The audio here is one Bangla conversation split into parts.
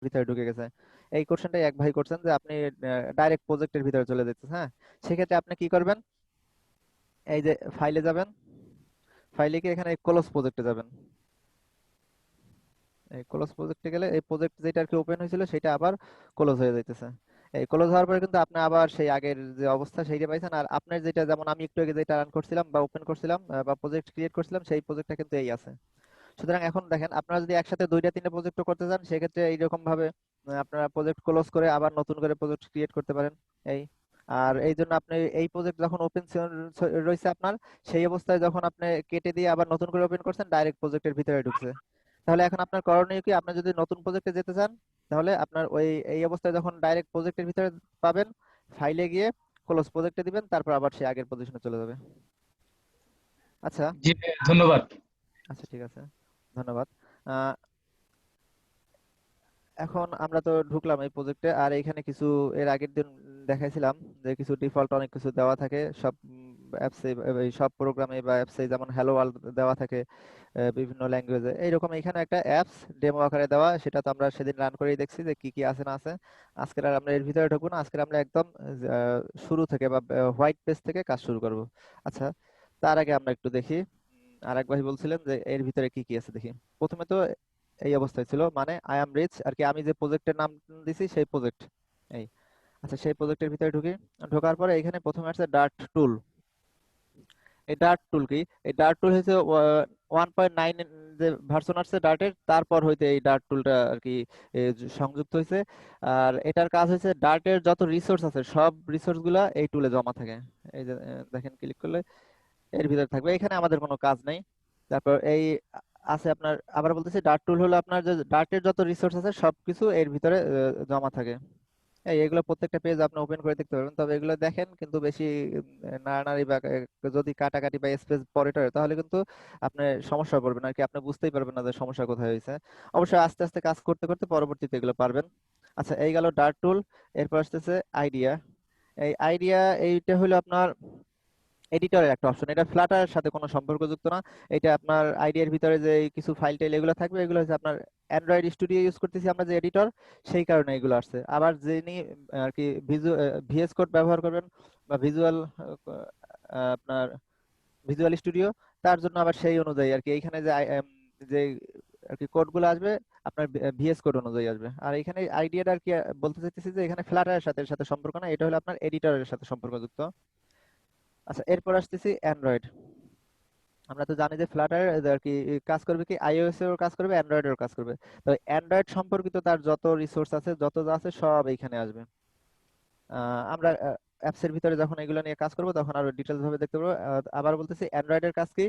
ভিতরে ঢুকে গেছে। এই কোশ্চেনটাই এক ভাই করছেন যে আপনি ডাইরেক্ট প্রজেক্টের ভিতরে চলে যেতেছে। হ্যাঁ, সেক্ষেত্রে আপনি কি করবেন, এই যে ফাইলে যাবেন, ফাইলে গিয়ে এখানে ক্লোজ প্রজেক্টে যাবেন। এই ক্লোজ প্রজেক্টে গেলে এই প্রজেক্ট যেটা আর কি ওপেন হয়েছিল সেটা আবার ক্লোজ হয়ে যাইতেছে। এই ক্লোজ হওয়ার পরে কিন্তু আপনি আবার সেই আগের যে অবস্থা সেইটা পাইছেন। আর আপনার যেটা, যেমন আমি একটু আগে যেটা রান করছিলাম বা ওপেন করছিলাম বা প্রজেক্ট ক্রিয়েট করছিলাম, সেই প্রজেক্টটা কিন্তু এই আছে। সুতরাং এখন দেখেন, আপনারা যদি একসাথে দুইটা তিনটা প্রজেক্ট করতে চান, সেক্ষেত্রে এইরকম ভাবে আপনারা প্রজেক্ট ক্লোজ করে আবার নতুন করে প্রজেক্ট ক্রিয়েট করতে পারেন। এই আর এই জন্য আপনি এই প্রজেক্ট যখন ওপেন রয়েছে আপনার, সেই অবস্থায় যখন আপনি কেটে দিয়ে আবার নতুন করে ওপেন করছেন, ডাইরেক্ট প্রজেক্টের ভিতরে ঢুকছে। তাহলে এখন আপনার করণীয় কি, আপনি যদি নতুন প্রজেক্টে যেতে চান, তাহলে আপনার ওই এই অবস্থায় যখন ডাইরেক্ট প্রজেক্টের ভিতরে পাবেন, ফাইলে গিয়ে ক্লোজ প্রজেক্টে দিবেন, তারপর আবার সেই আগের পজিশনে চলে যাবে। আচ্ছা। জি ভাইয়া, ধন্যবাদ। আচ্ছা, ঠিক আছে, ধন্যবাদ। আহ, এখন আমরা তো ঢুকলাম এই প্রজেক্টে, আর এখানে কিছু এর আগের দিন দেখাইছিলাম যে কিছু ডিফল্ট অনেক কিছু দেওয়া থাকে সব অ্যাপসে, সব প্রোগ্রামে বা অ্যাপসে, যেমন হ্যালো ওয়ার্ল্ড দেওয়া থাকে বিভিন্ন ল্যাঙ্গুয়েজে। এইরকম এখানে একটা অ্যাপস ডেমো আকারে দেওয়া, সেটা তো আমরা সেদিন রান করেই দেখছি যে কি কি আছে না আছে। আজকে আর আমরা এর ভিতরে ঢুকবো না, আজকে আমরা একদম শুরু থেকে বা হোয়াইট পেজ থেকে কাজ শুরু করব। আচ্ছা, তার আগে আমরা একটু দেখি। আর এক ভাই বলছিলেন যে এর ভিতরে কি কি আছে দেখি। প্রথমে তো এই অবস্থায় ছিল, মানে আই অ্যাম রিচ আর কি, আমি যে প্রজেক্টের নাম দিছি সেই প্রজেক্ট। এই আচ্ছা, সেই প্রজেক্টের ভিতরে ঢুকি। ঢোকার পরে এখানে প্রথমে আসছে ডার্ট টুল। এই ডার্ট টুল কি, এই ডার্ট টুল হচ্ছে 1.9 যে ভার্সন আসছে ডার্টের, তারপর হইতে এই ডার্ট টুলটা আর কি সংযুক্ত হয়েছে। আর এটার কাজ হচ্ছে ডার্টের যত রিসোর্স আছে সব রিসোর্স গুলা এই টুলে জমা থাকে। এই যে দেখেন, ক্লিক করলে এর ভিতরে থাকবে, এখানে আমাদের কোনো কাজ নেই। তারপর এই আছে আপনার, আবার বলতেছি, ডার্ট টুল হলো আপনার যে ডার্টের যত রিসোর্স আছে সবকিছু এর ভিতরে জমা থাকে। এগুলো প্রত্যেকটা পেজ আপনি ওপেন করে দেখতে পারবেন, তবে এগুলো দেখেন কিন্তু বেশি নাড়ানাড়ি বা যদি কাটাকাটি বা স্পেস পরে টরে, তাহলে কিন্তু আপনি সমস্যা পড়বেন আর কি, আপনি বুঝতেই পারবেন না যে সমস্যা কোথায় হয়েছে। অবশ্যই আস্তে আস্তে কাজ করতে করতে পরবর্তীতে এগুলো পারবেন। আচ্ছা, এই গেল ডার্ট টুল। এরপর আসতেছে আইডিয়া। এই আইডিয়া এইটা হলো আপনার এডিটরের একটা অপশন, এটা ফ্লাটারের সাথে কোনো সম্পর্কযুক্ত না। এটা আপনার আইডিয়ার ভিতরে যে কিছু ফাইল টাইল এগুলো থাকবে, এগুলো হচ্ছে আপনার অ্যান্ড্রয়েড স্টুডিও ইউজ করতেছি আমরা যে এডিটর, সেই কারণে এগুলো আসছে। আবার যিনি আর কি ভিএস কোড ব্যবহার করবেন বা ভিজুয়াল আপনার ভিজুয়াল স্টুডিও, তার জন্য আবার সেই অনুযায়ী আর কি এইখানে যে যে আর কি কোডগুলো আসবে আপনার ভিএস কোড অনুযায়ী আসবে। আর এখানে আইডিয়াটা আর কি বলতে চাইতেছি যে এখানে ফ্লাটারের সাথে সম্পর্ক না, এটা হলো আপনার এডিটরের সাথে সম্পর্কযুক্ত। আচ্ছা, এরপর আসতেছি অ্যান্ড্রয়েড। আমরা তো জানি যে ফ্লাটার আর কি কাজ করবে কি, আইওএস এর কাজ করবে, অ্যান্ড্রয়েড এর কাজ করবে। তো অ্যান্ড্রয়েড সম্পর্কিত তার যত রিসোর্স আছে, যত যা আছে সব এইখানে আসবে। আমরা অ্যাপস এর ভিতরে যখন এগুলো নিয়ে কাজ করব তখন আরো ডিটেইলস ভাবে দেখতে পারবো। আবার বলতেছি, অ্যান্ড্রয়েড এর কাজ কি,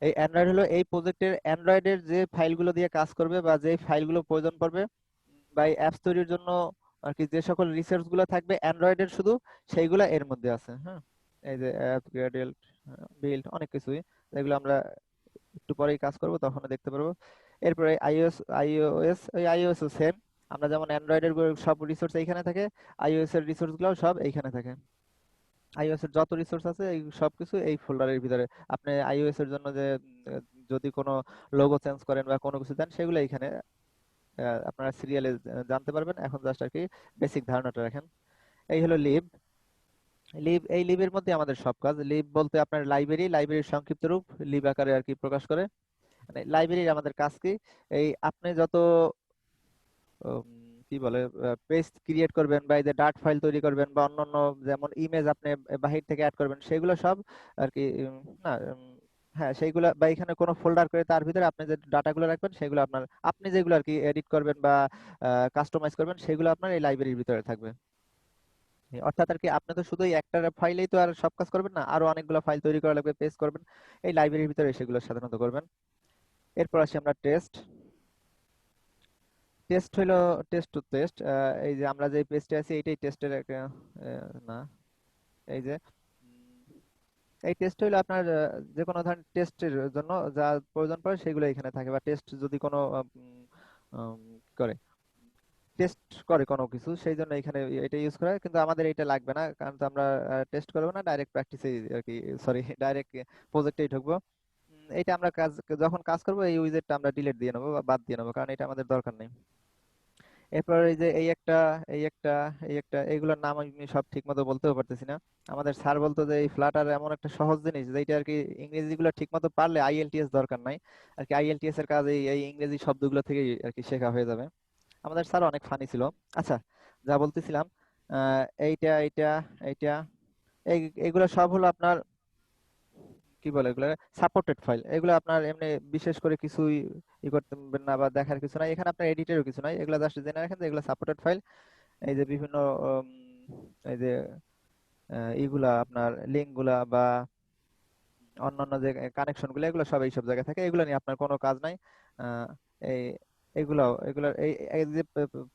এই অ্যান্ড্রয়েড হলো এই প্রজেক্টের অ্যান্ড্রয়েডের যে ফাইলগুলো দিয়ে কাজ করবে বা যে ফাইলগুলো প্রয়োজন পড়বে বা এই অ্যাপস তৈরির জন্য আর কি, যে সকল রিসোর্স গুলো থাকবে অ্যান্ড্রয়েডের শুধু, সেইগুলো এর মধ্যে আছে। হ্যাঁ, এই যে অ্যাপ গ্রেডেল বিল্ড অনেক কিছুই, যেগুলো আমরা একটু পরেই কাজ করব তখন দেখতে পারবো। এরপরে আইওএস, ওই আইওএস ও সেম। আমরা যেমন অ্যান্ড্রয়েডের সব রিসোর্স এইখানে থাকে, আইওএস এর রিসোর্স গুলো সব এইখানে থাকে। আইওএস এর যত রিসোর্স আছে এই সবকিছু এই ফোল্ডারের ভিতরে। আপনি আইওএস এর জন্য যে যদি কোনো লোগো চেঞ্জ করেন বা কোনো কিছু দেন, সেগুলো এখানে আপনারা সিরিয়ালে জানতে পারবেন। এখন জাস্ট আর কি বেসিক ধারণাটা রাখেন। এই হলো লিব। এই লিবের মধ্যে আমাদের সব কাজ। লিব বলতে আপনার লাইব্রেরির সংক্ষিপ্ত রূপ লিব আকারে আর কি প্রকাশ করে। মানে লাইব্রেরির আমাদের কাজ কি, এই আপনি যত উম, কি বলে পেজ ক্রিয়েট করবেন বা এই যে ডাট ফাইল তৈরি করবেন বা অন্যান্য যেমন ইমেজ আপনি বাহির থেকে অ্যাড করবেন, সেগুলো সব আর কি না হ্যাঁ, সেইগুলো বা এখানে কোনো ফোল্ডার করে তার ভিতরে আপনি যে ডাটাগুলো রাখবেন, সেগুলো আপনার, আপনি যেগুলো আর কি এডিট করবেন বা কাস্টমাইজ করবেন, সেগুলো আপনার এই লাইব্রেরির ভিতরে থাকবে। অর্থাৎ আর কি আপনি তো শুধু এই একটা ফাইলেই তো আর সব কাজ করবেন না, আরো অনেকগুলো ফাইল তৈরি করা লাগবে, পেজ করবেন, এই লাইব্রেরির ভিতরে সেগুলো সাধারণত করবেন। এরপর আসি আমরা টেস্ট। টেস্ট হইলো টেস্ট টু টেস্ট। এই যে আমরা যে পেজটা আছি এইটাই টেস্টের একটা না, এই যে এই টেস্ট হইলো আপনার যে কোনো ধরনের টেস্টের জন্য যা প্রয়োজন পড়ে সেগুলো এখানে থাকে, বা টেস্ট যদি কোনো করে টেস্ট করে কোনো কিছু, সেই জন্য এখানে এটা ইউজ করা হয়। কিন্তু আমাদের এটা লাগবে না, কারণ তো আমরা টেস্ট করবো না, ডাইরেক্ট প্র্যাকটিসে আর কি, সরি ডাইরেক্ট প্রজেক্টেই ঢুকবো। এটা আমরা যখন কাজ করবো এই উইজেটটা আমরা ডিলিট দিয়ে নেবো বা বাদ দিয়ে নেবো, কারণ এটা আমাদের দরকার নেই। এরপর এই যে এই একটা এইগুলোর নাম আমি সব ঠিক মতো বলতেও পারতেছি না। আমাদের স্যার বলতো যে এই ফ্লাটার এমন একটা সহজ জিনিস যেটা আর কি ইংরেজি গুলো ঠিক মতো পারলে আইএলটিএস দরকার নাই আর কি। আইএলটিএস এর কাজ এই এই ইংরেজি শব্দগুলো থেকেই আর কি শেখা হয়ে যাবে। আমাদের স্যার অনেক ফানি ছিল। আচ্ছা, যা বলতেছিলাম, এইটা এইটা এই এইগুলো সব হলো আপনার কি বলে এগুলো, সাপোর্টেড ফাইল। এগুলো আপনার এমনি বিশেষ করে কিছুই করতে পারবেন না বা দেখার কিছু নাই এখানে, আপনার এডিটেরও কিছু নাই। এগুলো জাস্ট জেনে রাখেন যে এগুলো সাপোর্টেড ফাইল। এই যে বিভিন্ন উম, এই যে ইগুলা আপনার লিঙ্ক গুলা বা অন্যান্য যে কানেকশন গুলো, এগুলো সব এইসব জায়গায় থাকে। এগুলো নিয়ে আপনার কোনো কাজ নাই। আহ, এই এগুলো এই যে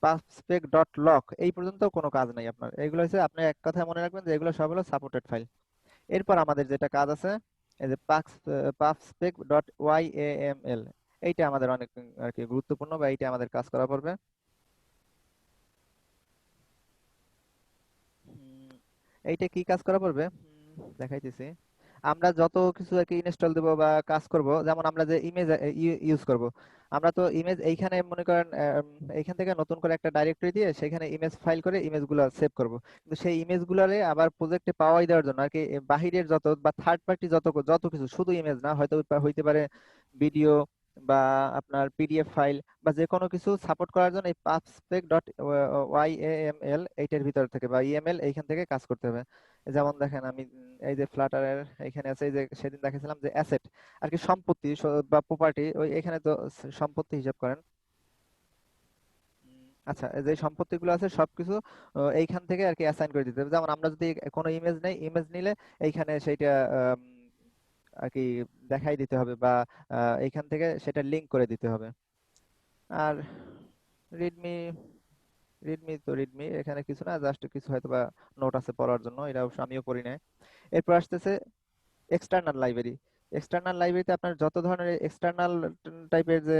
পাসপেক ডট লক এই পর্যন্ত কোনো কাজ নাই আপনার। এগুলো হচ্ছে আপনি এক কথায় মনে রাখবেন যে এগুলো সব হলো সাপোর্টেড ফাইল। এরপর আমাদের যেটা কাজ আছে, এই যে পাবস্পেক ডট ওয়াইএএমএল, এইটা আমাদের অনেক আর কি গুরুত্বপূর্ণ বা এইটা আমাদের কাজ করা পড়বে। উম, এইটা কি কাজ করা পড়বে, দেখাইতেছি। আমরা যত কিছু আর কি ইনস্টল দেবো বা কাজ করব, যেমন আমরা যে ইমেজ ইউজ করব, আমরা তো ইমেজ এইখানে মনে করেন এইখান থেকে নতুন করে একটা ডাইরেক্টরি দিয়ে সেখানে ইমেজ ফাইল করে ইমেজগুলো সেভ করব। কিন্তু সেই ইমেজগুলোরে আবার প্রজেক্টে পাওয়াই দেওয়ার জন্য আর কি বাহিরের যত বা থার্ড পার্টি যত যত কিছু, শুধু ইমেজ না, হয়তো হইতে পারে ভিডিও বা আপনার পিডিএফ ফাইল বা যে কোনো কিছু সাপোর্ট করার জন্য এই পাবস্পেক ডট ওয়াইএএমএল এইটার ভিতর থেকে বা ইএমএল এইখান থেকে কাজ করতে হবে। যেমন দেখেন আমি এই যে ফ্লাটারের এখানে আছে, এই যে সেদিন দেখেছিলাম যে অ্যাসেট আর কি সম্পত্তি বা প্রপার্টি, ওই এখানে তো সম্পত্তি হিসাব করেন। আচ্ছা, এই যে সম্পত্তিগুলো আছে সবকিছু এইখান থেকে আর কি অ্যাসাইন করে দিতে হবে। যেমন আমরা যদি কোনো ইমেজ নেই, ইমেজ নিলে এইখানে সেইটা আর কি দেখাই দিতে হবে বা এইখান থেকে সেটা লিংক করে দিতে হবে। আর রিডমি রিডমি তো রিডমি, এখানে কিছু না, জাস্ট কিছু হয়তো বা নোট আছে পড়ার জন্য, এটা অবশ্য আমিও পড়ি নাই। এরপর আসতেছে এক্সটার্নাল লাইব্রেরি। এক্সটার্নাল লাইব্রেরিতে আপনার যত ধরনের এক্সটার্নাল টাইপের যে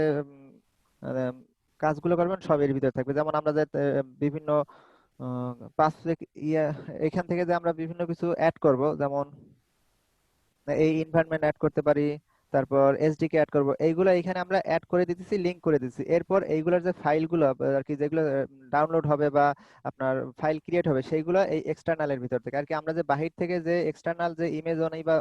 আহ, কাজগুলো করবেন সব এর ভিতরে থাকবে। যেমন আমরা যে বিভিন্ন পাঁচ ইয়া এখান থেকে যে আমরা বিভিন্ন কিছু অ্যাড করব, যেমন এই এনভায়রনমেন্ট অ্যাড করতে পারি, তারপর এসডিকে অ্যাড করব, এইগুলো এখানে আমরা অ্যাড করে দিতেছি, লিংক করে দিতেছি। এরপর এইগুলোর যে ফাইলগুলো আর কি যেগুলো ডাউনলোড হবে বা আপনার ফাইল ক্রিয়েট হবে, সেইগুলো এই এক্সটার্নালের ভিতর থেকে আর কি। আমরা যে বাহির থেকে যে এক্সটার্নাল যে ইমেজ অনেক বা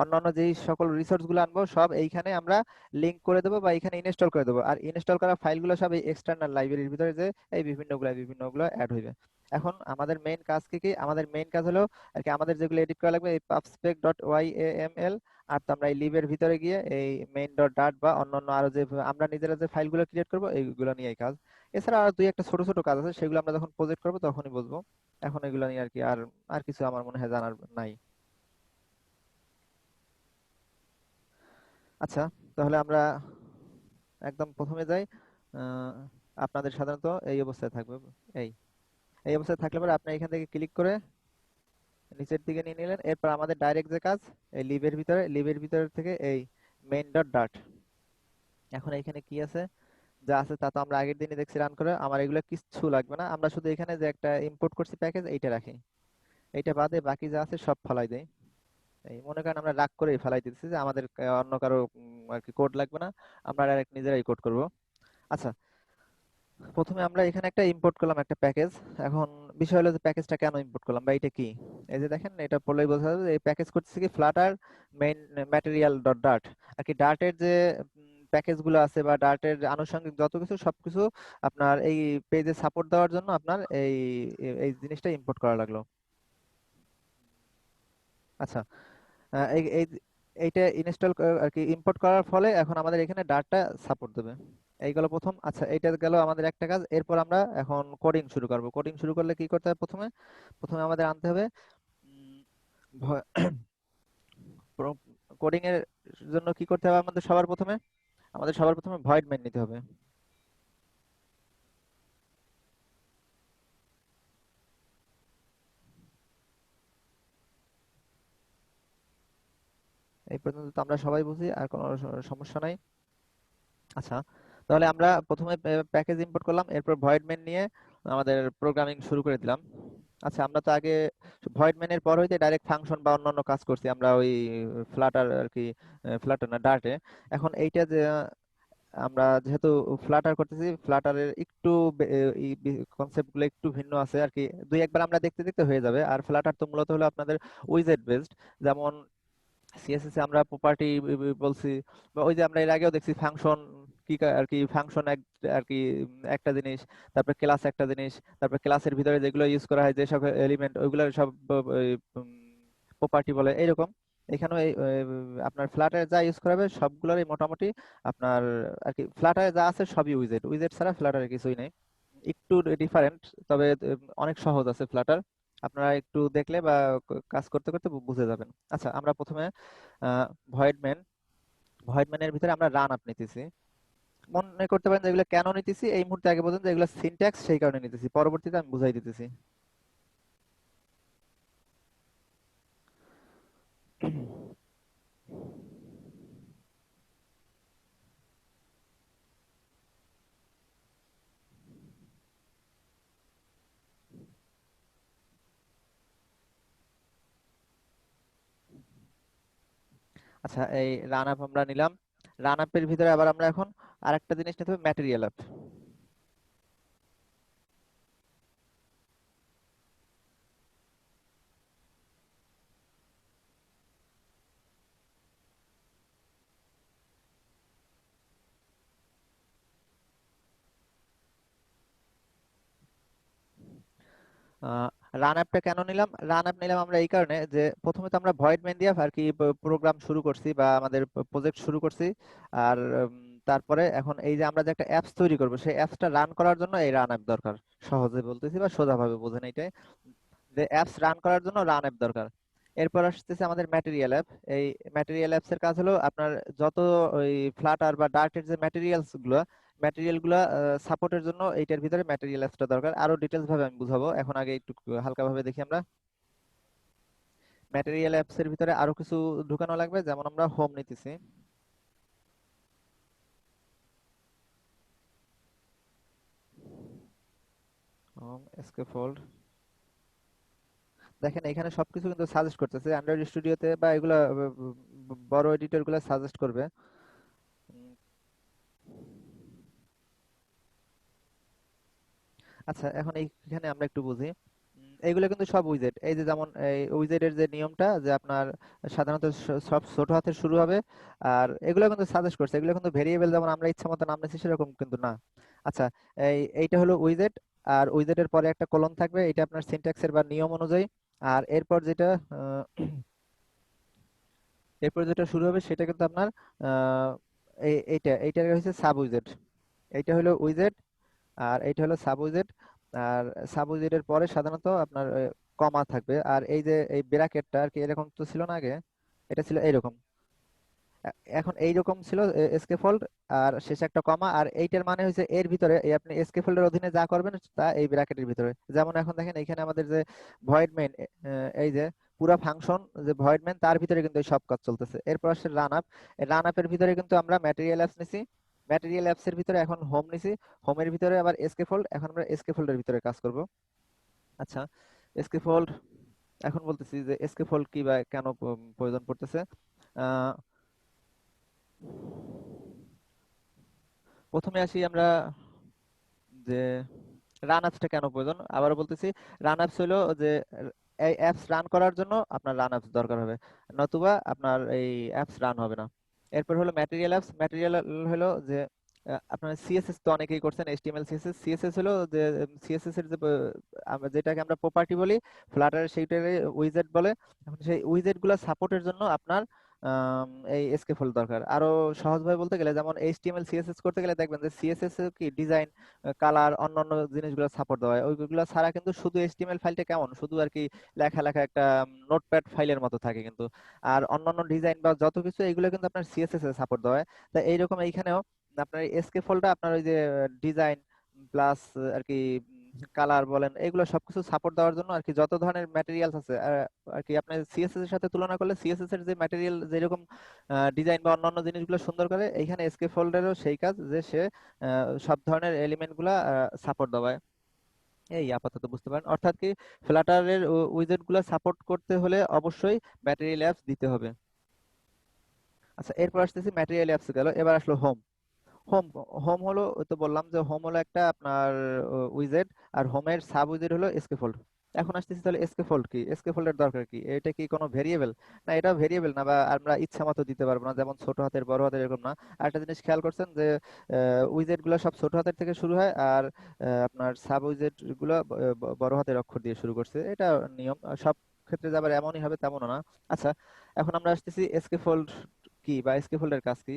অন্যান্য যেই সকল রিসোর্স গুলো আনবো সব এইখানে আমরা লিংক করে দেবো বা এখানে ইনস্টল করে দেবো। আর ইনস্টল করা ফাইলগুলো সব এই এক্সটার্নাল লাইব্রেরির ভিতরে যে এই বিভিন্নগুলো অ্যাড হইবে। এখন আমাদের মেইন কাজ কি কি, আমাদের মেইন কাজ হলো আর কি আমাদের যেগুলো এডিট করা লাগবে এই পাবস্পেক ডট ওয়াইএএমএল। আর তো আমরা এই লিবের ভিতরে গিয়ে এই মেইন ডট ডাট বা অন্যান্য আরো যে আমরা নিজেরা যে ফাইলগুলো ক্রিয়েট করব এইগুলো নিয়েই কাজ। এছাড়া আর দুই একটা ছোট ছোট কাজ আছে, সেগুলো আমরা যখন প্রজেক্ট করবো তখনই বুঝবো। এখন এগুলো নিয়ে আর কি আর আর কিছু আমার মনে হয় জানার নাই। আচ্ছা, তাহলে আমরা একদম প্রথমে যাই। আহ, আপনাদের সাধারণত এই অবস্থায় থাকবে, এই এই অবস্থায় থাকলে পরে আপনি এখান থেকে ক্লিক করে নিচের দিকে নিয়ে নিলেন। এরপর আমাদের ডাইরেক্ট যে কাজ, এই লিভের ভিতরে থেকে এই মেইন ডট ডাট। এখন এখানে কি আছে, যা আছে তা তো আমরা আগের দিনই দেখছি রান করে। আমার এগুলো কিচ্ছু লাগবে না, আমরা শুধু এখানে যে একটা ইম্পোর্ট করছি প্যাকেজ এইটা রাখি। এইটা বাদে বাকি যা আছে সব ফালাই দেই। এই মনে করেন আমরা রাগ করেই ফালাই দিচ্ছি যে আমাদের অন্য কারো আর কি কোড লাগবে না, আমরা ডাইরেক্ট নিজেরাই কোড করব। আচ্ছা, প্রথমে আমরা এখানে একটা ইম্পোর্ট করলাম একটা প্যাকেজ। এখন বিষয় হলো যে প্যাকেজটা কেন ইম্পোর্ট করলাম বা এটা কি। এই যে দেখেন, এটা পড়লেই বোঝা যাবে যে এই প্যাকেজ করতেছে কি flutter main material dot dart আর কি। ডার্টের যে প্যাকেজ গুলো আছে বা ডার্টের আনুষঙ্গিক যত কিছু সবকিছু আপনার এই পেজে সাপোর্ট দেওয়ার জন্য আপনার এই এই জিনিসটা ইম্পোর্ট করা লাগলো। আচ্ছা, এই এই এইটা ইনস্টল আর কি ইম্পোর্ট করার ফলে এখন আমাদের এখানে ডাটা সাপোর্ট দেবে। এই গেল প্রথম। আচ্ছা, এইটা গেল আমাদের একটা কাজ। এরপর আমরা এখন কোডিং শুরু করব। কোডিং শুরু করলে কি করতে হবে, প্রথমে প্রথমে আমাদের আনতে হবে কোডিং এর জন্য কি করতে হবে, আমাদের সবার প্রথমে ভয়েড মেইন নিতে হবে। এই পর্যন্ত তো আমরা সবাই বুঝি, আর কোনো সমস্যা নাই। আচ্ছা, তাহলে আমরা প্রথমে প্যাকেজ ইম্পোর্ট করলাম, এরপর ভয়েড মেইন নিয়ে আমাদের প্রোগ্রামিং শুরু করে দিলাম। আচ্ছা, আমরা তো আগে ভয়েড মেইনের পর হইতে ডাইরেক্ট ফাংশন বা অন্যান্য কাজ করছি আমরা ওই ফ্লাটার আর কি, ফ্লাটার না ডার্টে। এখন এইটা যে আমরা যেহেতু ফ্লাটার করতেছি, ফ্লাটারের একটু কনসেপ্ট গুলো একটু ভিন্ন আছে আর কি। দুই একবার আমরা দেখতে দেখতে হয়ে যাবে। আর ফ্লাটার তো মূলত হলো আপনাদের উইজেট বেসড। যেমন সিএসএস এ আমরা প্রপার্টি বলছি, বা ওই যে আমরা এর আগেও দেখছি ফাংশন আর কি, ফাংশন এক আর কি একটা জিনিস, তারপর ক্লাস একটা জিনিস, তারপর ক্লাসের ভিতরে যেগুলো ইউজ করা হয় যেসব এলিমেন্ট, ওইগুলো সব প্রপার্টি বলে এইরকম। এখানে আপনার ফ্ল্যাটারে যা ইউজ করা হবে সবগুলোরই মোটামুটি আপনার আর কি, ফ্ল্যাটারে যা আছে সবই উইজেট, উইজেট ছাড়া ফ্ল্যাটারে কিছুই নেই। একটু ডিফারেন্ট, তবে অনেক সহজ আছে ফ্লাটার। আপনারা একটু দেখলে বা কাজ করতে করতে বুঝে যাবেন। আচ্ছা, আমরা প্রথমে ভয়েড মেন, ভয়েড মেনের ভিতরে আমরা রান আপ নিতেছি। মনে করতে পারেন যে এগুলো কেন নিতেছি এই মুহূর্তে, আগে পর্যন্ত এগুলো সিনট্যাক্স, সেই কারণে নিতেছি, পরবর্তীতে আমি বুঝাই দিতেছি। আচ্ছা, এই রান আপ আমরা নিলাম। রান আপের ভিতরে আবার আমরা এখন আরেকটা জিনিস নিতে হবে, ম্যাটেরিয়াল আপ। রান অ্যাপটা কেন নিলাম? রান অ্যাপ নিলাম আমরা এই কারণে যে প্রথমে তো আমরা ভয়েড মেইন দিয়ে আর কি প্রোগ্রাম শুরু করছি বা আমাদের প্রজেক্ট শুরু করছি। আর তারপরে এখন এই যে আমরা যে একটা অ্যাপস তৈরি করব, সেই অ্যাপসটা রান করার জন্য এই রান অ্যাপ দরকার। সহজে বলতেছি বা সোজাভাবে বোঝেন এইটাই, যে অ্যাপস রান করার জন্য রান অ্যাপ দরকার। এরপর আসতেছে আমাদের ম্যাটেরিয়াল অ্যাপ। এই ম্যাটেরিয়াল অ্যাপস এর কাজ হলো আপনার যত ওই ফ্লাটার বা ডার্টের যে ম্যাটেরিয়াল গুলা সাপোর্টের জন্য এইটার ভিতরে ম্যাটেরিয়াল অ্যাপসটা দরকার। আরো ডিটেলস ভাবে আমি বুঝাবো, এখন আগে একটু হালকা ভাবে দেখি আমরা। ম্যাটেরিয়াল অ্যাপস এর ভিতরে আরো কিছু ঢুকানো লাগবে, যেমন আমরা হোম নিতেছি। হোম স্কেফোল্ড, দেখেন এখানে সবকিছু কিন্তু সাজেস্ট করতেছে অ্যান্ড্রয়েড স্টুডিওতে বা এগুলা বড় এডিটর গুলা সাজেস্ট করবে। উম, আচ্ছা, এখন এইখানে আমরা একটু বুঝি। এইগুলো কিন্তু সব উইজেট, এই যে যেমন এই উইজেটের যে নিয়মটা যে আপনার সাধারণত সব ছোট হাতের শুরু হবে। আর এগুলো কিন্তু সাজেস্ট করছে, এগুলো কিন্তু ভেরিয়েবল যেমন আমরা ইচ্ছা মতো নাম নিচ্ছি সেরকম কিন্তু না। আচ্ছা, এইটা হলো উইজেট। আর উইজেটের পরে একটা কলন থাকবে, এটা আপনার সিনট্যাক্সের বা নিয়ম অনুযায়ী। আর এরপর যেটা এরপর যেটা শুরু হবে সেটা কিন্তু আপনার এইটা হচ্ছে সাব উইজেট। এইটা হলো উইজেট, আর এইটা হলো সাব উইজেট। আর সাব উইজেটের পরে সাধারণত আপনার কমা থাকবে। আর এই যে এই ব্র্যাকেটটা আর কি, এরকম তো ছিল না আগে, এটা ছিল এইরকম। এখন এইরকম ছিল স্কেফোল্ড, আর শেষে একটা কমা। আর এইটার মানে হচ্ছে এর ভিতরে এই আপনি স্কেফোল্ডের অধীনে যা করবেন তা এই ব্র্যাকেটের ভিতরে। যেমন এখন দেখেন এখানে আমাদের যে ভয়েড মেইন, এই যে পুরা ফাংশন যে ভয়েড মেইন, তার ভিতরে কিন্তু এই সব কাজ চলতেছে। এরপর আসছে রান আপ। রান আপের ভিতরে কিন্তু আমরা ম্যাটেরিয়াল অ্যাপস নিছি, ম্যাটেরিয়াল অ্যাপস এর ভিতরে এখন হোম নিছি, হোমের ভিতরে আবার স্কেফোল্ড, এখন আমরা স্কেফোল্ডের ভিতরে কাজ করব। আচ্ছা, স্কেফোল্ড, এখন বলতেছি যে স্কেফোল্ড কি বা কেন প্রয়োজন পড়তেছে। আহ প্রথমে আসি আমরা যে রান অ্যাপসটা কেন প্রয়োজন, আবারও বলতেছি। রান অ্যাপস হলো যে এই অ্যাপস রান করার জন্য আপনার রান অ্যাপস দরকার হবে, নতুবা আপনার এই অ্যাপস রান হবে না। এরপর হলো ম্যাটেরিয়াল অ্যাপস। ম্যাটেরিয়াল হলো যে আপনার সিএসএস তো অনেকেই করছেন, এইচটিএমএল সিএসএস। সিএসএস হলো যে সিএসএস এর যে আমরা যেটাকে আমরা প্রপার্টি বলি, ফ্লাটার সেইটারে উইজেট বলে। এখন সেই উইজেট গুলা সাপোর্টের জন্য আপনার এই স্কেফোল্ড দরকার। আরো সহজভাবে বলতে গেলে যেমন এইচটিএমএল সিএসএস করতে গেলে দেখবেন যে সিএসএস এর কি ডিজাইন, কালার, অন্যান্য জিনিসগুলো সাপোর্ট দেওয়া হয়। ওইগুলো ছাড়া কিন্তু শুধু এইচটিএমএল ফাইলটা কেমন, শুধু আর কি লেখা লেখা একটা নোটপ্যাড ফাইলের মতো থাকে কিন্তু। আর অন্যান্য ডিজাইন বা যত কিছু এগুলো কিন্তু আপনার সিএসএস এ সাপোর্ট দেওয়া হয়। তাই এইরকম এইখানেও আপনার স্কেফোল্ডটা আপনার ওই যে ডিজাইন প্লাস আর কি কালার বলেন, এগুলো সবকিছু সাপোর্ট দেওয়ার জন্য আর কি, যত ধরনের ম্যাটেরিয়ালস আছে আর কি আপনার সিএসএস এর সাথে তুলনা করলে সিএসএস এর যে ম্যাটেরিয়াল যেরকম ডিজাইন বা অন্যান্য জিনিসগুলো সুন্দর করে, এইখানে স্কেফোল্ডেরও সেই কাজ যে সে সব ধরনের এলিমেন্ট গুলা সাপোর্ট দেওয়ায়। এই আপাতত বুঝতে পারেন, অর্থাৎ কি ফ্লাটারের উইজেট গুলা সাপোর্ট করতে হলে অবশ্যই ম্যাটেরিয়াল অ্যাপস দিতে হবে। আচ্ছা, এরপর আসতেছি ম্যাটেরিয়াল অ্যাপস গেল, এবার আসলো হোম। হোম হোম হলো, ওই তো বললাম যে হোম হলো একটা আপনার উইজেট, আর হোমের সাব উইজেট হলো স্কেফোল্ড। এখন আসতেছি তাহলে স্কেফোল্ড কি, স্কেফোল্ডের দরকার কি, এটা কি কোনো ভেরিয়েবল? না, এটা ভেরিয়েবল না, বা আমরা ইচ্ছা মতো দিতে পারবো না, যেমন ছোট হাতের বড় হাতের এরকম না। আরেকটা জিনিস খেয়াল করছেন যে উইজেট গুলো সব ছোট হাতের থেকে শুরু হয়, আর আপনার সাব উইজেট গুলো বড় হাতের অক্ষর দিয়ে শুরু করছে, এটা নিয়ম। সব ক্ষেত্রে যে আবার এমনই হবে তেমনও না। আচ্ছা, এখন আমরা আসতেছি স্কেফোল্ড কি বা স্কেফোল্ডের কাজ কি।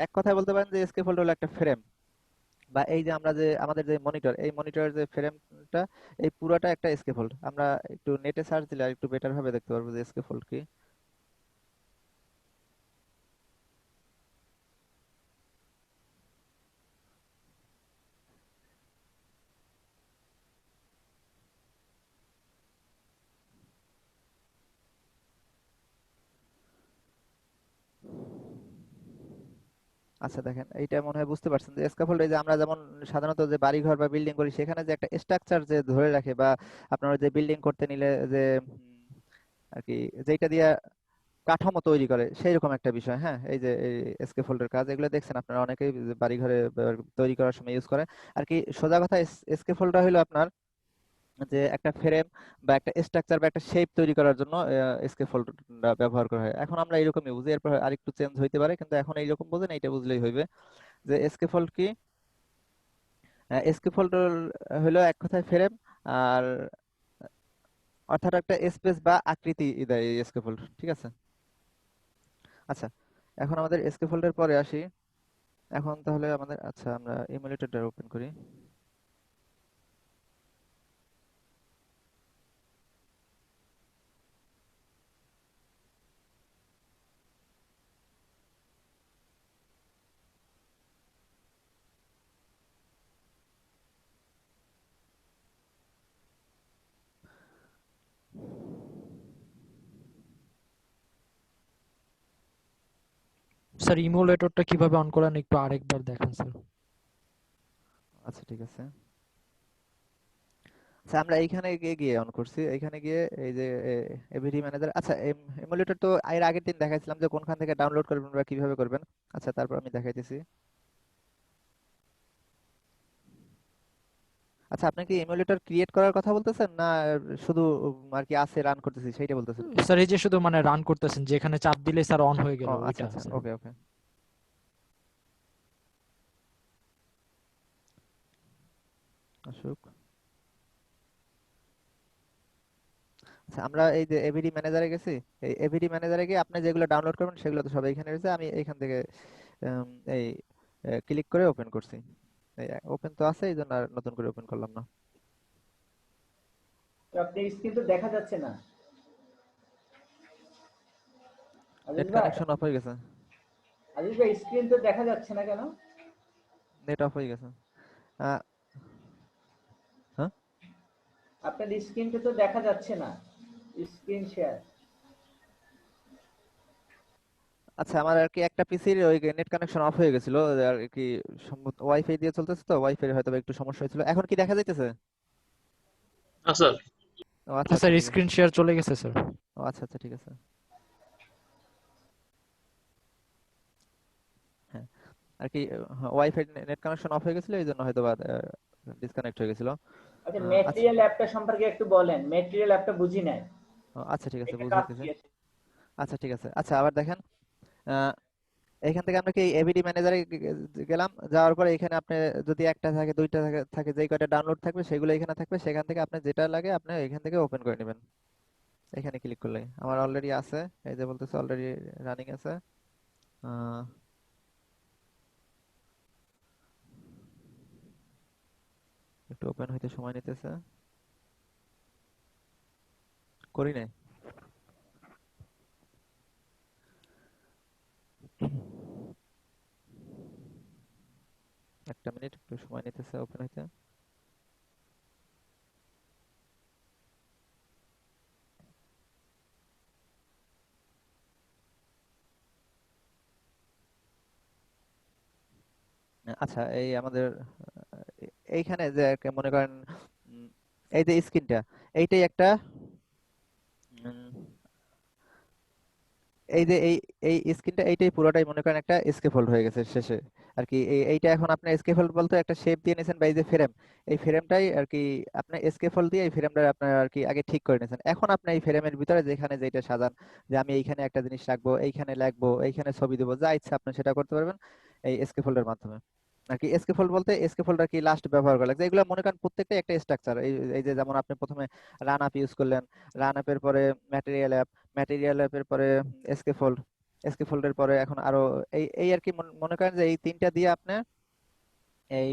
এক কথায় বলতে পারেন যে স্কেফোল্ড হলো একটা ফ্রেম, বা এই যে আমরা যে আমাদের যে মনিটর, এই মনিটরের যে ফ্রেমটা, এই পুরোটা একটা স্কেফোল্ড। আমরা একটু নেটে সার্চ দিলে আর একটু বেটার ভাবে দেখতে পারবো যে স্কেফোল্ড কি। আচ্ছা দেখেন, এইটা মনে হয় বুঝতে পারছেন যে স্ক্যাফোল্ড, এই যে আমরা যেমন সাধারণত যে বাড়ি ঘর বা বিল্ডিং করি, সেখানে যে একটা স্ট্রাকচার যে ধরে রাখে, বা আপনার যে বিল্ডিং করতে নিলে যে আর কি যেটা দিয়ে কাঠামো তৈরি করে, সেই রকম একটা বিষয়। হ্যাঁ, এই যে স্কেফোল্ডের কাজ, এগুলো দেখছেন আপনারা অনেকেই যে বাড়ি ঘরে তৈরি করার সময় ইউজ করে আর কি। সোজা কথা, স্কেফোল্ডটা হলো আপনার যে একটা ফ্রেম বা একটা স্ট্রাকচার বা একটা শেপ তৈরি করার জন্য স্কেফোল্ডটা ব্যবহার করা হয়। এখন আমরা এরকমই বুঝি, এরপর আরেকটু চেঞ্জ হইতে পারে, কিন্তু এখন এইরকম বোঝেন, এইটা বুঝলেই হইবে যে স্কেফোল্ড কি। স্কেফোল্ড হলো এক কথায় ফ্রেম, আর অর্থাৎ একটা স্পেস বা আকৃতি দেয় এই স্কেফোল্ড, ঠিক আছে। আচ্ছা, এখন আমাদের স্কেফোল্ডের পরে আসি। এখন তাহলে আমাদের, আচ্ছা আমরা ইমুলেটরটা ওপেন করি। স্যার ইমুলেটরটা কিভাবে অন করেন একটু আরেকবার দেখান স্যার। আচ্ছা ঠিক আছে। আচ্ছা, আমরা এইখানে গিয়ে গিয়ে অন করছি, এইখানে গিয়ে এই যে এভিডি ম্যানেজার। আচ্ছা, এমুলেটর তো এর আগের দিন দেখাইছিলাম যে কোনখান থেকে ডাউনলোড করবেন বা কিভাবে করবেন। আচ্ছা, তারপর আমি দেখাইতেছি। আচ্ছা, আপনি কি এমুলেটর ক্রিয়েট করার কথা বলতেছেন, না শুধু আর কি আছে রান করতেছি সেইটা বলতেছেন? স্যার এই যে শুধু মানে রান করতেছেন, যেখানে চাপ দিলে স্যার অন হয়ে ও গেল আচ্ছা ওইটা আচ্ছা, স্যার। ওকে ওকে। আসুক। আচ্ছা, আমরা এই যে এভিডি ম্যানেজারে গেছি। এই এভিডি ম্যানেজারে গিয়ে আপনি যেগুলো ডাউনলোড করবেন সেগুলো তো সব এইখানে রয়েছে। আমি এইখান থেকে এই ক্লিক করে ওপেন করছি। এই ওপেন তো আছে, এই জন্য আর নতুন করে ওপেন করলাম না। তো আপনার স্ক্রিন তো দেখা যাচ্ছে না নেট আজিজ ভাই। কানেকশন অফ হয়ে গেছে। আজিজ ভাই, স্ক্রিন তো দেখা যাচ্ছে না কেন? নেট অফ হয়ে গেছে। আহ, হ্যাঁ। আপনার স্ক্রিনটা তো দেখা যাচ্ছে না। Screen share. আচ্ছা, আমার আর কি একটা পিসির ওই নেট কানেকশন অফ হয়ে গেছিল আর কি, সম্ভবত ওয়াইফাই দিয়ে চলতেছে, তো ওয়াইফাই হয়তো বা একটু সমস্যা হয়েছিল। এখন কি দেখা যাইতেছে? আচ্ছা। ও আচ্ছা হ্যাঁ আচ্ছা, স্যার, ঠিক আছে। স্ক্রিন শেয়ার চলে গেছে স্যার। ও আচ্ছা আচ্ছা, ঠিক আছে। হ্যাঁ, আর কি ওয়াইফাই নেট কানেকশন অফ হয়ে গেছিল, এই জন্য হয়তো বা ডিসকানেক্ট হয়ে গেছিল। আচ্ছা, আচ্ছা। ম্যাটেরিয়াল অ্যাপটা সম্পর্কে একটু বলেন। ম্যাটেরিয়াল অ্যাপটা বুঝি নাই। আচ্ছা ঠিক আছে, এটা কাজ বুঝাইতেছি। কি আছে? আচ্ছা ঠিক আছে। আচ্ছা, আবার দেখেন, এখান থেকে আমরা কি এভিডি ম্যানেজারে গেলাম, যাওয়ার পরে এখানে আপনি যদি একটা থাকে, দুইটা থাকে, যেই কয়টা ডাউনলোড থাকবে সেগুলো এখানে থাকবে, সেখান থেকে আপনি যেটা লাগে আপনি এখান থেকে ওপেন করে নেবেন। এখানে ক্লিক করলে আমার অলরেডি আছে, এই যে বলতেছে অলরেডি রানিং আছে। আহ, একটু ওপেন হইতে সময় নিতেছে, করি নাই। একটা মিনিট, একটু সময় নিতেছে ওপেন হইতে। আচ্ছা, এই আমাদের এইখানে যে মনে করেন উম, এই যে স্ক্রিনটা, এইটাই একটা এই যে এই স্ক্রিনটা এইটাই পুরোটাই মনে করেন একটা স্কেফোল্ড হয়ে গেছে শেষে আর কি। এইটা এখন আপনি স্কেফোল্ড বলতে একটা শেপ দিয়ে নিয়েছেন বা এই যে ফ্রেম, এই ফ্রেমটাই আর কি আপনি স্কেফোল্ড দিয়ে এই ফ্রেমটা আপনার আর কি আগে ঠিক করে নিয়েছেন। এখন আপনি এই ফ্রেমের ভিতরে যেখানে যেটা সাজান, যে আমি এইখানে একটা জিনিস রাখবো, এইখানে লিখবো, এইখানে ছবি দেবো, যা ইচ্ছা আপনি সেটা করতে পারবেন এই স্কেফোল্ডের মাধ্যমে আর কি। স্কেফোল্ড বলতে স্কেফোল্ড আর কি লাস্ট ব্যবহার করা লাগছে। এগুলো মনে করেন প্রত্যেকটা একটা স্ট্রাকচার। এই এই যে যেমন আপনি প্রথমে রান আপ ইউজ করলেন, রান আপের পরে ম্যাটেরিয়াল অ্যাপ, ম্যাটেরিয়াল অ্যাপের পরে স্কেফোল্ড, স্কেফোল্ডের পরে এখন আরো এই এই আর কি মনে করেন যে এই তিনটা দিয়ে আপনি এই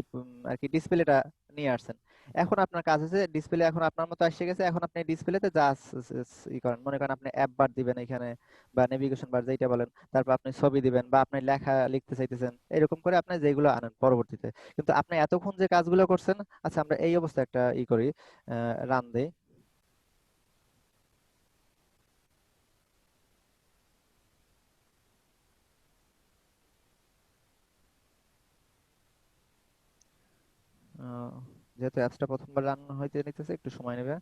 আর কি ডিসপ্লেটা নিয়ে আসছেন। এখন আপনার কাজ হচ্ছে ডিসপ্লে এখন আপনার মতো এসে গেছে। এখন আপনি ডিসপ্লেতে যা ই করেন, মনে করেন আপনি অ্যাপ বার দিবেন এখানে বা নেভিগেশন বার যেটা বলেন, তারপর আপনি ছবি দিবেন বা আপনি লেখা লিখতে চাইতেছেন, এরকম করে আপনি যেগুলো আনেন পরবর্তীতে। কিন্তু আপনি এতক্ষণ যে কাজগুলো করছেন, আচ্ছা আমরা এই অবস্থায় একটা ই করি, রান দেই। যেহেতু অ্যাপসটা প্রথমবার রান হইতে নিতেছে একটু সময় নেবে।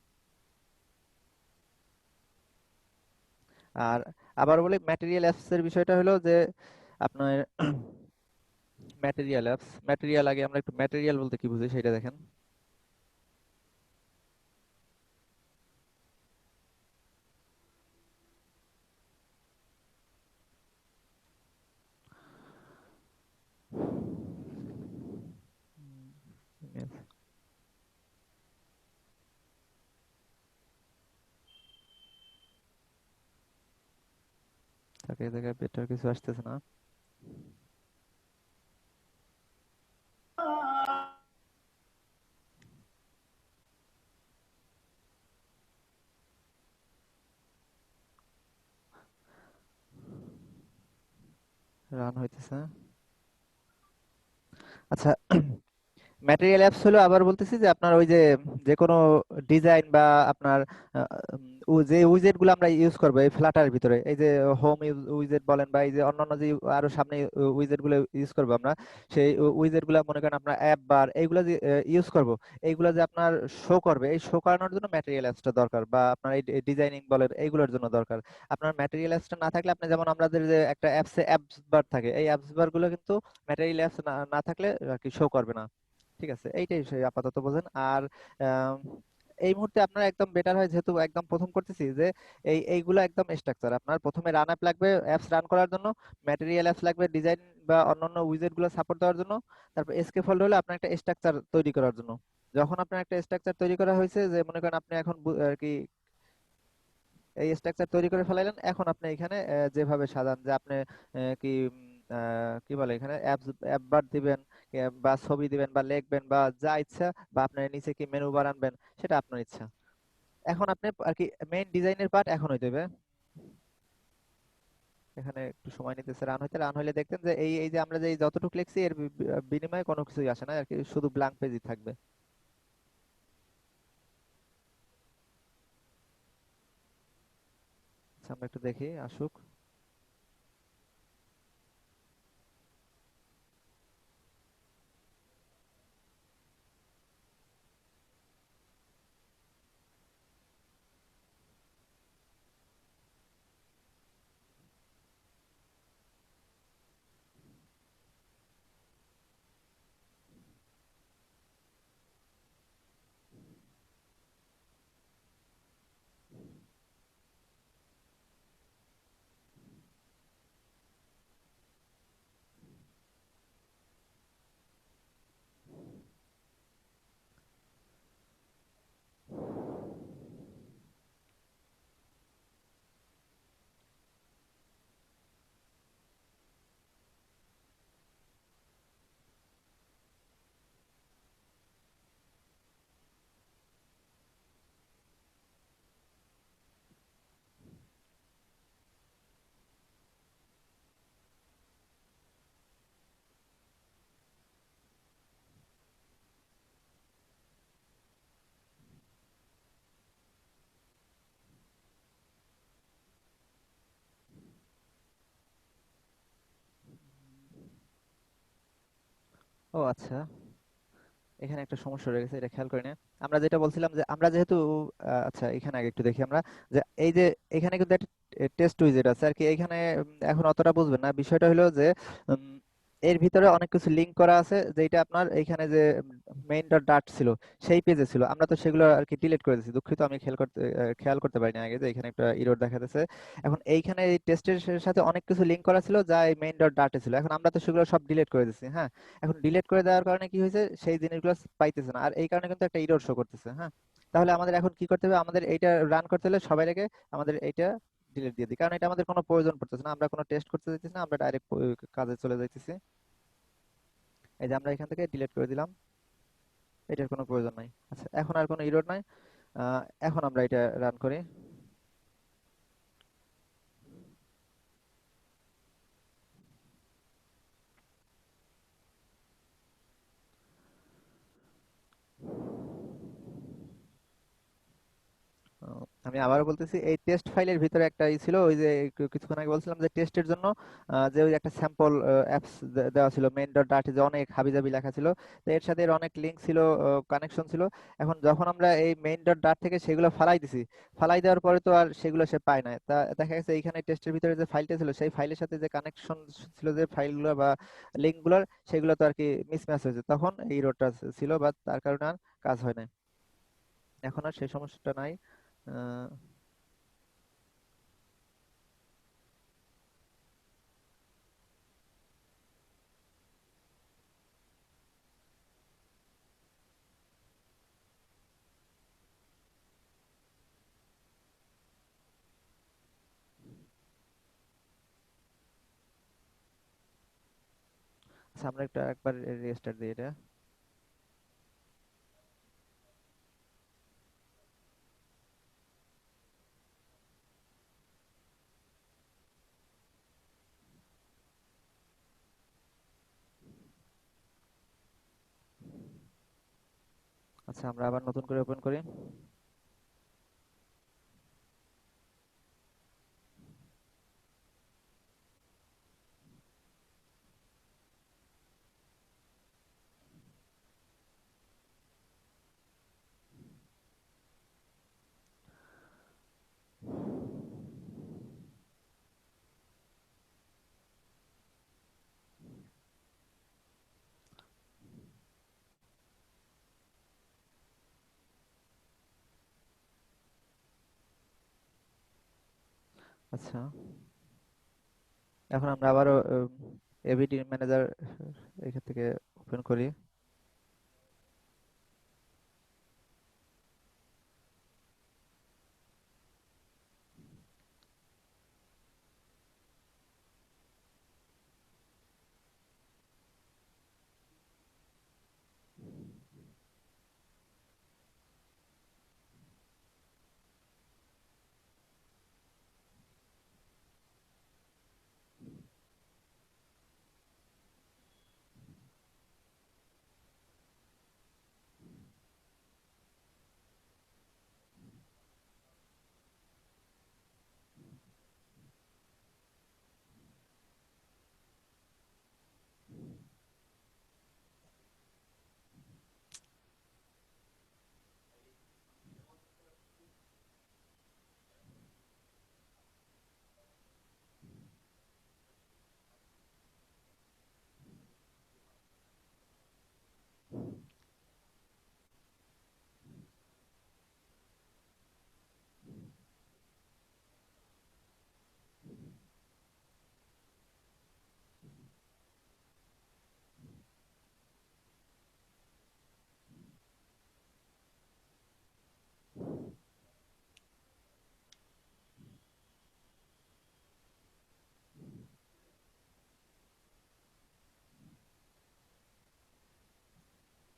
আর আবার বলি ম্যাটেরিয়াল অ্যাপস এর বিষয়টা হলো যে আপনার ম্যাটেরিয়াল অ্যাপস, ম্যাটেরিয়াল আগে আমরা একটু ম্যাটেরিয়াল বলতে কি বুঝি সেটা দেখেন। Yes. তাকে এই জায়গায় বেটার কিছু আসতেছে না। রান হইতেছে না। আচ্ছা, ম্যাটেরিয়াল অ্যাপস হলো আবার বলতেছি যে আপনার ওই যে যে কোনো ডিজাইন বা আপনার যে উইজেট গুলো আমরা ইউজ করবো এই ফ্লাটার ভিতরে, এই যে হোম উইজেট বলেন বা এই যে অন্যান্য যে আরো সামনে উইজেট গুলো ইউজ করবো আমরা, সেই উইজেট গুলো মনে করেন আপনার অ্যাপ বার এইগুলো যে ইউজ করব, এইগুলো যে আপনার শো করবে, এই শো করানোর জন্য ম্যাটেরিয়াল অ্যাপসটা দরকার বা আপনার এই ডিজাইনিং বলেন এইগুলোর জন্য দরকার। আপনার ম্যাটেরিয়াল অ্যাপসটা না থাকলে আপনি যেমন আমাদের যে একটা অ্যাপসে অ্যাপস বার থাকে, এই অ্যাপস বার গুলো কিন্তু ম্যাটেরিয়াল অ্যাপস না থাকলে আর কি শো করবে না। ঠিক আছে, এইটাই সেই আপাতত বোঝেন। আর আম, এই মুহূর্তে আপনার একদম বেটার হয় যেহেতু একদম প্রথম করতেছি যে এইগুলো একদম স্ট্রাকচার। আপনার প্রথমে রান অ্যাপ লাগবে অ্যাপস রান করার জন্য, ম্যাটেরিয়াল অ্যাপস লাগবে ডিজাইন বা অন্যান্য উইজেট গুলো সাপোর্ট দেওয়ার জন্য, তারপর এসকেফোল্ড হলো আপনার একটা স্ট্রাকচার তৈরি করার জন্য। যখন আপনার একটা স্ট্রাকচার তৈরি করা হয়েছে, যে মনে করেন আপনি এখন আর কি এই স্ট্রাকচার তৈরি করে ফেলাইলেন, এখন আপনি এখানে যেভাবে সাজান যে আপনি কি কি বলে এখানে অ্যাপ বার দিবেন, বা ছবি দিবেন বা লিখবেন বা যা ইচ্ছা, বা আপনার নিচে কি মেনু বার আনবেন, সেটা আপনার ইচ্ছা। এখন আপনি আর কি মেইন ডিজাইনের পার্ট এখন হইতে হবে। এখানে একটু সময় নিতেছে রান হইতে। রান হইলে দেখতেন যে এই এই যে আমরা যে এই যতটুকু লিখছি এর বিনিময়ে কোনো কিছুই আসে না আর কি, শুধু ব্ল্যাঙ্ক পেজই থাকবে। আচ্ছা, আমরা একটু দেখি আসুক। ও আচ্ছা, এখানে একটা সমস্যা রয়ে গেছে, এটা খেয়াল করি না। আমরা যেটা বলছিলাম যে আমরা যেহেতু আচ্ছা এখানে আগে একটু দেখি আমরা যে এই যে এখানে কিন্তু একটা টেস্ট উইজেট আছে আর কি। এখানে এখন অতটা বুঝবেন না, বিষয়টা হলো যে উম, এর ভিতরে অনেক কিছু লিংক করা আছে, যেটা আপনার এইখানে যে মেইন ডট ডাট ছিল সেই পেজে ছিল, আমরা তো সেগুলো আর কি ডিলিট করে দিয়েছি। দুঃখিত, আমি খেয়াল করতে পারিনি আগে যে এখানে একটা এরর দেখা যাচ্ছে। এখন এইখানে এই টেস্টের সাথে অনেক কিছু লিংক করা ছিল যা এই মেইন ডট ডাটে ছিল, এখন আমরা তো সেগুলো সব ডিলিট করে দিচ্ছি। হ্যাঁ, এখন ডিলিট করে দেওয়ার কারণে কি হয়েছে, সেই জিনিসগুলো পাইতেছে না, আর এই কারণে কিন্তু একটা এরর শো করতেছে। হ্যাঁ, তাহলে আমাদের এখন কি করতে হবে, আমাদের এইটা রান করতে হলে সবাই আগে আমাদের এইটা ডিলিট দিয়ে দিই, কারণ এটা আমাদের কোনো প্রয়োজন পড়তেছে না, আমরা কোনো টেস্ট করতে যাইতেছি না, আমরা ডাইরেক্ট কাজে চলে যাইতেছি। এই যে আমরা এখান থেকে ডিলিট করে দিলাম, এটার কোনো প্রয়োজন নাই। আচ্ছা, এখন আর কোনো এরর নাই। এখন আমরা এটা রান করি। আমি আবারও বলতেছি, এই টেস্ট ফাইলের ভিতরে একটা ছিল, ওই যে কিছুক্ষণ আগে বলছিলাম যে টেস্টের জন্য যে ওই একটা স্যাম্পল অ্যাপস দেওয়া ছিল মেইন ডট ডাট, যে অনেক হাবিজাবি লেখা ছিল, তো এর সাথে এর অনেক লিংক ছিল, কানেকশন ছিল। এখন যখন আমরা এই মেইন ডট ডাট থেকে সেগুলো ফালাই দিছি, ফালাই দেওয়ার পরে তো আর সেগুলো সে পায় না, তা দেখা গেছে এইখানে টেস্টের ভিতরে যে ফাইলটা ছিল সেই ফাইলের সাথে যে কানেকশন ছিল, যে ফাইলগুলো বা লিঙ্কগুলোর, সেগুলো তো আর কি মিসম্যাচ হয়েছে, তখন এই রোডটা ছিল, বা তার কারণে আর কাজ হয় না। এখন আর সেই সমস্যাটা নাই। আহ, আচ্ছা, আমরা একটা একবার রেস্টার্ট দিই এটা। আচ্ছা, আমরা আবার নতুন করে ওপেন করি। আচ্ছা, এখন আমরা আবারও এভিডি ম্যানেজার এখান থেকে ওপেন করি।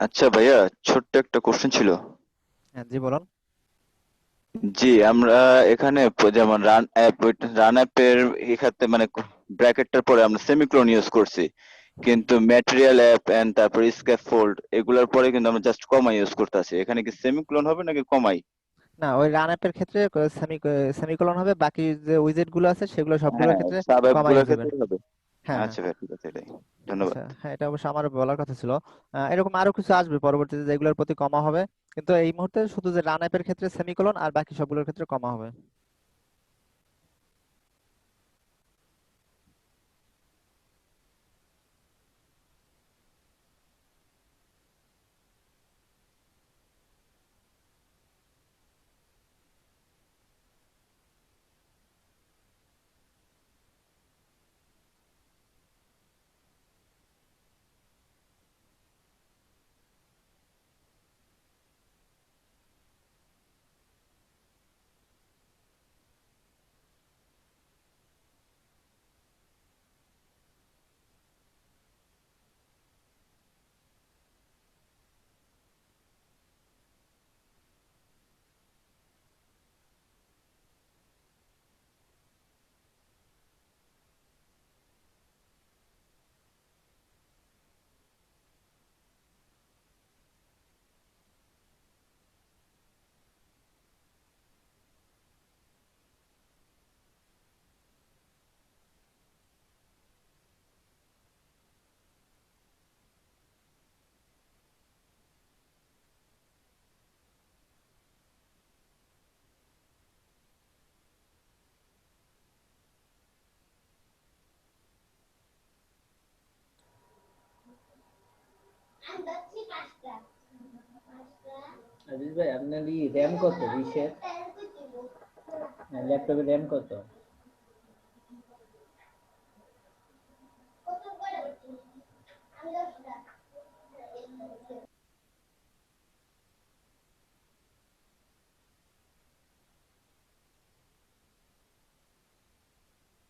আচ্ছা ভাইয়া, ছোট্ট একটা কোশ্চেন ছিল। হ্যাঁ, জি বলুন। জি, আমরা এখানে যেমন রান অ্যাপের এখানে মানে ব্র্যাকেটটার পরে আমরা সেমিকোলন ইউজ করছি, কিন্তু ম্যাটেরিয়াল অ্যাপ এন্ড তারপর স্ক্যাফোল্ড এগুলোর পরে কিন্তু আমরা জাস্ট কমা ইউজ করতেছি। এখানে কি সেমিকোলন হবে নাকি কমাই? না, ওই রান অ্যাপের ক্ষেত্রে সেমিকোলন হবে, বাকি যে উইজেট গুলো আছে সেগুলো সবগুলোর হ্যাঁ, ক্ষেত্রে সাব অ্যাপ কমা গুলোর ইউজ হবে। ক্ষেত্রে হবে। হ্যাঁ, হ্যাঁ। আচ্ছা ভাই, ঠিক আছে, এটাই। ধন্যবাদ। আচ্ছা, হ্যাঁ, এটা অবশ্য আমার বলার কথা ছিল। এরকম আরো কিছু আসবে পরবর্তীতে যেগুলোর প্রতি কমা হবে, কিন্তু এই মুহূর্তে শুধু যে রান অ্যাপের ক্ষেত্রে সেমিকোলন আর বাকি সবগুলোর ক্ষেত্রে কমা হবে। আজিজ ভাই, আপনার র্যাম কত বিশের? ল্যাপটপের র্যাম কত?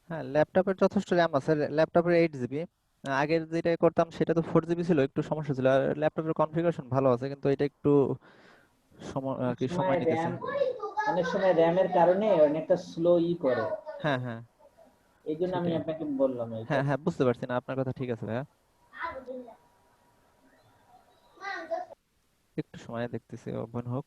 হ্যাঁ, ল্যাপটপের যথেষ্ট র্যাম আছে। ল্যাপটপের 8 জিবি। আগের যেটা করতাম সেটা তো 4 জিবি ছিল, একটু সমস্যা ছিল। আর ল্যাপটপের কনফিগারেশন ভালো আছে, কিন্তু এটা একটু অনেক কি সময় সময় নিতেছে। র্যাম অনেক সময় র্যামের কারণে অনেকটা স্লো করে। হ্যাঁ, হ্যাঁ, এই জন্য আমি সেটাই। আপনাকে বললাম এইটা। হ্যাঁ, হ্যাঁ, বুঝতে পারছি না, আপনার কথা ঠিক আছে ভাইয়া। একটু সময় দেখতেছি, ওপেন হোক।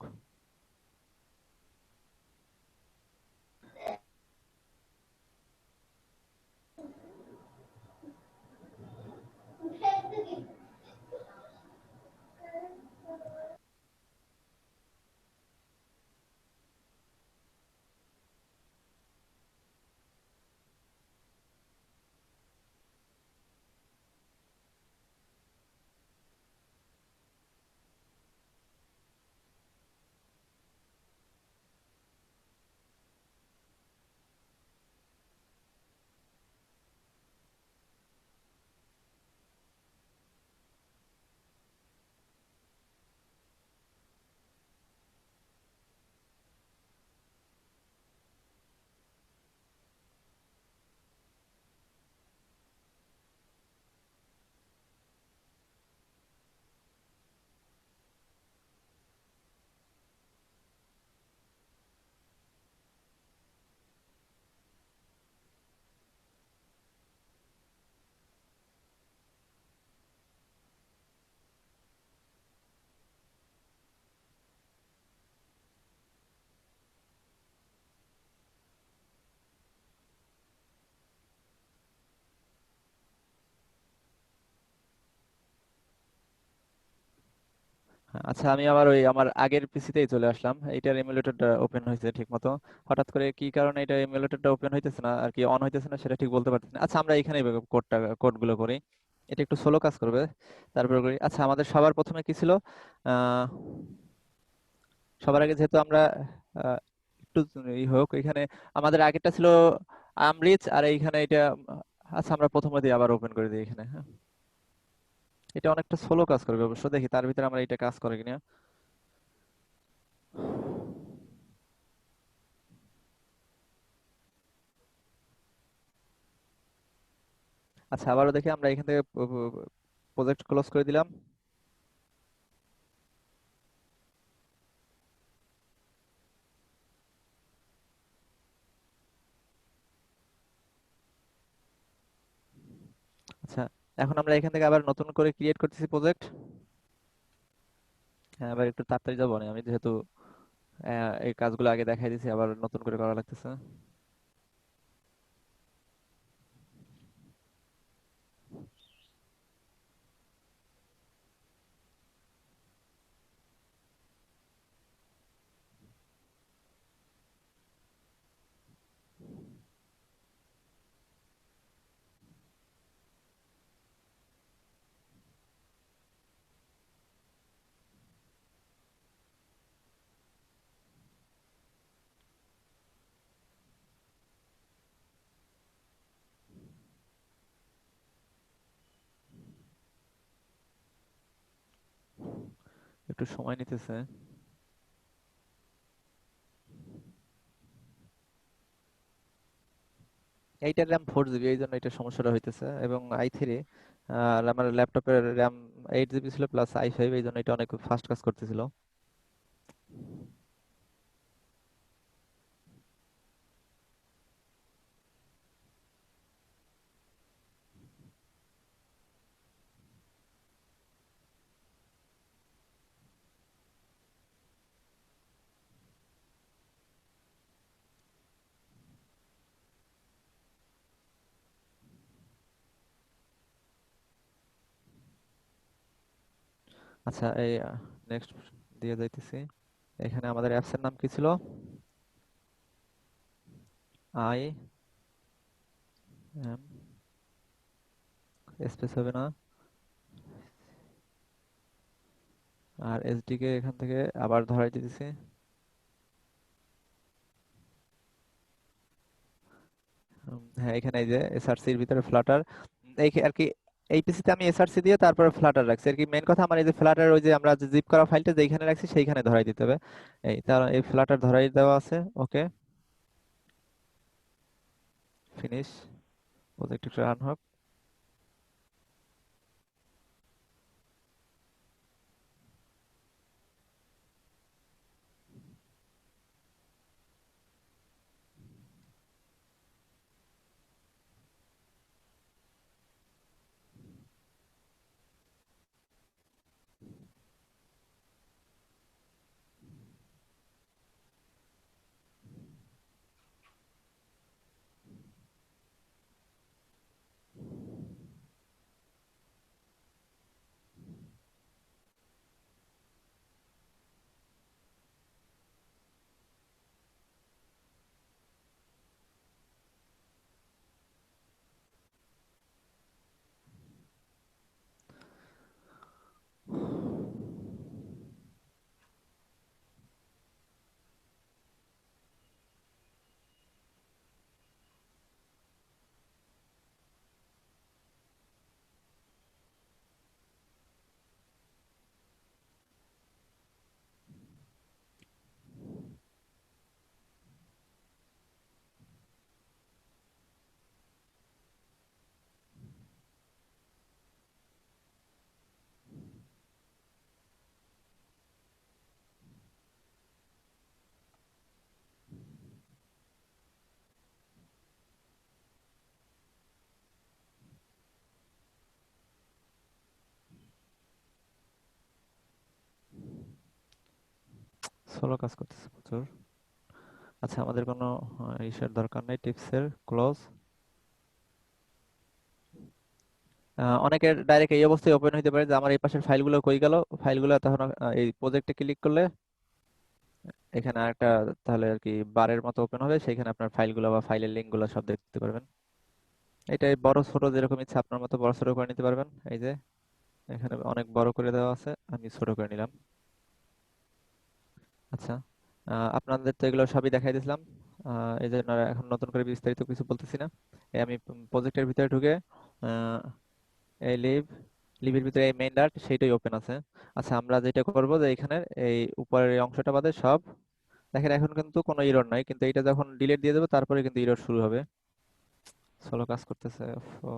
আচ্ছা, আমি আবার ওই আমার আগের পিসিতেই চলে আসলাম। এইটার এমুলেটরটা ওপেন হয়েছে ঠিক মতো। হঠাৎ করে কি কারণে এটা এমুলেটরটা ওপেন হইতেছে না আর কি, অন হইতেছে না, সেটা ঠিক বলতে পারতেছি না। আচ্ছা, আমরা এখানেই কোডগুলো করি। এটা একটু স্লো কাজ করবে, তারপর করি। আচ্ছা, আমাদের সবার প্রথমে কি ছিল? আহ সবার আগে যেহেতু আমরা আহ, একটু হোক এখানে। আমাদের আগেরটা ছিল আমরিচ, আর এইখানে এটা আচ্ছা, আমরা প্রথমে দিয়ে আবার ওপেন করে দিই এখানে। হ্যাঁ, এটা অনেকটা স্লো কাজ করবে অবশ্য, দেখি তার ভিতরে আমরা এটা কাজ করে কিনা। আচ্ছা, আবারও দেখি, আমরা এখান থেকে প্রজেক্ট ক্লোজ করে দিলাম। আচ্ছা, এখন আমরা এখান থেকে আবার নতুন করে ক্রিয়েট করতেছি প্রজেক্ট। হ্যাঁ, আবার একটু তাড়াতাড়ি যাবো না, আমি যেহেতু এই কাজগুলো আগে দেখাই দিয়েছি, আবার নতুন করে করা লাগতেছে। একটু সময় নিতেছে। এইটার র্যাম 4 জিবি, এই জন্য এটা সমস্যাটা হইতেছে, এবং i3, আর আমার ল্যাপটপের র্যাম 8 জিবি ছিল প্লাস i5, এই জন্য এটা অনেক ফাস্ট কাজ করতেছিল। আচ্ছা, এই নেক্সট দিয়ে যাইতেছি। এখানে আমাদের অ্যাপস এর নাম কি ছিল? আই এম স্পেস হবে না, আর এসডিকে এখান থেকে আবার ধরাই দিতেছি। হ্যাঁ, এখানে এই যে এসআরসি এর ভিতরে ফ্লাটার, এই আর কি, এই পিসিতে আমি এসআরসি দিয়ে তারপরে ফ্লাটার রাখছি আর কি। মেন কথা আমার এই যে ফ্লাটার, ওই যে আমরা যে জিপ করা ফাইলটা যেখানে রাখছি সেইখানে ধরাই দিতে হবে। এই তার এই ফ্লাটার ধরাই দেওয়া আছে। ওকে, ফিনিশ। প্রজেক্ট একটু রান হোক। সোলো কাজ করতেছে প্রচুর। আচ্ছা, আমাদের কোনো ইসের দরকার নেই, টিপসের ক্লোজ। অনেকের ডাইরেক্ট এই অবস্থায় ওপেন হইতে পারে যে আমার এই পাশের ফাইলগুলো কই গেল, ফাইলগুলো তখন এই প্রজেক্টে ক্লিক করলে এখানে আরেকটা তাহলে আর কি বারের মতো ওপেন হবে, সেখানে আপনার ফাইলগুলো বা ফাইলের লিঙ্কগুলো সব দেখতে পারবেন। এটা বড় ছোট যেরকম ইচ্ছা আপনার মতো বড় ছোট করে নিতে পারবেন। এই যে এখানে অনেক বড় করে দেওয়া আছে, আমি ছোট করে নিলাম। আচ্ছা, আপনাদের তো এগুলো সবই দেখাই দিয়েছিলাম, এই জন্য আর এখন নতুন করে বিস্তারিত কিছু বলতেছি না। এই আমি প্রজেক্টের ভিতরে ঢুকে আহ, এই লিভের ভিতরে এই মেইন ডাট সেইটাই ওপেন আছে। আচ্ছা, আমরা যেটা করব যে এখানে এই উপরের এই অংশটা বাদে সব দেখেন, এখন কিন্তু কোনো ইরর নাই, কিন্তু এটা যখন ডিলিট দিয়ে দেবো তারপরে কিন্তু ইরর শুরু হবে। সোলো কাজ করতেছে। ও,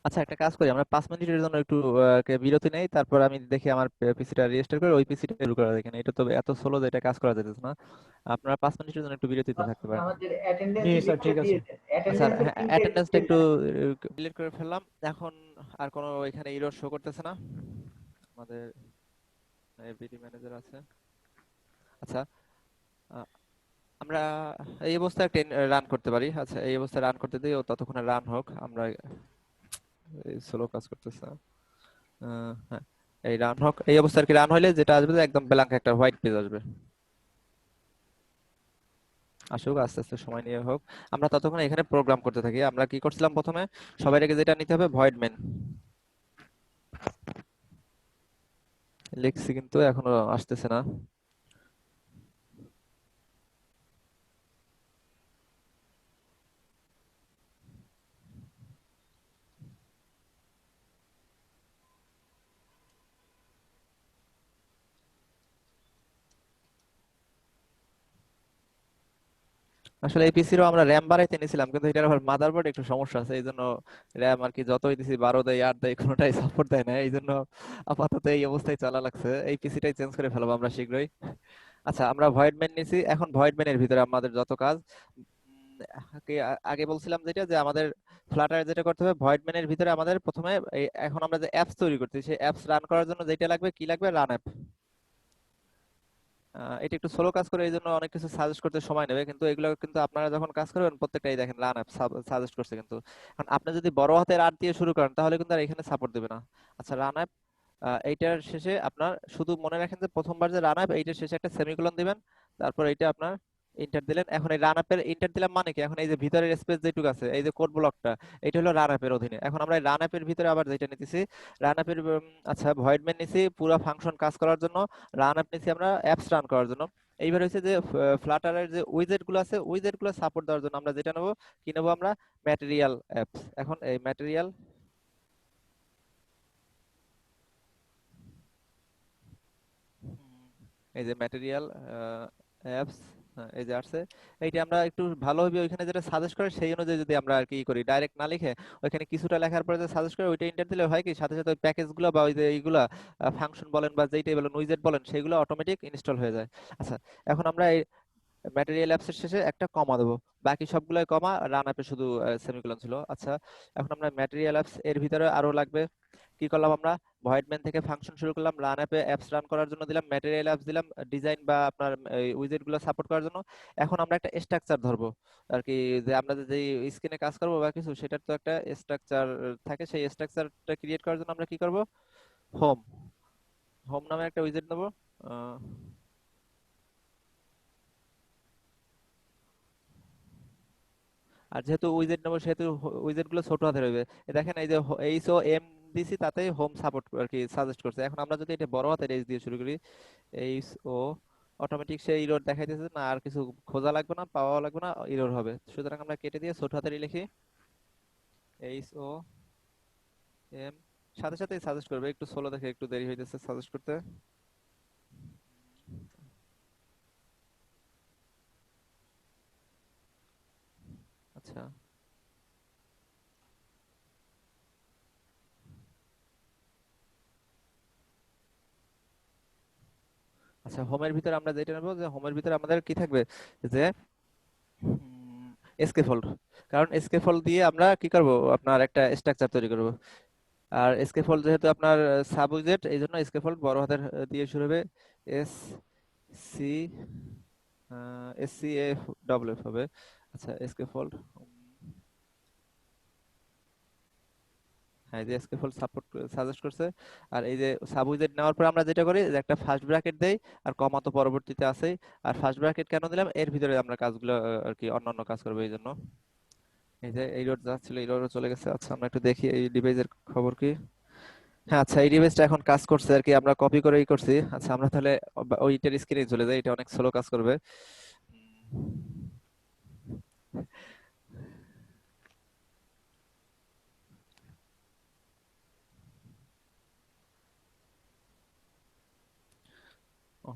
আচ্ছা, একটা কাজ করি, আমরা 5 মিনিটের জন্য একটু বিরতি নেই, তারপর আমি দেখি আমার পিসিটা রিস্টার্ট করে ওই পিসিটা শুরু করা দেখেন। এটা তো এত স্লো যে এটা কাজ করা যেতেছে না। আপনারা 5 মিনিটের জন্য একটু বিরতিতে থাকতে পারেন। আমাদের জি অ্যাটেন্ডেন্স স্যার, লিস্টটা ঠিক আছে। দিয়ে দেন, আচ্ছা, অ্যাটেন্ডেন্সের তিনটে অ্যাটেন্ডেন্সটা একটু ফিল্ড। ডিলিট করে ফেললাম। এখন আর কোনো এখানে ইরর শো করতেছে না। আমাদের বিডি ম্যানেজার আছে। আচ্ছা, আহ, আমরা এই অবস্থায় একটা রান করতে পারি। আচ্ছা, এই অবস্থায় রান করতে দিই, ও ততক্ষণে রান হোক। আমরা স্লো কাজ করতেছে। হ্যাঁ, এই রান হোক। এই অবস্থায় কি রান হইলে যেটা আসবে যে একদম ব্ল্যাঙ্ক একটা হোয়াইট পেজ আসবে। আসুক, আস্তে আস্তে সময় নিয়ে হোক। আমরা ততক্ষণ এখানে প্রোগ্রাম করতে থাকি। আমরা কি করছিলাম প্রথমে, সবার আগে যেটা নিতে হবে ভয়েড মেন। লিখছি কিন্তু এখনো আসতেছে না। আসলে এই পিসিরও আমরা র্যাম বাড়াইতে নিয়েছিলাম, কিন্তু এটার আবার মাদারবোর্ড একটু সমস্যা আছে, এই জন্য র্যাম আর কি যতই দিছি 12 দেয় 8 দেয় কোনোটাই সাপোর্ট দেয় না, এই জন্য আপাতত এই অবস্থায় চলা লাগছে। এই পিসিটাই চেঞ্জ করে ফেলবো আমরা শীঘ্রই। আচ্ছা, আমরা ভয়েড মেইন নিছি, এখন ভয়েড মেইনের ভিতরে আমাদের যত কাজ আগে বলছিলাম যেটা, যে আমাদের ফ্লাটার যেটা করতে হবে, ভয়েড মেইনের ভিতরে আমাদের প্রথমে এখন আমরা যে অ্যাপস তৈরি করতেছি, সেই অ্যাপস রান করার জন্য যেটা লাগবে, কি লাগবে, রান অ্যাপ। এটা একটু স্লো কাজ করে, এই জন্য অনেক কিছু সাজেস্ট করতে সময় নেবে, কিন্তু এগুলো কিন্তু আপনারা যখন কাজ করবেন প্রত্যেকটাই দেখেন রান অ্যাপ সাজেস্ট করছে, কিন্তু এখন আপনি যদি বড় হাতের আর দিয়ে শুরু করেন তাহলে কিন্তু আর এখানে সাপোর্ট দেবে না। আচ্ছা, রান অ্যাপ, এইটার শেষে আপনার শুধু মনে রাখেন যে প্রথমবার যে রান অ্যাপ, এইটার শেষে একটা সেমিকোলন দিবেন, তারপর এইটা আপনার ইন্টার দিলেন। এখন এই রান অ্যাপের ইন্টার দিলাম মানে কি, এখন এই যে ভিতরের স্পেস যেটুকু আছে, এই যে কোড ব্লকটা, এটা হলো রান অ্যাপের অধীনে। এখন আমরা এই রান অ্যাপের ভিতরে আবার যেটা নিতেছি, রান অ্যাপের আচ্ছা, ভয়েড মেইন নিছি পুরো ফাংশন কাজ করার জন্য, রান অ্যাপ নিছি আমরা অ্যাপস রান করার জন্য। এইবার হচ্ছে যে ফ্লাটারের যে উইজেট গুলো আছে, উইজেট গুলো সাপোর্ট দেওয়ার জন্য আমরা যেটা নেবো, কি নেবো, আমরা ম্যাটেরিয়াল অ্যাপস। এখন এই ম্যাটেরিয়াল, এই যে ম্যাটেরিয়াল অ্যাপস, এই যে আসছে, এইটা আমরা একটু ভালোভাবে ওইখানে যেটা সাজেস্ট করে সেই অনুযায়ী যদি আমরা আর কি করি, ডাইরেক্ট না লিখে ওইখানে কিছুটা লেখার পরে যে সাজেস্ট করে ওইটা এন্টার দিলে হয় কি, সাথে সাথে ওই প্যাকেজগুলো বা ওই যে এইগুলা ফাংশন বলেন বা যেইটাই বলেন, উইজেট বলেন, সেগুলো অটোমেটিক ইনস্টল হয়ে যায়। আচ্ছা, এখন আমরা এই ম্যাটেরিয়াল অ্যাপসের শেষে একটা কমা দেবো, বাকি সবগুলোই কমা, রান অ্যাপে শুধু সেমিকোলন ছিল। আচ্ছা, এখন আমরা ম্যাটেরিয়াল অ্যাপস এর ভিতরে আরো লাগবে, কি করলাম আমরা, ভয়েড মেইন থেকে ফাংশন শুরু করলাম, রান অ্যাপে অ্যাপস রান করার জন্য দিলাম, ম্যাটেরিয়াল অ্যাপস দিলাম ডিজাইন বা আপনার উইজেট গুলো সাপোর্ট করার জন্য। এখন আমরা একটা স্ট্রাকচার ধরবো আর কি, যে আমরা যে স্ক্রিনে কাজ করবো বা কিছু, সেটার তো একটা স্ট্রাকচার থাকে, সেই স্ট্রাকচারটা ক্রিয়েট করার জন্য আমরা কি করব, হোম, হোম নামে একটা উইজেট নেবো। আহ, আর যেহেতু উইজেট নেবো, সেহেতু উইজেট গুলো ছোট হাতের হইবে। দেখেন এই যে এইচ ও এম দিছি, তাতেই হোম সাপোর্ট আর কি সাজেস্ট করছে। এখন আমরা যদি এটা বড় হাতের এইচ দিয়ে শুরু করি, এইচ ও, অটোমেটিক সেই ইরোর দেখাইতেছে না, আর কিছু খোঁজা লাগবে না, পাওয়া লাগবে না, ইরোর হবে। সুতরাং আমরা কেটে দিয়ে ছোট হাতেরই লিখি, এইচ ও এম, সাথে সাথেই সাজেস্ট করবে, একটু স্লো দেখে একটু দেরি হইতেছে সাজেস্ট করতে। আচ্ছা, আচ্ছা, হোমের ভিতরে আমরা যেটা নেবো, যে হোমের ভিতরে আমাদের কি থাকবে, যে এসকেফোল্ড, কারণ এসকেফোল্ড দিয়ে আমরা কি করব, আপনার একটা স্ট্রাকচার তৈরি করব। আর স্কেফোল্ড যেহেতু আপনার সাবজেক্ট, এই জন্য স্কেফোল্ড বড় হাতের দিয়ে শুরু হবে, S C, S C F double F হবে। আচ্ছা, স্কেফোল্ড, হ্যাঁ, এই যে স্কেফোল্ড সাপোর্ট সাজেস্ট করছে। আর এই যে সাবজেক্ট নেওয়ার পর আমরা যেটা করি, যে একটা ফার্স্ট ব্র্যাকেট দেই, আর কমা তো পরবর্তীতে আছেই। আর ফার্স্ট ব্র্যাকেট কেন দিলাম, এর ভিতরে আমরা কাজগুলো আর কি অন্যান্য কাজ করবো এই জন্য। এই যে এই রোড যাচ্ছিল, এই রোডও চলে গেছে। আচ্ছা, আমরা একটু দেখি এই ডিভাইসের খবর কি। হ্যাঁ, আচ্ছা, এই ডিভাইসটা এখন কাজ করছে আর কি, আমরা কপি করেই করছি। আচ্ছা, আমরা তাহলে ওইটার স্ক্রিনে চলে যাই, এটা অনেক স্লো কাজ করবে। ও,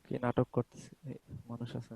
কি নাটক করতেছে এই মানুষ আছে।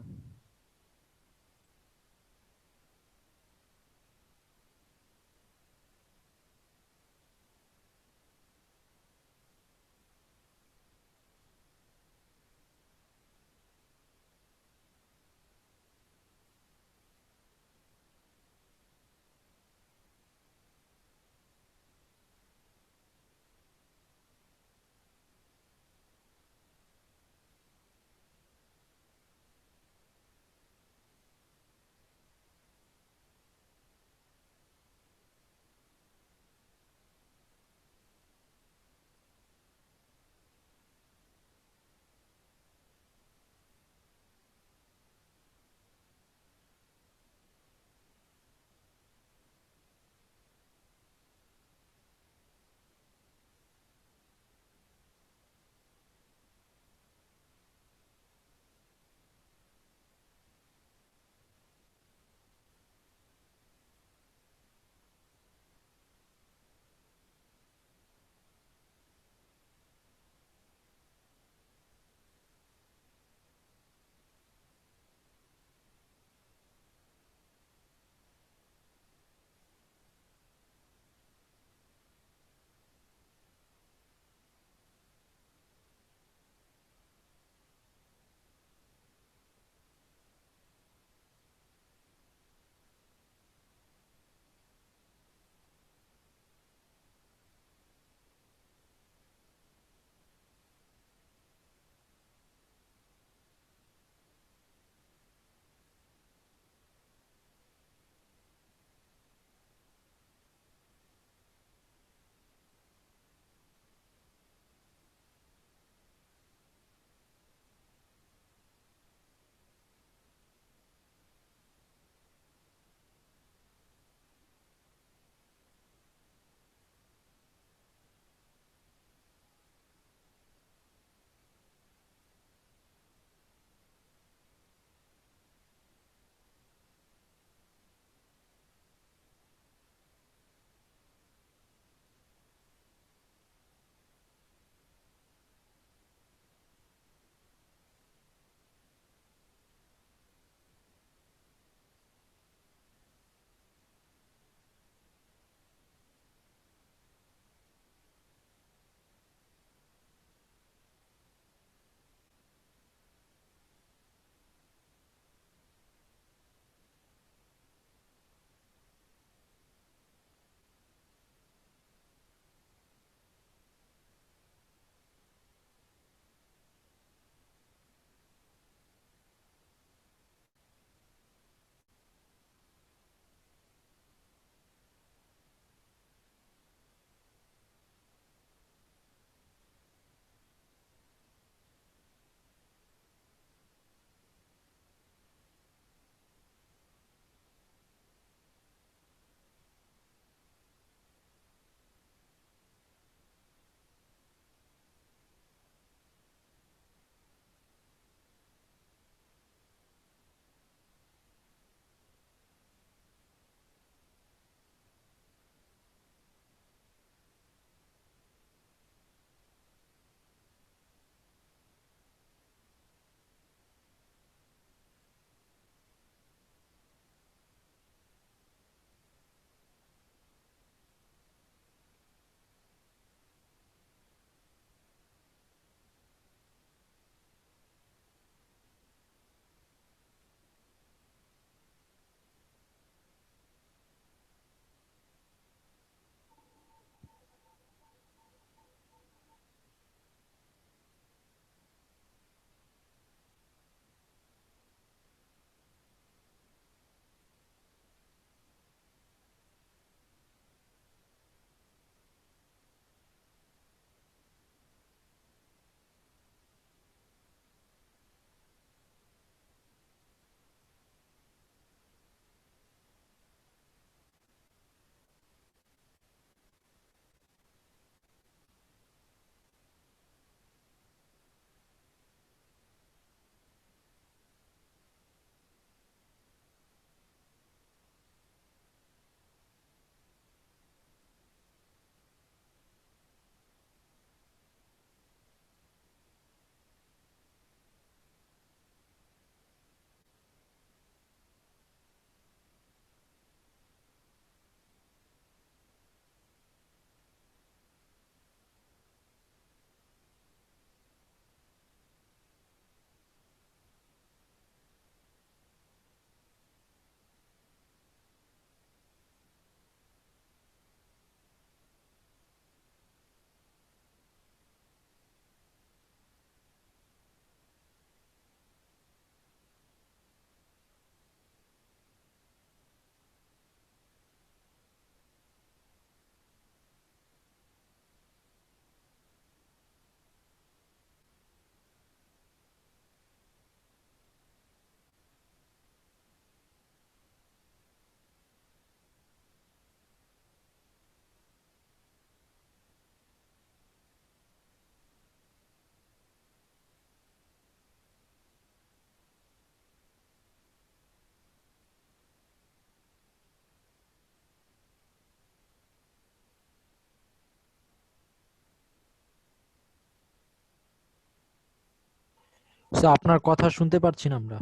স্যার আপনার কথা শুনতে পারছি না আমরা।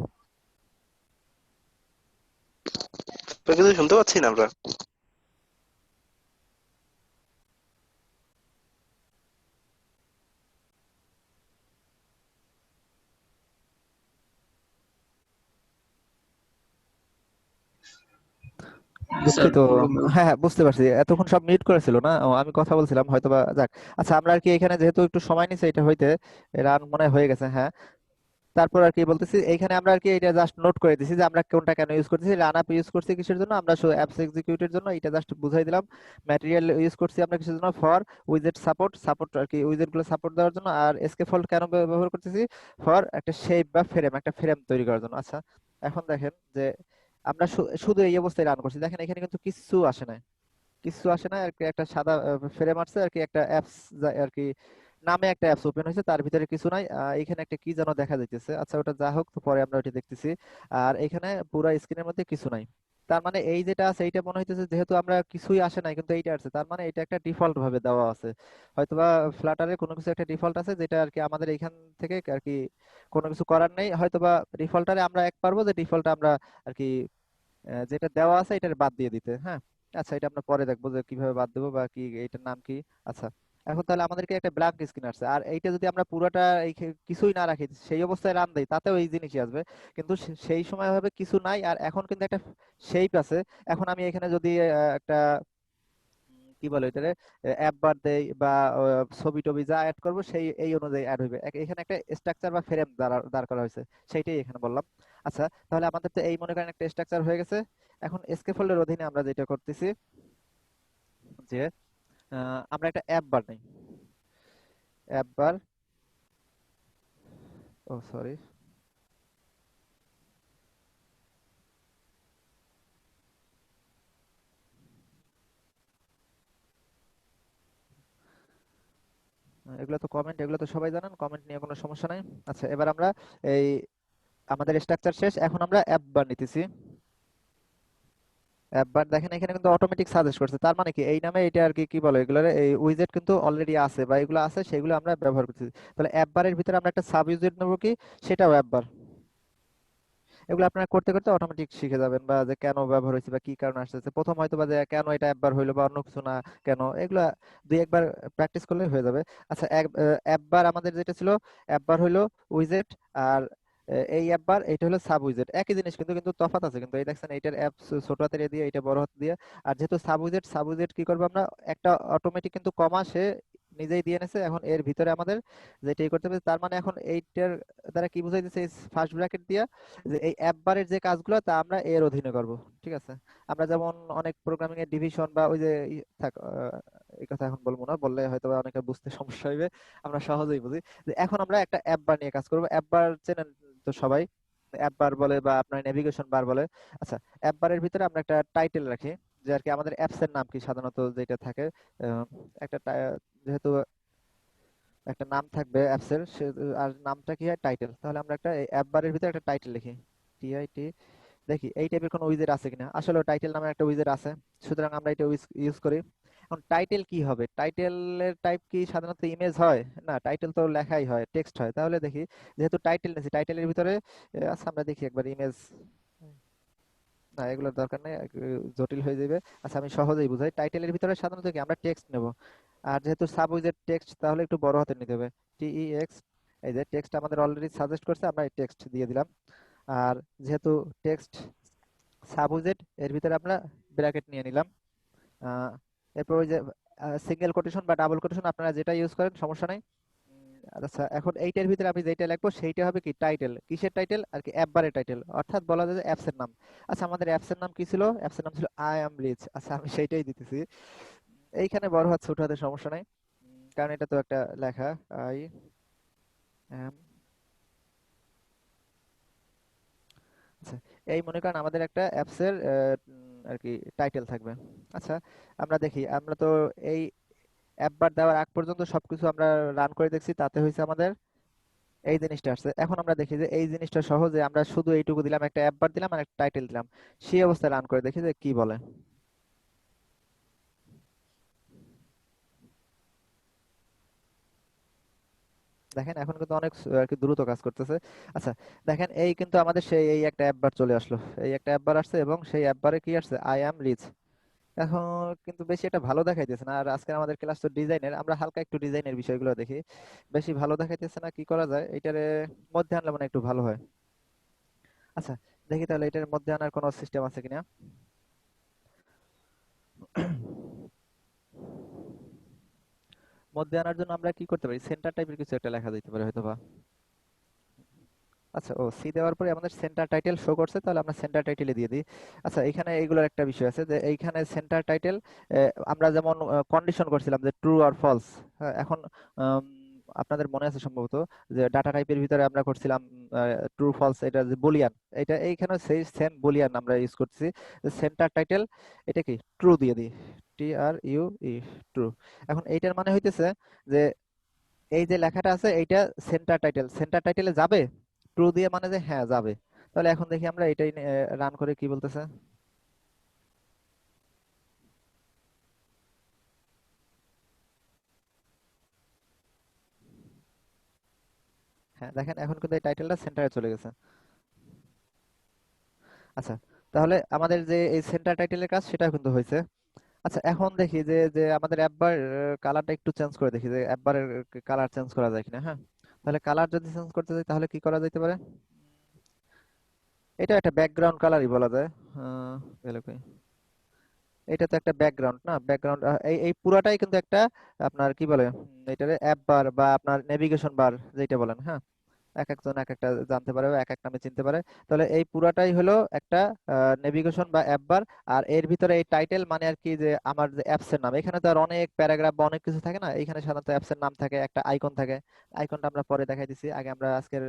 তো কিছু শুনতে পাচ্ছি না আমরা। স্যার দুঃখিত। হ্যাঁ হ্যাঁ, বুঝতে পারছি, এতক্ষণ সব মিউট করেছিল না, ও, আমি কথা বলছিলাম হয়তোবা, যাক। আচ্ছা, আমরা আর কি এখানে যেহেতু একটু সময় নিচ্ছে এটা হইতে, রান মনে হয় হয়ে গেছে, হ্যাঁ। তারপর আর কি বলতেছি, এইখানে আমরা আর কি এটা জাস্ট নোট করে দিছি যে আমরা কোনটা কেন ইউজ করতেছি। রান আপ ইউজ করছি কিসের জন্য, আমরা অ্যাপস এক্সিকিউটের জন্য, এটা জাস্ট বুঝাই দিলাম। ম্যাটেরিয়াল ইউজ করছি আমরা কিসের জন্য, ফর উইজেট সাপোর্ট, সাপোর্ট আর কি উইজেট গুলো সাপোর্ট দেওয়ার জন্য। আর স্কেফোল্ড কেন ব্যবহার করতেছি, ফর একটা শেপ বা ফ্রেম, একটা ফ্রেম তৈরি করার জন্য। আচ্ছা, এখন দেখেন যে আমরা শুধু এই অবস্থায় রান করছি, দেখেন এখানে কিন্তু কিচ্ছু আসে না, কিছু আসে না আর কি, একটা সাদা ফ্রেম আসছে আর কি, একটা অ্যাপস আর কি নামে একটা অ্যাপস ওপেন হয়েছে, তার ভিতরে কিছু নাই। এখানে একটা কি যেন দেখা যাইতেছে, আচ্ছা ওটা যা হোক, তো পরে আমরা ওটা দেখতেছি। আর এখানে পুরো স্ক্রিনের মধ্যে কিছু নাই। তার মানে এই যেটা আছে এইটা মনে হইতেছে যেহেতু আমরা কিছুই আসে নাই কিন্তু এইটা আছে, তার মানে এটা একটা ডিফল্ট ভাবে দেওয়া আছে। হয়তোবা ফ্লাটারে কোনো কিছু একটা ডিফল্ট আছে যেটা আর কি আমাদের এইখান থেকে আর কি কোনো কিছু করার নেই। হয়তোবা ডিফল্টারে আমরা পারবো যে ডিফল্ট আমরা আর কি যেটা দেওয়া আছে এটার বাদ দিয়ে দিতে, হ্যাঁ। আচ্ছা, এটা আমরা পরে দেখবো যে কিভাবে বাদ দেবো বা কি এটার নাম কি। আচ্ছা, এখন তাহলে আমাদেরকে একটা ব্ল্যাঙ্ক স্ক্রিন আসছে, আর এইটা যদি আমরা পুরোটা কিছুই না রাখি সেই অবস্থায় রান দেই তাতেও এই জিনিসই আসবে। কিন্তু সেই সময় হবে কিছু নাই, আর এখন কিন্তু একটা শেপ আছে। এখন আমি এখানে যদি একটা কি বলে এটারে অ্যাপ বার দেই বা ছবি টবি যা অ্যাড করবো সেই এই অনুযায়ী অ্যাড হইবে। এখানে একটা স্ট্রাকচার বা ফ্রেম দাঁড় করা হয়েছে, সেইটাই এখানে বললাম। আচ্ছা, তাহলে আমাদের তো এই মনে করেন একটা স্ট্রাকচার হয়ে গেছে। এখন স্কেফোল্ডের অধীনে আমরা যেটা করতেছি যে আমরা একটা অ্যাপ বার নেই, অ্যাপ বার, ও সরি, এগুলো তো কমেন্ট, এগুলো তো সবাই জানেন, কমেন্ট নিয়ে কোনো সমস্যা নাই। আচ্ছা, এবার আমরা এই আমাদের স্ট্রাকচার শেষ, এখন আমরা অ্যাপ বার নিতেছি। বাট দেখেন এখানে কিন্তু অটোমেটিক সাজেস্ট করছে, তার মানে কি এই নামে এটা আর কি কি বলে এগুলো, এই উইজেট কিন্তু অলরেডি আছে বা এগুলো আছে, সেগুলো আমরা ব্যবহার করছি। তাহলে অ্যাপ বারের ভিতরে আমরা একটা সাব ইউজেট নেবো কি, সেটাও অ্যাপ বার। এগুলো আপনারা করতে করতে অটোমেটিক শিখে যাবেন, বা যে কেন ব্যবহার হয়েছে বা কি কারণে আসতেছে, প্রথম হয়তো বা যে কেন এটা একবার হইলো বা অন্য কিছু না কেন, এগুলা দুই একবার প্র্যাকটিস করলে হয়ে যাবে। আচ্ছা, একবার আমাদের যেটা ছিল, একবার হইলো উইজেট, আর এই অ্যাপবার এটা হলো সাব উইজেট, একই জিনিস কিন্তু কিন্তু তফাৎ আছে কিন্তু। এই দেখছেন এইটার অ্যাপ ছোট হাতের এ দিয়ে, এটা বড় হাত দিয়ে। আর যেহেতু সাব উইজেট কি করবো আমরা, একটা অটোমেটিক কিন্তু কমা সে নিজেই দিয়ে নেছে, এখন এর ভিতরে আমাদের যেটা করতে হবে, তার মানে এখন এইটার দ্বারা কি বুঝাইতেছে, ফার্স্ট ব্র্যাকেট দিয়া যে এই অ্যাপ বারের যে কাজগুলো তা আমরা এর অধীনে করব। ঠিক আছে, আমরা যেমন অনেক প্রোগ্রামিং এর ডিভিশন বা ওই যে থাক, এই কথা এখন বলবো না, বললে হয়তো বা অনেকে বুঝতে সমস্যা হইবে, আমরা সহজেই বুঝি। যে এখন আমরা একটা অ্যাপ বার নিয়ে কাজ করব। অ্যাপ বার চেনেন তো সবাই, অ্যাপ বার বলে বা আপনার নেভিগেশন বার বলে। আচ্ছা, অ্যাপ বারের ভিতরে আমরা একটা টাইটেল রাখি, যে আর কি আমাদের অ্যাপস এর নাম কি সাধারণত যেটা থাকে, একটা যেহেতু একটা নাম থাকবে অ্যাপস এর, আর নামটা কি হয়, টাইটেল। তাহলে আমরা একটা অ্যাপ বারের ভিতরে একটা টাইটেল লিখি, টিআইটি, দেখি এই টাইপের কোনো উইজেট আছে কিনা। আসলে টাইটেল নামে একটা উইজেট আছে, সুতরাং আমরা এটা ইউজ করি। এখন টাইটেল কি হবে, টাইটেলের টাইপ কি সাধারণত ইমেজ হয় না, টাইটেল তো লেখাই হয়, টেক্সট হয়। তাহলে দেখি, যেহেতু টাইটেল নিয়েছি, টাইটেলের ভিতরে আচ্ছা আমরা দেখি একবার ইমেজ, না এগুলোর দরকার নেই, জটিল হয়ে যাবে। আচ্ছা, আমি সহজেই বুঝাই, টাইটেলের ভিতরে সাধারণত কি আমরা টেক্সট নেব, আর যেহেতু সাব উইজেট টেক্সট তাহলে একটু বড় হাতে নিতে হবে, টিইএক্স। এই যে টেক্সট আমাদের অলরেডি সাজেস্ট করছে, আমরা এই টেক্সট দিয়ে দিলাম। আর যেহেতু টেক্সট সাব উইজেট, এর ভিতরে আমরা ব্র্যাকেট নিয়ে নিলাম। আহ, এরপর ওই যে সিঙ্গেল কোটেশন বা ডাবল কোটেশন আপনারা যেটা ইউজ করেন সমস্যা নাই। আচ্ছা, এখন এইটার ভিতরে আমি যেটা লিখবো সেইটা হবে কি টাইটেল, কিসের টাইটেল আর কি, অ্যাপ বারের টাইটেল, অর্থাৎ বলা যায় যে অ্যাপস এর নাম। আচ্ছা, আমাদের অ্যাপস এর নাম কি ছিল, অ্যাপস এর নাম ছিল আই অ্যাম রিচ। আচ্ছা, আমি সেইটাই দিতেছি, এইখানে বড় হাত ছোট হাতের সমস্যা নাই, কারণ এটা তো একটা লেখা। আই অ্যাম, আচ্ছা, এই মনে করেন আমাদের একটা অ্যাপস এর আর কি টাইটেল থাকবে। আচ্ছা, আমরা দেখি, আমরা তো এই অ্যাপ বার দেওয়ার আগ পর্যন্ত সবকিছু আমরা রান করে দেখছি, তাতে হয়েছে আমাদের এই জিনিসটা আসছে। এখন আমরা দেখি যে এই জিনিসটা সহজে আমরা শুধু এইটুকু দিলাম, একটা অ্যাপ বার দিলাম আর একটা টাইটেল দিলাম, সেই অবস্থায় রান করে দেখি যে কি বলে। দেখেন এখন কিন্তু অনেক আর কি দ্রুত কাজ করতেছে। আচ্ছা, দেখেন এই কিন্তু আমাদের সেই এই একটা অ্যাপ বার চলে আসলো, এই একটা অ্যাপ বার আসছে এবং সেই অ্যাপ বারে কি আসছে, আই অ্যাম রিচ। এখন কিন্তু বেশি এটা ভালো দেখাইতেছে না। আর আজকে আমাদের ক্লাস তো ডিজাইনের, আমরা হালকা একটু ডিজাইনের বিষয়গুলো দেখি। বেশি ভালো দেখাইতেছে না, কি করা যায় এটারে মধ্যে আনলে মানে একটু ভালো হয়। আচ্ছা, দেখি তাহলে এটার মধ্যে আনার কোনো সিস্টেম আছে কিনা। মধ্যে আনার জন্য আমরা কি করতে পারি, সেন্টার টাইপের কিছু একটা লেখা দিতে পারি হয়তোবা। আচ্ছা, ও সি দেওয়ার পরে আমাদের সেন্টার টাইটেল শো করছে, তাহলে আমরা সেন্টার টাইটেলে দিয়ে দিই। আচ্ছা, এখানে এইগুলোর একটা বিষয় আছে যে এইখানে সেন্টার টাইটেল আমরা যেমন কন্ডিশন করছিলাম যে ট্রু আর ফলস। হ্যাঁ, এখন আম, আপনাদের মনে আছে সম্ভবত যে ডাটা টাইপের ভিতরে আমরা করছিলাম ট্রু ফলস, এটা যে বুলিয়ান, এটা এইখানে সেই সেম বুলিয়ান আমরা ইউজ করছি। সেন্টার টাইটেল এটা কি ট্রু দিয়ে দিই, TRUE, ট্রু। এখন এইটার মানে হইতেছে যে এই যে লেখাটা আছে এইটা সেন্টার টাইটেল, সেন্টার টাইটেলে যাবে, ট্রু দিয়ে মানে যে হ্যাঁ যাবে। তাহলে এখন দেখি আমরা এটাই রান করে কি বলতেছে। হ্যাঁ, দেখেন এখন কিন্তু এই টাইটেলটা সেন্টারে চলে গেছে। আচ্ছা, তাহলে আমাদের যে এই সেন্টার টাইটেলের কাজ সেটা কিন্তু হয়েছে। আচ্ছা, এখন দেখি যে যে আমাদের অ্যাপবার কালারটা একটু চেঞ্জ করে দেখি যে অ্যাপবারের কালার চেঞ্জ করা যায় কিনা। হ্যাঁ, তাহলে কালার যদি চেঞ্জ করতে চাই তাহলে কি করা যেতে পারে। এটা একটা ব্যাকগ্রাউন্ড কালারই বলা যায়। গেল কই, এটা তো একটা ব্যাকগ্রাউন্ড না, ব্যাকগ্রাউন্ড এই এই পুরাটাই কিন্তু একটা আপনার কি বলে এটারে অ্যাপ বার বা আপনার নেভিগেশন বার যেটা বলেন। হ্যাঁ, এক একজন এক একটা জানতে পারে বা এক এক নামে চিনতে পারে। তাহলে এই পুরাটাই হলো একটা নেভিগেশন বা অ্যাপ বার। আর এর ভিতরে এই টাইটেল মানে আর কি যে আমার যে অ্যাপস এর নাম, এখানে তো আর অনেক প্যারাগ্রাফ বা অনেক কিছু থাকে না, এখানে সাধারণত অ্যাপস এর নাম থাকে, একটা আইকন থাকে। আইকনটা আমরা পরে দেখাই দিছি, আগে আমরা আজকের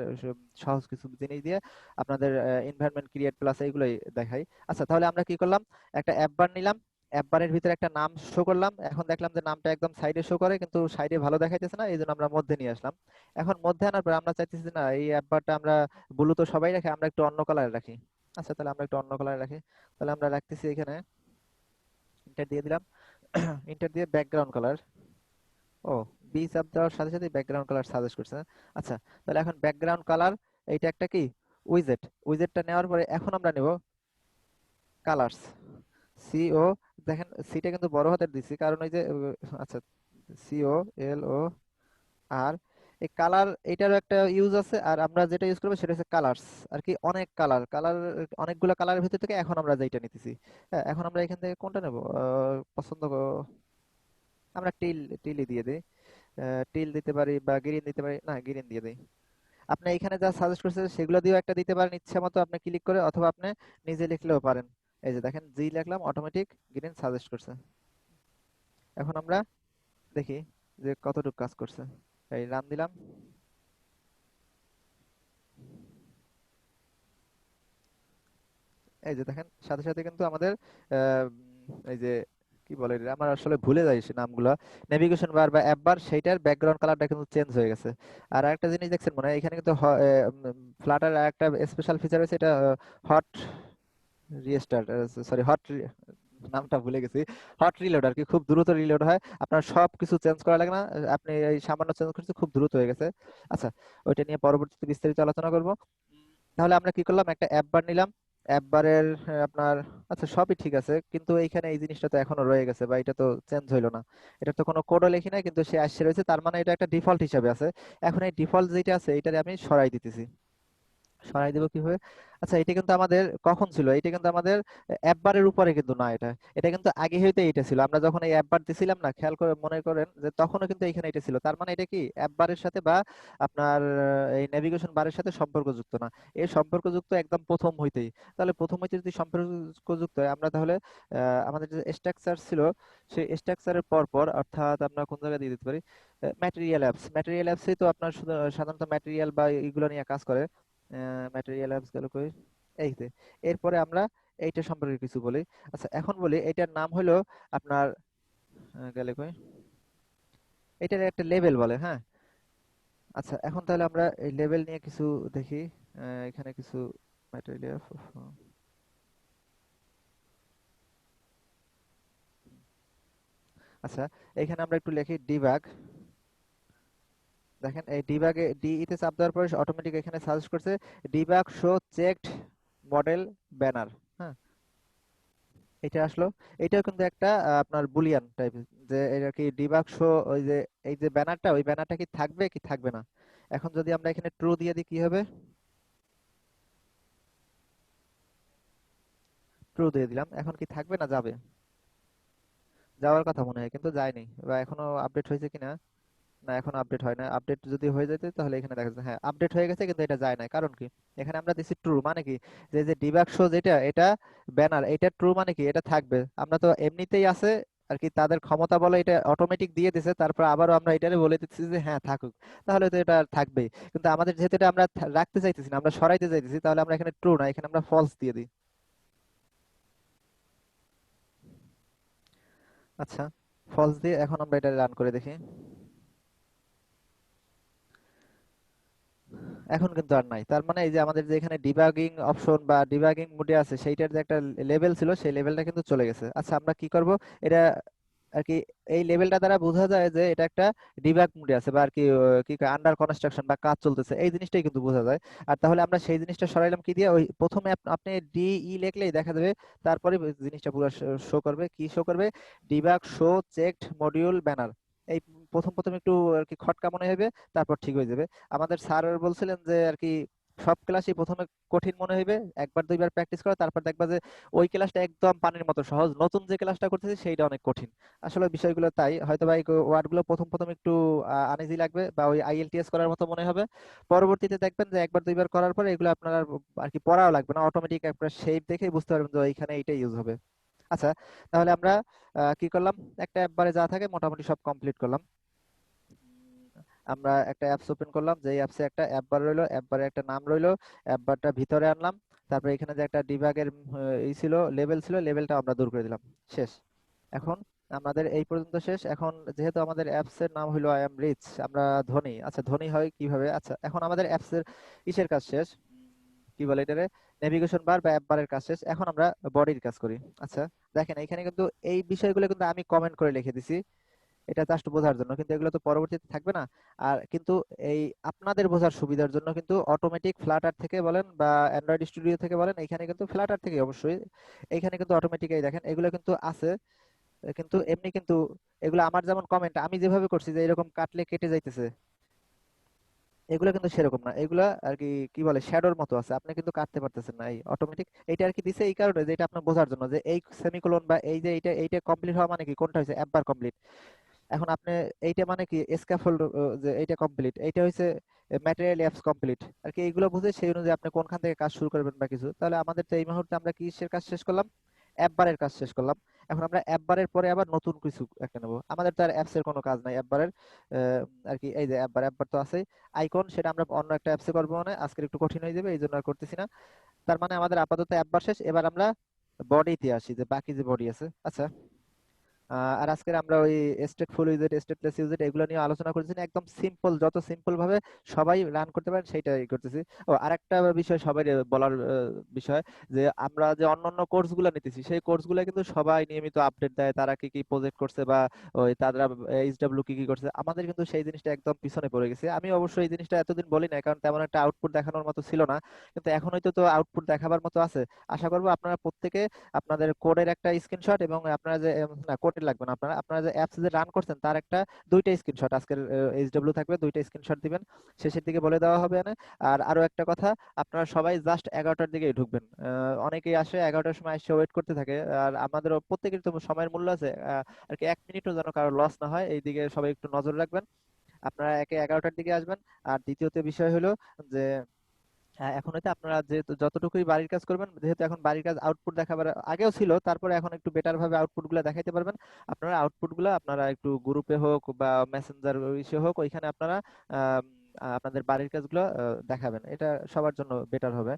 সহজ কিছু জিনিস দিয়ে আপনাদের এনভায়রনমেন্ট ক্রিয়েট প্লাস এইগুলোই দেখাই। আচ্ছা, তাহলে আমরা কি করলাম, একটা অ্যাপ বার নিলাম, অ্যাপ বারের ভিতরে একটা নাম শো করলাম, এখন দেখলাম যে নামটা একদম সাইডে শো করে কিন্তু সাইডে ভালো দেখাইতেছে না, এই জন্য আমরা মধ্যে নিয়ে আসলাম। এখন মধ্যে আনার পর আমরা চাইতেছি যে না এই অ্যাপবারটা আমরা ব্লু তো সবাই রাখে, আমরা একটু অন্য কালারে রাখি। আচ্ছা, তাহলে আমরা একটু অন্য কালারে রাখি। তাহলে আমরা রাখতেছি এখানে, ইন্টার দিয়ে দিলাম। ইন্টার দিয়ে ব্যাকগ্রাউন্ড কালার। ও, বি চাপ দেওয়ার সাথে সাথে ব্যাকগ্রাউন্ড কালার সাজেস্ট করছে। আচ্ছা, তাহলে এখন ব্যাকগ্রাউন্ড কালার এইটা একটা কি উইজেট, উইজেটটা নেওয়ার পরে এখন আমরা নেব কালার্স, CO। দেখেন সিটা কিন্তু বড় হাতের দিছি কারণ ওই যে আচ্ছা, COLOR। এই কালার এটারও একটা ইউজ আছে, আর আমরা যেটা ইউজ করবো সেটা হচ্ছে কালার্স। আর কি অনেক কালার, অনেকগুলো কালারের ভিতর থেকে এখন আমরা যেটা নিতেছি। হ্যাঁ, এখন আমরা এখান থেকে কোনটা নেব, আমরা টিলই দিয়ে দিই। টিল দিতে পারি বা গ্রিন দিতে পারি, না গ্রিন দিয়ে দিই। আপনি এখানে যা সাজেস্ট করছেন সেগুলো দিয়েও একটা দিতে পারেন ইচ্ছা মতো আপনি ক্লিক করে, অথবা আপনি নিজে লিখলেও পারেন। এই যে দেখেন জি লিখলাম, অটোমেটিক গ্রিন সাজেস্ট করছে। এখন আমরা দেখি যে কতটুকু কাজ করছে। এই রান দিলাম। এই যে দেখেন সাথে সাথে কিন্তু আমাদের এই যে কি বলে এটা, আমার আসলে ভুলে যাই সে নামগুলো, নেভিগেশন বার বা অ্যাপ বার সেইটার ব্যাকগ্রাউন্ড কালারটা কিন্তু চেঞ্জ হয়ে গেছে। আর আরেকটা জিনিস দেখছেন মনে হয় এখানে কিন্তু ফ্লাটার একটা স্পেশাল ফিচার আছে, এটা হট রিস্টার্ট, সরি হট, নামটা ভুলে গেছি। হট রিলোড আর কি, খুব দ্রুত রিলোড হয়, আপনার সব কিছু চেঞ্জ করা লাগে না, আপনি এই সামান্য চেঞ্জ করতে খুব দ্রুত হয়ে গেছে। আচ্ছা, ওইটা নিয়ে পরবর্তীতে বিস্তারিত আলোচনা করব। তাহলে আমরা কি করলাম, একটা অ্যাপ বার নিলাম, অ্যাপ বারের আপনার আচ্ছা সবই ঠিক আছে, কিন্তু এইখানে এই জিনিসটা তো এখনো রয়ে গেছে বা এটা তো চেঞ্জ হইলো না। এটা তো কোনো কোডও লেখি নাই কিন্তু সে আসছে রয়েছে, তার মানে এটা একটা ডিফল্ট হিসাবে আছে। এখন এই ডিফল্ট যেটা আছে এটারে আমি সরাই দিতেছি। সরাই দেবো কিভাবে, আচ্ছা এটা কিন্তু আমাদের কখন ছিল, এটা কিন্তু আমাদের অ্যাপ বারের উপরে কিন্তু না, এটা এটা কিন্তু আগে হইতে এটা ছিল, আমরা যখন এই অ্যাপ বার দিছিলাম না, খেয়াল করে মনে করেন যে তখনও কিন্তু এখানে এটা ছিল, তার মানে এটা কি অ্যাপ বারের সাথে বা আপনার এই নেভিগেশন বারের সাথে সম্পর্কযুক্ত না, এর সম্পর্কযুক্ত একদম প্রথম হইতেই। তাহলে প্রথম হইতে যদি সম্পর্কযুক্ত হয় আমরা তাহলে আমাদের যে স্ট্রাকচার ছিল সেই স্ট্রাকচারের পর পর অর্থাৎ আমরা কোন জায়গায় দিয়ে দিতে পারি, ম্যাটেরিয়াল অ্যাপস, ম্যাটেরিয়াল অ্যাপসই তো আপনার সাধারণত ম্যাটেরিয়াল বা এগুলো নিয়ে কাজ করে। ম্যাটেরিয়াল অ্যাপস গেল কই, এই যে এরপরে আমরা এইটা সম্পর্কে কিছু বলি। আচ্ছা, এখন বলি এটার নাম হলো আপনার গেলে কই, এটার একটা লেভেল বলে। হ্যাঁ, আচ্ছা এখন তাহলে আমরা এই লেভেল নিয়ে কিছু দেখি। এখানে কিছু ম্যাটেরিয়াল, আচ্ছা এখানে আমরা একটু লিখি ডিবাগ। দেখেন এই ডিবাগে ডিই তে চাপ দেওয়ার পরে অটোমেটিক এখানে সাজেস্ট করছে debug show checked model banner. হ্যাঁ, এটা আসলো। এটাও কিন্তু একটা আপনার বুলিয়ান টাইপ, যে এটা কি ডিবাগ শো, ওই যে এই যে ব্যানারটা, ওই ব্যানারটা কি থাকবে কি থাকবে না। এখন যদি আমরা এখানে ট্রু দিয়ে দিই কি হবে? ট্রু দিয়ে দিলাম, এখন কি থাকবে না যাবে? যাওয়ার কথা মনে হয়, কিন্তু যায়নি, বা এখনো আপডেট হয়েছে কিনা। না, এখনো আপডেট হয় না। আপডেট যদি হয়ে যেত তাহলে এখানে দেখা যাচ্ছে হ্যাঁ আপডেট হয়ে গেছে, কিন্তু এটা যায় না। কারণ কি? এখানে আমরা দিচ্ছি ট্রু, মানে কি যে যে ডিবাগ শো যেটা, এটা ব্যানার, এটা ট্রু মানে কি এটা থাকবে। আমরা তো এমনিতেই আছে আর কি, তাদের ক্ষমতা বলে এটা অটোমেটিক দিয়ে দিছে, তারপর আবারও আমরা এটারে বলে দিচ্ছি যে হ্যাঁ থাকুক, তাহলে তো এটা আর থাকবেই। কিন্তু আমাদের যেহেতু এটা আমরা রাখতে চাইতেছি না, আমরা সরাইতে চাইতেছি, তাহলে আমরা এখানে ট্রু না, এখানে আমরা ফলস দিয়ে দিই। আচ্ছা, ফলস দিয়ে এখন আমরা এটা রান করে দেখি। এখন কিন্তু আর নাই। তার মানে এই যে আমাদের যে এখানে ডিবাগিং অপশন বা ডিবাগিং মোডে আছে, সেইটার যে একটা লেভেল ছিল, সেই লেভেলটা কিন্তু চলে গেছে। আচ্ছা, আমরা কি করব? এটা আর কি এই লেভেলটা দ্বারা বোঝা যায় যে এটা একটা ডিবাগ মোডে আছে, বা আর কি কি আন্ডার কনস্ট্রাকশন বা কাজ চলতেছে, এই জিনিসটাই কিন্তু বোঝা যায়। আর তাহলে আমরা সেই জিনিসটা সরাইলাম কি দিয়ে? ওই প্রথমে আপনি ডিই লিখলেই দেখা যাবে, তারপরে ওই জিনিসটা পুরো শো করবে। কি শো করবে? Debug show checked module banner. এই প্রথম প্রথম একটু আর কি খটকা মনে হবে, তারপর ঠিক হয়ে যাবে। আমাদের স্যার বলছিলেন যে আর কি সব ক্লাসই প্রথমে কঠিন মনে হইবে, একবার দুইবার প্র্যাকটিস করো, তারপর দেখবা যে ওই ক্লাসটা একদম পানির মতো সহজ, নতুন যে ক্লাসটা করতেছি সেইটা অনেক কঠিন। আসলে বিষয়গুলো তাই, হয়তো বা এই ওয়ার্ডগুলো প্রথম প্রথম একটু আনইজি লাগবে, বা ওই আইএলটিএস করার মতো মনে হবে। পরবর্তীতে দেখবেন যে একবার দুইবার করার পরে এগুলো আপনার আর কি পড়াও লাগবে না, অটোমেটিক একটা শেপ দেখেই বুঝতে পারবেন যে এইখানে এইটা ইউজ হবে। আচ্ছা, তাহলে আমরা কি করলাম? একটা একবারে যা থাকে মোটামুটি সব কমপ্লিট করলাম। আমরা একটা অ্যাপস ওপেন করলাম, যে অ্যাপসে একটা অ্যাপ বার রইলো, অ্যাপ বারে একটা নাম রইলো, অ্যাপ বারটা ভিতরে আনলাম। তারপরে এখানে যে একটা ডিবাগের ই ছিল, লেভেল ছিল, লেভেলটা আমরা দূর করে দিলাম। শেষ। এখন আমাদের এই পর্যন্ত শেষ। এখন যেহেতু আমাদের অ্যাপস এর নাম হলো আই এম রিচ, আমরা ধনী। আচ্ছা, ধনী হয় কিভাবে? আচ্ছা, এখন আমাদের অ্যাপস এর ইসের কাজ শেষ, কি বলে এটারে, নেভিগেশন বার বা অ্যাপ বারের কাজ শেষ। এখন আমরা বডির কাজ করি। আচ্ছা, দেখেন এখানে কিন্তু এই বিষয়গুলো কিন্তু আমি কমেন্ট করে লিখে দিছি, এটা জাস্ট বোঝার জন্য, কিন্তু এগুলো তো পরবর্তীতে থাকবে না। আর কিন্তু এই আপনাদের বোঝার সুবিধার জন্য কিন্তু অটোমেটিক ফ্লাটার থেকে বলেন বা অ্যান্ড্রয়েড স্টুডিও থেকে বলেন, এখানে কিন্তু ফ্লাটার থেকে অবশ্যই এখানে কিন্তু অটোমেটিক এই দেখেন এগুলো কিন্তু আছে। কিন্তু এমনি কিন্তু এগুলো আমার যেমন কমেন্ট আমি যেভাবে করছি যে এরকম কাটলে কেটে যাইতেছে, এগুলো কিন্তু সেরকম না। এগুলা আর কি কি বলে শ্যাডোর মতো আছে, আপনি কিন্তু কাটতে পারতেছেন না। এই অটোমেটিক এইটা আর কি দিছে এই কারণে যে এটা আপনার বোঝার জন্য, যে এই সেমিকোলন বা এই যে এইটা এইটা কমপ্লিট হওয়া মানে কি, কোনটা হয়েছে একবার কমপ্লিট। এখন আপনি এইটা মানে কি স্ক্যাফোল্ড, যে এইটা কমপ্লিট, এইটা হইছে ম্যাটেরিয়াল অ্যাপস কমপ্লিট আর কি, এইগুলো বুঝে সেই অনুযায়ী আপনি কোনখান থেকে কাজ শুরু করবেন বা কিছু। তাহলে আমাদের তো এই মুহূর্তে আমরা কিসের কাজ শেষ করলাম? অ্যাপ বারের কাজ শেষ করলাম। এখন আমরা অ্যাপ বারের পরে আবার নতুন কিছু একটা নেব। আমাদের তো আর অ্যাপস এর কোনো কাজ নাই অ্যাপ বারের, আর কি এই যে অ্যাপ বার তো আছেই। আইকন সেটা আমরা অন্য একটা অ্যাপসে করবো, মানে আজকের একটু কঠিন হয়ে যাবে, এই জন্য আর করতেছি না। তার মানে আমাদের আপাতত অ্যাপ বার শেষ। এবার আমরা বডিতে আসি, যে বাকি যে বডি আছে। আচ্ছা, আর আজকের আমরা ওই স্টেটফুল ইউজেট, স্টেটলেস ইউজেট এগুলো নিয়ে আলোচনা করতেছি না, একদম সিম্পল, যত সিম্পল ভাবে সবাই রান করতে পারেন সেইটাই করতেছি। ও আরেকটা বিষয় সবাই বলার বিষয়, যে আমরা যে অন্যান্য কোর্সগুলো নিতেছি, সেই কোর্সগুলো কিন্তু সবাই নিয়মিত আপডেট দেয়, তারা কি কি প্রজেক্ট করছে বা ওই তারা এইচডব্লিউ কি কি করছে। আমাদের কিন্তু সেই জিনিসটা একদম পিছনে পড়ে গেছে। আমি অবশ্যই এই জিনিসটা এতদিন বলি না, কারণ তেমন একটা আউটপুট দেখানোর মতো ছিল না, কিন্তু এখন হয়তো তো আউটপুট দেখাবার মতো আছে। আশা করবো আপনারা প্রত্যেকে আপনাদের কোডের একটা স্ক্রিনশট, এবং আপনারা যে না কোডের লাগবে না, আপনারা আপনারা যে অ্যাপস যে রান করছেন তার একটা দুইটা স্ক্রিনশট, আজকের এইচডব্লিউ থাকবে, দুইটা স্ক্রিনশট দিবেন, শেষের দিকে বলে দেওয়া হবে না। আর আরো একটা কথা, আপনারা সবাই জাস্ট 11টার দিকেই ঢুকবেন। অনেকেই আসে 11টার সময় এসে ওয়েট করতে থাকে, আর আমাদেরও প্রত্যেকের তো সময়ের মূল্য আছে, আর কি 1 মিনিটও যেন কারো লস না হয়, এই দিকে সবাই একটু নজর রাখবেন। আপনারা একে 11টার দিকে আসবেন। আর দ্বিতীয়ত বিষয় হলো যে হ্যাঁ, এখন হইতে আপনারা যেহেতু যতটুকুই বাড়ির কাজ করবেন, যেহেতু এখন বাড়ির কাজ আউটপুট দেখাবার আগেও ছিল, তারপরে এখন একটু বেটার ভাবে আউটপুট গুলা দেখাইতে পারবেন। আপনারা আউটপুট গুলা আপনারা একটু গ্রুপে হোক বা মেসেঞ্জার ইসে হোক, ওইখানে আপনারা আম, আপনাদের বাড়ির কাজগুলো দেখাবেন, এটা সবার জন্য বেটার হবে।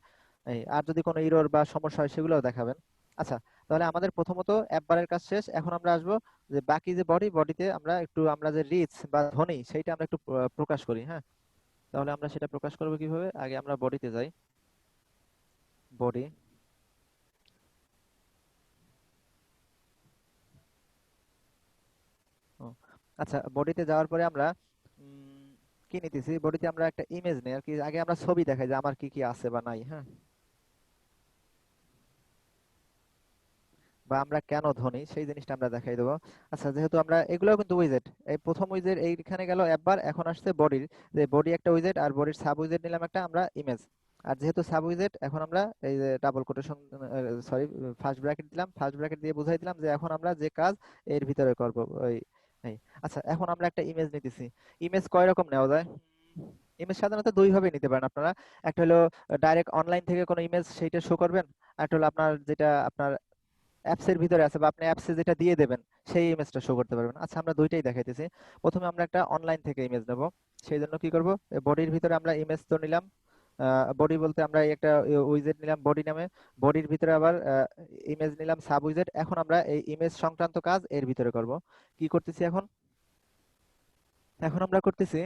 এই আর যদি কোনো ইরর বা সমস্যা হয় সেগুলোও দেখাবেন। আচ্ছা, তাহলে আমাদের প্রথমত অ্যাপ বারের কাজ শেষ। এখন আমরা আসবো যে বাকি যে বডিতে আমরা একটু, আমরা যে রিচ বা ধনী সেইটা আমরা একটু প্রকাশ করি। হ্যাঁ, তাহলে আমরা সেটা প্রকাশ করবো কিভাবে? আগে আমরা বডিতে যাই, বডি। আচ্ছা, বডিতে যাওয়ার পরে আমরা উম, কি নিতেছি, বডিতে আমরা একটা ইমেজ নেই আর কি, আগে আমরা ছবি দেখাই যে আমার কি কি আছে বা নাই, হ্যাঁ, বা আমরা কেন ধনী সেই জিনিসটা আমরা দেখাই দেবো। আচ্ছা, যেহেতু আমরা এগুলো কিন্তু উইজেট, এই প্রথম উইজেট এইখানে গেল একবার, এখন আসছে বডির, যে বডি একটা উইজেট আর বডির সাব উইজেট নিলাম একটা আমরা ইমেজ। আর যেহেতু সাব উইজেট, এখন আমরা এই যে double quotation, sorry, first bracket দিলাম, ফার্স্ট ব্র্যাকেট দিয়ে বুঝাই দিলাম যে এখন আমরা যে কাজ এর ভিতরে করব ওই এই। আচ্ছা, এখন আমরা একটা ইমেজ নিতেছি। ইমেজ কয় রকম নেওয়া যায়? ইমেজ সাধারণত দুই ভাবে নিতে পারেন আপনারা। একটা হলো ডাইরেক্ট অনলাইন থেকে কোনো ইমেজ সেইটা শো করবেন, আর একটা হলো আপনার যেটা আপনার অ্যাপসের ভিতরে আছে বা আপনি অ্যাপসে যেটা দিয়ে দেবেন সেই ইমেজটা শো করতে পারবেন। আচ্ছা, আমরা দুইটাই দেখাইতেছি। প্রথমে আমরা একটা অনলাইন থেকে ইমেজ নেব। সেই জন্য কি করব, বডির ভিতরে আমরা ইমেজ তো নিলাম, বডি বলতে আমরা এই একটা উইজেট নিলাম বডি নামে, বডির ভিতরে আবার ইমেজ নিলাম সাব উইজেট। এখন আমরা এই ইমেজ সংক্রান্ত কাজ এর ভিতরে করব। কি করতেছি এখন? এখন আমরা করতেছি,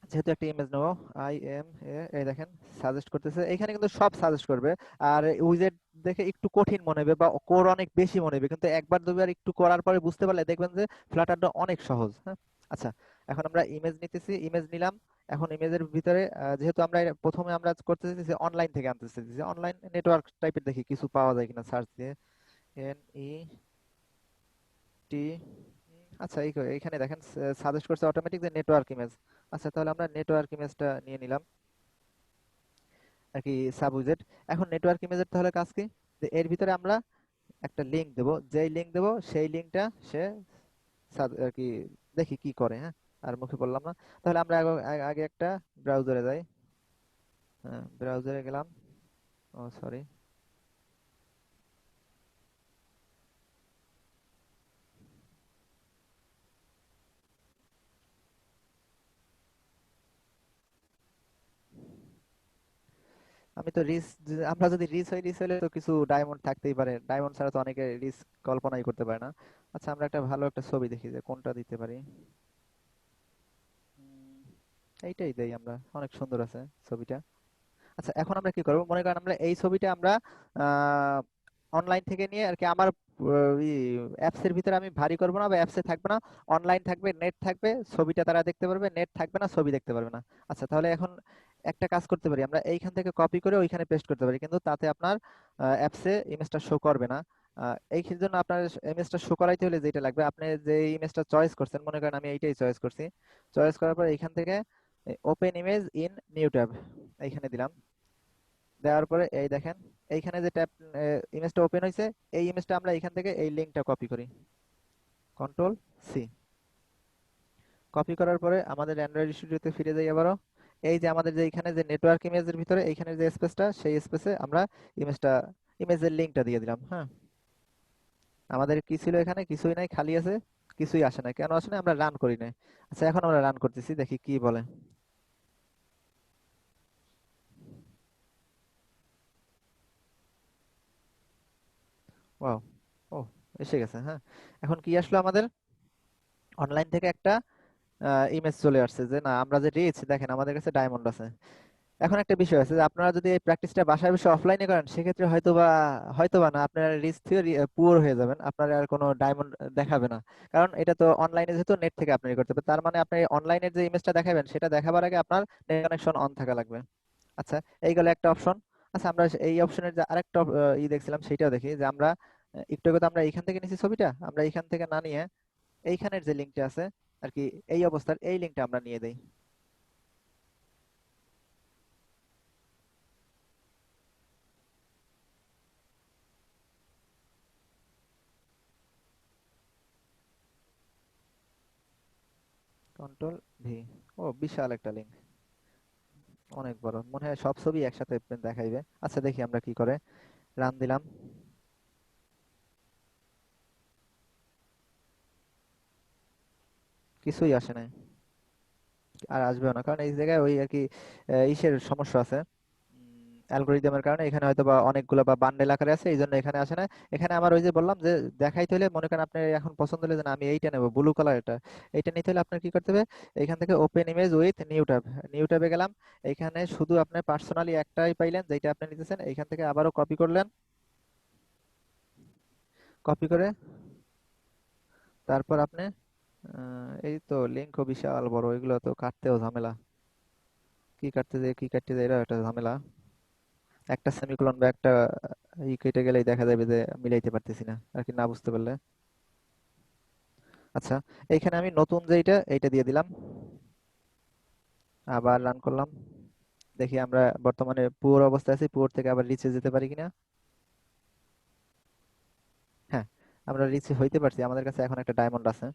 যেহেতু একটা ইমেজ নেবো, আই এম এ, এই দেখেন সাজেস্ট করতেছে, এখানে কিন্তু সব সাজেস্ট করবে। আর উইজেট দেখে একটু কঠিন মনে হবে বা কোর অনেক বেশি মনে হবে, কিন্তু একবার দুবার একটু করার পরে বুঝতে পারলে দেখবেন যে ফ্লাটারটা অনেক সহজ, হ্যাঁ। আচ্ছা, এখন আমরা ইমেজ নিতেছি, ইমেজ নিলাম। এখন ইমেজের ভিতরে যেহেতু আমরা প্রথমে আমরা করতে চাইতেছি অনলাইন থেকে আনতে চাইতেছি, অনলাইন নেটওয়ার্ক টাইপের দেখি কিছু পাওয়া যায় কিনা সার্চ দিয়ে, এন ই টি। আচ্ছা, এইখানে দেখেন সাজেস্ট করছে অটোমেটিক যে নেটওয়ার্ক ইমেজ। আচ্ছা, তাহলে আমরা নেটওয়ার্ক ইমেজটা নিয়ে নিলাম আর কি, সাব উইজেট। এখন নেটওয়ার্ক ইমেজের তাহলে কাজ কি, যে এর ভিতরে আমরা একটা লিংক দেব, যেই লিংক দেব সেই লিংকটা সে আর কি দেখি কি করে, হ্যাঁ। আর মুখে বললাম না। তাহলে আমরা আগে একটা ব্রাউজারে যাই, হ্যাঁ, ব্রাউজারে গেলাম। ও সরি, আমি তো আমরা যদি রিচ হলে তো কিছু ডায়মন্ড থাকতেই পারে, ডায়মন্ড ছাড়া তো অনেকে রিচ কল্পনাই করতে পারে না। আচ্ছা, আমরা একটা ভালো একটা ছবি দেখি যে কোনটা দিতে পারি। উম, এইটাই দেই আমরা, অনেক সুন্দর আছে ছবিটা। আচ্ছা, এখন আমরা কি করব, মনে করেন আমরা এই ছবিটা আমরা অনলাইন থেকে নিয়ে আর কি আমার অ্যাপসের ভিতরে আমি ভারী করব না বা অ্যাপসে থাকবে না, অনলাইন থাকবে, নেট থাকবে, ছবিটা তারা দেখতে পারবে, নেট থাকবে না, ছবি দেখতে পারবে না। আচ্ছা, তাহলে এখন একটা কাজ করতে পারি, আমরা এইখান থেকে কপি করে ওইখানে পেস্ট করতে পারি, কিন্তু তাতে আপনার অ্যাপসে ইমেজটা শো করবে না। এই জন্য আপনার ইমেজটা শো করাইতে হলে যেটা লাগবে, আপনি যে ইমেজটা চয়েস করছেন, মনে করেন আমি এইটাই চয়েস করছি, চয়েস করার পর এইখান থেকে open image in new tab এইখানে দিলাম। দেওয়ার পরে এই দেখেন এইখানে যে ট্যাব ইমেজটা ওপেন হয়েছে, এই ইমেজটা আমরা এখান থেকে এই লিংকটা কপি করি, কন্ট্রোল সি। কপি করার পরে আমাদের অ্যান্ড্রয়েড স্টুডিওতে ফিরে যাই আবারও। এই যে আমাদের যে এখানে যে নেটওয়ার্ক ইমেজের ভিতরে এইখানে যে স্পেসটা, সেই স্পেসে আমরা ইমেজের লিংকটা দিয়ে দিলাম, হ্যাঁ। আমাদের কি ছিল এখানে? কিছুই নাই, খালি আছে, কিছুই আসে না। কেন আসে না? আমরা রান করি নাই। আচ্ছা, এখন আমরা রান করতেছি, দেখি কি বলে। ওয়াও, ও, এসে গেছে, হ্যাঁ। এখন কি আসলো আমাদের? অনলাইন থেকে একটা ইমেজ চলে আসছে যে না, আমরা যে রিচ দেখেন আমাদের কাছে ডায়মন্ড আছে। এখন একটা বিষয় আছে যে আপনারা যদি এই প্র্যাকটিসটা বাসায় বসে অফলাইনে করেন, সেক্ষেত্রে হয়তোবা না, আপনার রিচ থিওরি পুয়ার হয়ে যাবেন, আপনার আর কোনো ডায়মন্ড দেখাবে না। কারণ এটা তো অনলাইনে, যেহেতু নেট থেকে আপনি করতে হবে, তার মানে আপনি অনলাইনের যে ইমেজটা দেখাবেন সেটা দেখাবার আগে আপনার নেট কানেকশন অন থাকা লাগবে। আচ্ছা, এই গেল একটা অপশন। আচ্ছা, আমরা এই অপশনের যে আরেকটা দেখছিলাম, সেটাও দেখি যে আমরা একটু আগে তো আমরা এইখান থেকে নিছি ছবিটা, আমরা এইখান থেকে না নিয়ে এইখানের যে লিঙ্কটা আছে আর কি, এই অবস্থার এই লিঙ্কটা আমরা নিয়ে দেই। Control V. ও, বিশাল একটা লিঙ্ক, অনেক বড়, মনে হয় সব ছবি একসাথে দেখাইবে। আচ্ছা, দেখি আমরা কি করে। রান দিলাম, কিছুই আসে নাই, আর আসবেও না, কারণ এই জায়গায় ওই আর কি ইসের সমস্যা আছে, অ্যালগোরিদমের কারণে এখানে হয়তো বা অনেকগুলো বা বান্ডেল আকারে আছে, এই জন্য এখানে আসে না। এখানে আমার ওই যে বললাম যে দেখাইতে হলে, মনে করেন আপনার এখন পছন্দ হলে যে না, আমি এইটা নেবো, ব্লু কালার, এইটা নিতে হলে আপনার কি করতে হবে, এখান থেকে open image with new tab, new ট্যাবে গেলাম। এখানে শুধু আপনি পার্সোনালি একটাই পাইলেন যেটা আপনি নিতেছেন, এইখান থেকে আবারও কপি করলেন, কপি করে তারপর আপনি এই তো লিঙ্কও বিশাল বড়, এগুলো তো কাটতেও ঝামেলা। কি কাটতে যায় কি কাটতে যায়, এটা একটা ঝামেলা। একটা সেমিকোলন বা একটা কেটে গেলেই দেখা যাবে যে মিলাইতে পারতেছি না আর কি, না বুঝতে পারলে। আচ্ছা, এইখানে আমি নতুন যেইটা এইটা দিয়ে দিলাম, আবার রান করলাম। দেখি আমরা বর্তমানে পুয়োর অবস্থায় আছি, পুয়োর থেকে আবার রিচে যেতে পারি কিনা। হ্যাঁ, আমরা রিচে হইতে পারছি, আমাদের কাছে এখন একটা ডায়মন্ড আছে।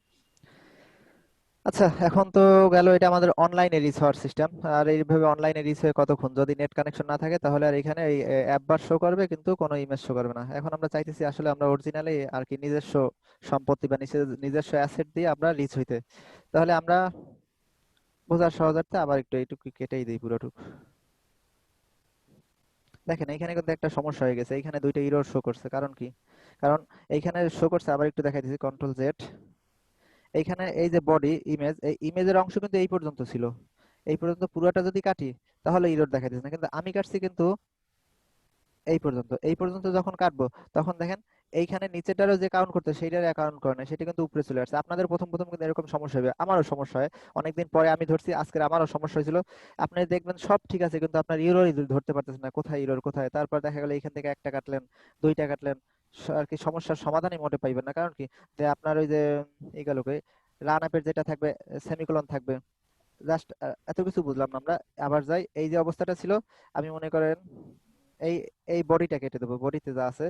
আচ্ছা, এখন তো গেল এটা আমাদের অনলাইনে রিচ হওয়ার সিস্টেম। আর এইভাবে অনলাইনে রিচ হয়ে কতক্ষণ, যদি নেট কানেকশন না থাকে তাহলে আর এখানে এই অ্যাপ বার শো করবে কিন্তু কোনো ইমেজ শো করবে না। এখন আমরা চাইতেছি আসলে আমরা অরিজিনালি আর কি নিজস্ব সম্পত্তি বা নিজস্ব অ্যাসেট দিয়ে আমরা রিচ হইতে। তাহলে আমরা বোঝার সহজার্থে আবার একটু এইটুকু কেটেই দিই পুরোটুকু। দেখেন এইখানে কিন্তু একটা সমস্যা হয়ে গেছে, এইখানে দুইটা ইরর শো করছে। কারণ কি? কারণ এইখানে শো করছে, আবার একটু দেখাই দিচ্ছি, কন্ট্রোল জেড। এইখানে এই যে বডি ইমেজ, এই ইমেজের অংশ কিন্তু এই পর্যন্ত ছিল। এই পর্যন্ত পুরোটা যদি কাটি তাহলে ইরর দেখা দিচ্ছে না, কিন্তু আমি কাটছি কিন্তু এই পর্যন্ত যখন কাটবো তখন দেখেন এইখানে নিচেটারও যে কাউন্ট করতে সেইটার অ্যাকাউন্ট করে না, সেটা কিন্তু উপরে চলে আসছে। আপনাদের প্রথম প্রথম কিন্তু এরকম সমস্যা হবে, আমারও সমস্যা হয়। অনেকদিন পরে আমি ধরছি, আজকের আমারও সমস্যা হয়েছিল। আপনি দেখবেন সব ঠিক আছে কিন্তু আপনার ইররই ধরতে পারতেছেন না, কোথায় ইরর কোথায়। তারপর দেখা গেল এইখান থেকে একটা কাটলেন, দুইটা কাটলেন, আর কি সমস্যার সমাধানই মোটে পাইবেন না। কারণ কি? যে আপনার ওই যে এইগুলোকে রান অ্যাপের যেটা থাকবে, সেমিকোলন থাকবে। জাস্ট এত কিছু বুঝলাম না আমরা। আবার যাই, এই যে অবস্থাটা ছিল, আমি মনে করেন এই এই বডিটা কেটে দেবো, বডিতে যা আছে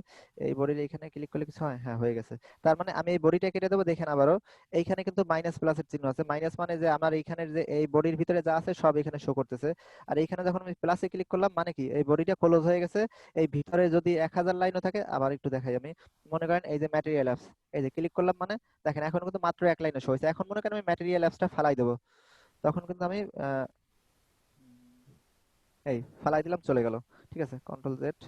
এই বডির এখানে ক্লিক করলে কিছু হয়, হ্যাঁ হয়ে গেছে। তার মানে আমি এই বডিটা কেটে দেবো। দেখেন আবারও এইখানে কিন্তু মাইনাস প্লাসের চিহ্ন আছে, মাইনাস মানে যে আমার এইখানের যে এই বডির ভিতরে যা আছে সব এখানে শো করতেছে। আর এইখানে যখন আমি প্লাসে ক্লিক করলাম মানে কি, এই বডিটা ক্লোজ হয়ে গেছে। এই ভিতরে যদি 1000 লাইনও থাকে, আবার একটু দেখাই আমি। মনে করেন এই যে ম্যাটেরিয়াল অ্যাপস, এই যে ক্লিক করলাম মানে দেখেন এখন কিন্তু মাত্র এক লাইনে শো হয়েছে। এখন মনে করেন আমি ম্যাটেরিয়াল অ্যাপসটা ফালাই দেবো, তখন কিন্তু আমি এই ফালাই দিলাম, চলে গেল। ঠিক আছে, কন্ট্রোল জেড,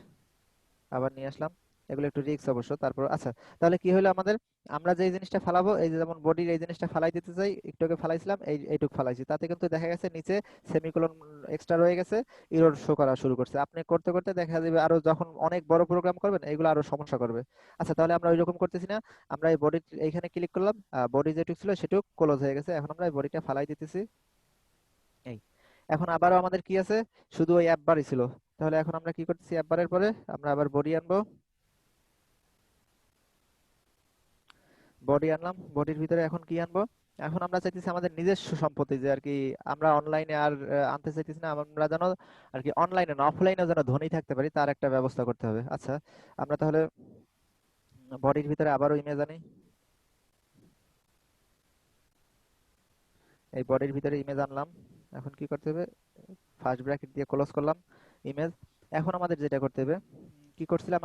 আবার নিয়ে আসলাম। এগুলো একটু রিস্ক অবশ্য, তারপর আচ্ছা। তাহলে কি হলো আমাদের, আমরা যে জিনিসটা ফালাবো, এই যে যেমন বডির এই জিনিসটা ফালাই দিতে চাই, একটু আগে ফালাইছিলাম, এইটুক ফালাইছি, তাতে কিন্তু দেখা গেছে নিচে সেমিকোলন এক্সট্রা রয়ে গেছে, এরর শো করা শুরু করছে। আপনি করতে করতে দেখা যাবে আরো যখন অনেক বড় প্রোগ্রাম করবেন এগুলো আরো সমস্যা করবে। আচ্ছা, তাহলে আমরা ওই রকম করতেছি না, আমরা এই বডি এইখানে ক্লিক করলাম, বডি যেটুক ছিল সেটুক ক্লোজ হয়ে গেছে। এখন আমরা এই বডিটা ফালাই দিতেছি। এই এখন আবারও আমাদের কি আছে, শুধু ওই অ্যাপ বারই ছিল। তাহলে এখন আমরা কি করতেছি, অ্যাপ বারের পরে আমরা আবার বডি আনবো। বডি আনলাম, বডির ভিতরে এখন কি আনবো, এখন আমরা চাইতেছি আমাদের নিজস্ব সম্পত্তি যে আর কি আমরা অনলাইনে আর আনতে চাইতেছি না। আমরা যেন আর কি অনলাইনে না অফলাইনে যেন ধনী থাকতে পারি, তার একটা ব্যবস্থা করতে হবে। আচ্ছা, আমরা তাহলে বডির ভিতরে আবারও ইমেজ আনি। এই বডির ভিতরে ইমেজ আনলাম। এখন কি করতে হবে, ফার্স্ট ব্র্যাকেট দিয়ে ক্লোজ করলাম ইমেজ। এখন আমাদের যেটা করতে হবে, কি করছিলাম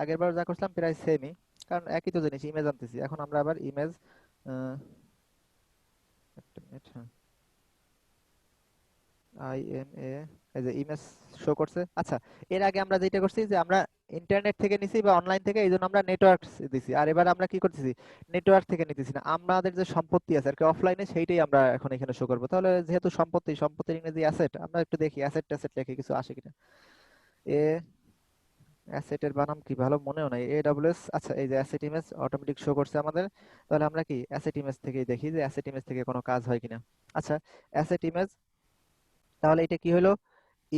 আগেরবার যা করছিলাম প্রায় সেমই, কারণ একই তো জিনিস, ইমেজ আনতেছি। এখন আমরা আবার ইমেজ, একটা মিনিট, হ্যাঁ, IMA, এই যে ইমেজ শো করছে। আচ্ছা, এর আগে আমরা যেটা করছি যে আমরা ইন্টারনেট থেকে নিছি বা অনলাইন থেকে, এই জন্য আমরা নেটওয়ার্ক দিছি। আর এবার আমরা কি করতেছি, নেটওয়ার্ক থেকে নিতেছি না, আমাদের যে সম্পত্তি আছে আর কি অফলাইনে, সেইটাই আমরা এখন এখানে শো করবো। তাহলে যেহেতু সম্পত্তির ইংরেজি অ্যাসেট, আমরা একটু দেখি অ্যাসেট ট্যাসেট লিখে কিছু আসে কিনা। এ অ্যাসেটের বানাম কি ভালো মনেও নাই, AWS। আচ্ছা, এই যে অ্যাসেট ইমেজ অটোমেটিক শো করছে আমাদের। তাহলে আমরা কি অ্যাসেট ইমেজ থেকেই দেখি যে অ্যাসেট ইমেজ থেকে কোনো কাজ হয় কিনা। আচ্ছা, অ্যাসেট ইমেজ, তাহলে এটা কি হলো,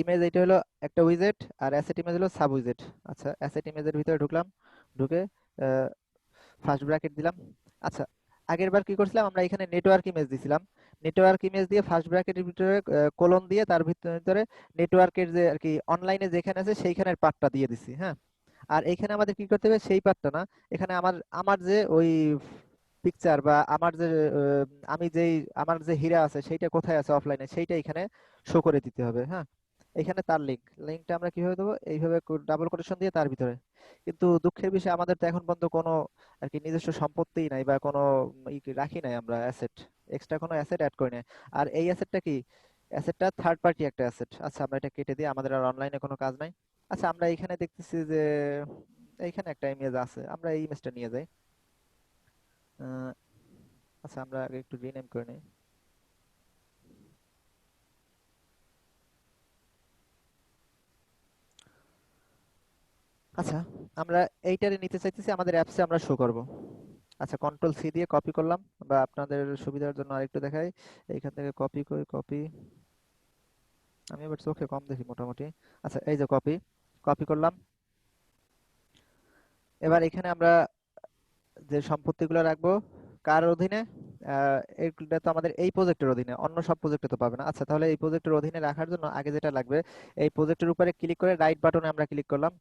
ইমেজ এটা হলো একটা উইজেট, আর অ্যাসেট ইমেজ হলো সাব উইজেট। আচ্ছা, অ্যাসেট ইমেজের ভিতরে ঢুকলাম, ঢুকে ফার্স্ট ব্র্যাকেট দিলাম। আচ্ছা, আগের বার কি করছিলাম, আমরা এখানে নেটওয়ার্ক ইমেজ দিছিলাম। নেটওয়ার্ক ইমেজ দিয়ে ফার্স্ট ব্র্যাকেটের ভিতরে কোলন দিয়ে তার ভিতরে নেটওয়ার্কের যে আর কি অনলাইনে যেখানে আছে সেইখানের পার্টটা দিয়ে দিছি। হ্যাঁ, আর এখানে আমাদের কি করতে হবে, সেই পার্টটা না, এখানে আমার আমার যে ওই পিকচার বা আমার যে আমি যেই আমার যে হীরা আছে সেইটা কোথায় আছে অফলাইনে, সেইটা এখানে শো করে দিতে হবে। হ্যাঁ, এখানে তার লিঙ্কটা আমরা কিভাবে দেবো, এইভাবে ডাবল কোটেশন দিয়ে তার ভিতরে। কিন্তু দুঃখের বিষয় আমাদের তো এখন পর্যন্ত কোনো আর কি নিজস্ব সম্পত্তি নাই বা কোনো রাখি নাই আমরা অ্যাসেট, এক্সট্রা কোনো অ্যাসেট অ্যাড করি নাই। আর এই অ্যাসেটটা কি, অ্যাসেটটা থার্ড পার্টি একটা অ্যাসেট। আচ্ছা, আমরা এটা কেটে দিই, আমাদের আর অনলাইনে কোনো কাজ নাই। আচ্ছা, আমরা এখানে দেখতেছি যে এইখানে একটা ইমেজ আছে, আমরা এই ইমেজটা নিয়ে যাই। আহ, আচ্ছা, আমরা আগে একটু রিনেম করে নিই। আচ্ছা, আমরা এইটারে নিতে চাইতেছি, আমাদের অ্যাপসে আমরা শো করব। আচ্ছা, কন্ট্রোল সি দিয়ে কপি করলাম, বা আপনাদের সুবিধার জন্য আরেকটু দেখাই, এইখান থেকে কপি করে কপি, আমি এবার চোখে কম দেখি মোটামুটি। আচ্ছা, এই যে কপি কপি করলাম। এবার এখানে আমরা যে সম্পত্তিগুলো রাখবো কার অধীনে, এইগুলো তো আমাদের এই প্রজেক্টের অধীনে, অন্য সব প্রজেক্টে তো পাবে না। আচ্ছা, তাহলে এই প্রজেক্টের অধীনে রাখার জন্য আগে যেটা লাগবে, এই প্রজেক্টের উপরে ক্লিক করে রাইট বাটনে আমরা ক্লিক করলাম।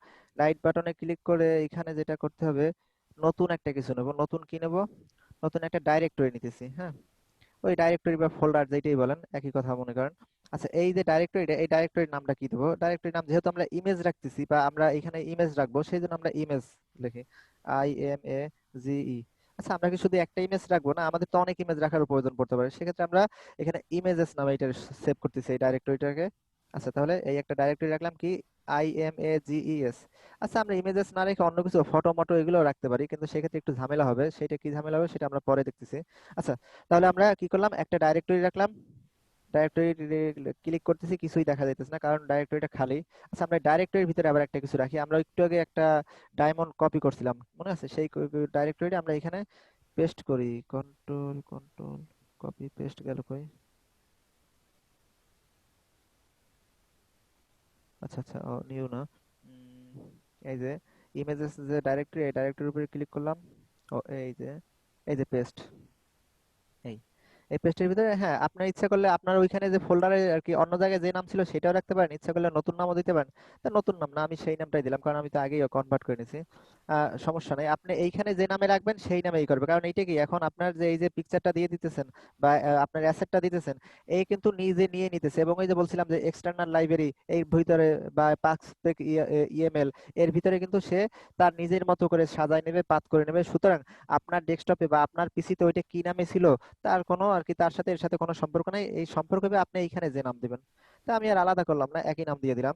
রাইট বাটনে ক্লিক করে এখানে যেটা করতে হবে, নতুন একটা কিছু নেব। নতুন কি নেব? নতুন একটা ডাইরেক্টরি নিতেছি, হ্যাঁ। ওই ডাইরেক্টরি বা ফোল্ডার যেটাই বলেন, একই কথা মনে করেন। আচ্ছা, এই যে ডাইরেক্টরিটা, এই ডাইরেক্টরির নামটা কি দেবো? ডাইরেক্টরির নাম, যেহেতু আমরা ইমেজ রাখতেছি বা আমরা এখানে ইমেজ রাখবো, সেই জন্য আমরা ইমেজ লিখি, IMAGE। আচ্ছা, আমরা কি শুধু একটা ইমেজ রাখবো? না, আমাদের তো অনেক ইমেজ রাখার প্রয়োজন পড়তে পারে, সেক্ষেত্রে আমরা এখানে ইমেজেস নামে এটা সেভ করতেছি এই ডাইরেক্টরিটাকে। আচ্ছা, তাহলে এই একটা ডাইরেক্টরি রাখলাম কি, IMAGES। আচ্ছা, আমরা ইমেজেস না রেখে অন্য কিছু ফটো মটো এগুলো রাখতে পারি, কিন্তু সেক্ষেত্রে একটু ঝামেলা হবে। সেটা কি ঝামেলা হবে সেটা আমরা পরে দেখতেছি। আচ্ছা, তাহলে আমরা কি করলাম, একটা ডাইরেক্টরি রাখলাম। ডাইরেক্টরি ক্লিক করতেছি, কিছুই দেখা যাইতেছে না, কারণ ডাইরেক্টরিটা খালি। আচ্ছা, আমরা ডাইরেক্টরির ভিতরে আবার একটা কিছু রাখি। আমরা একটু আগে একটা ডায়মন্ড কপি করছিলাম, মনে আছে? সেই ডাইরেক্টরিটা আমরা এখানে পেস্ট করি, কন্ট্রোল কন্ট্রোল কপি পেস্ট, গেল কই? আচ্ছা আচ্ছা, ও নিউ না। এই যে ইমেজেস যে ডাইরেক্টরি, এই ডাইরেক্টরির উপরে ক্লিক করলাম। ও এই যে পেস্ট, এই এই পেস্টের ভিতরে, হ্যাঁ, আপনার ইচ্ছা করলে আপনার ওইখানে যে ফোল্ডারে আর কি অন্য জায়গায় যে নাম ছিল সেটাও রাখতে পারেন, ইচ্ছা করলে নতুন নামও দিতে পারেন। তা নতুন নাম না, আমি সেই নামটাই দিলাম, কারণ আমি তো আগেই কনভার্ট করে নিয়েছি। সমস্যা নাই, আপনি এইখানে যে নামে রাখবেন সেই নামেই করবে, কারণ এইটা কি, এখন আপনার যে এই যে পিকচারটা দিয়ে দিতেছেন বা আপনার অ্যাসেটটা দিতেছেন, এই কিন্তু নিজে নিয়ে নিতেছে। এবং এই যে বলছিলাম যে এক্সটার্নাল লাইব্রেরি এর ভিতরে বা পাক্সপেক ইএমএল এর ভিতরে কিন্তু সে তার নিজের মতো করে সাজায় নেবে, পাত করে নেবে। সুতরাং আপনার ডেস্কটপে বা আপনার পিসিতে ওইটা কি নামে ছিল তার কোনো আর কি, তার সাথে এর সাথে কোনো সম্পর্ক নাই। এই সম্পর্ক হবে আপনি এইখানে যে নাম দিবেন। তা আমি আর আলাদা করলাম না, একই নাম দিয়ে দিলাম।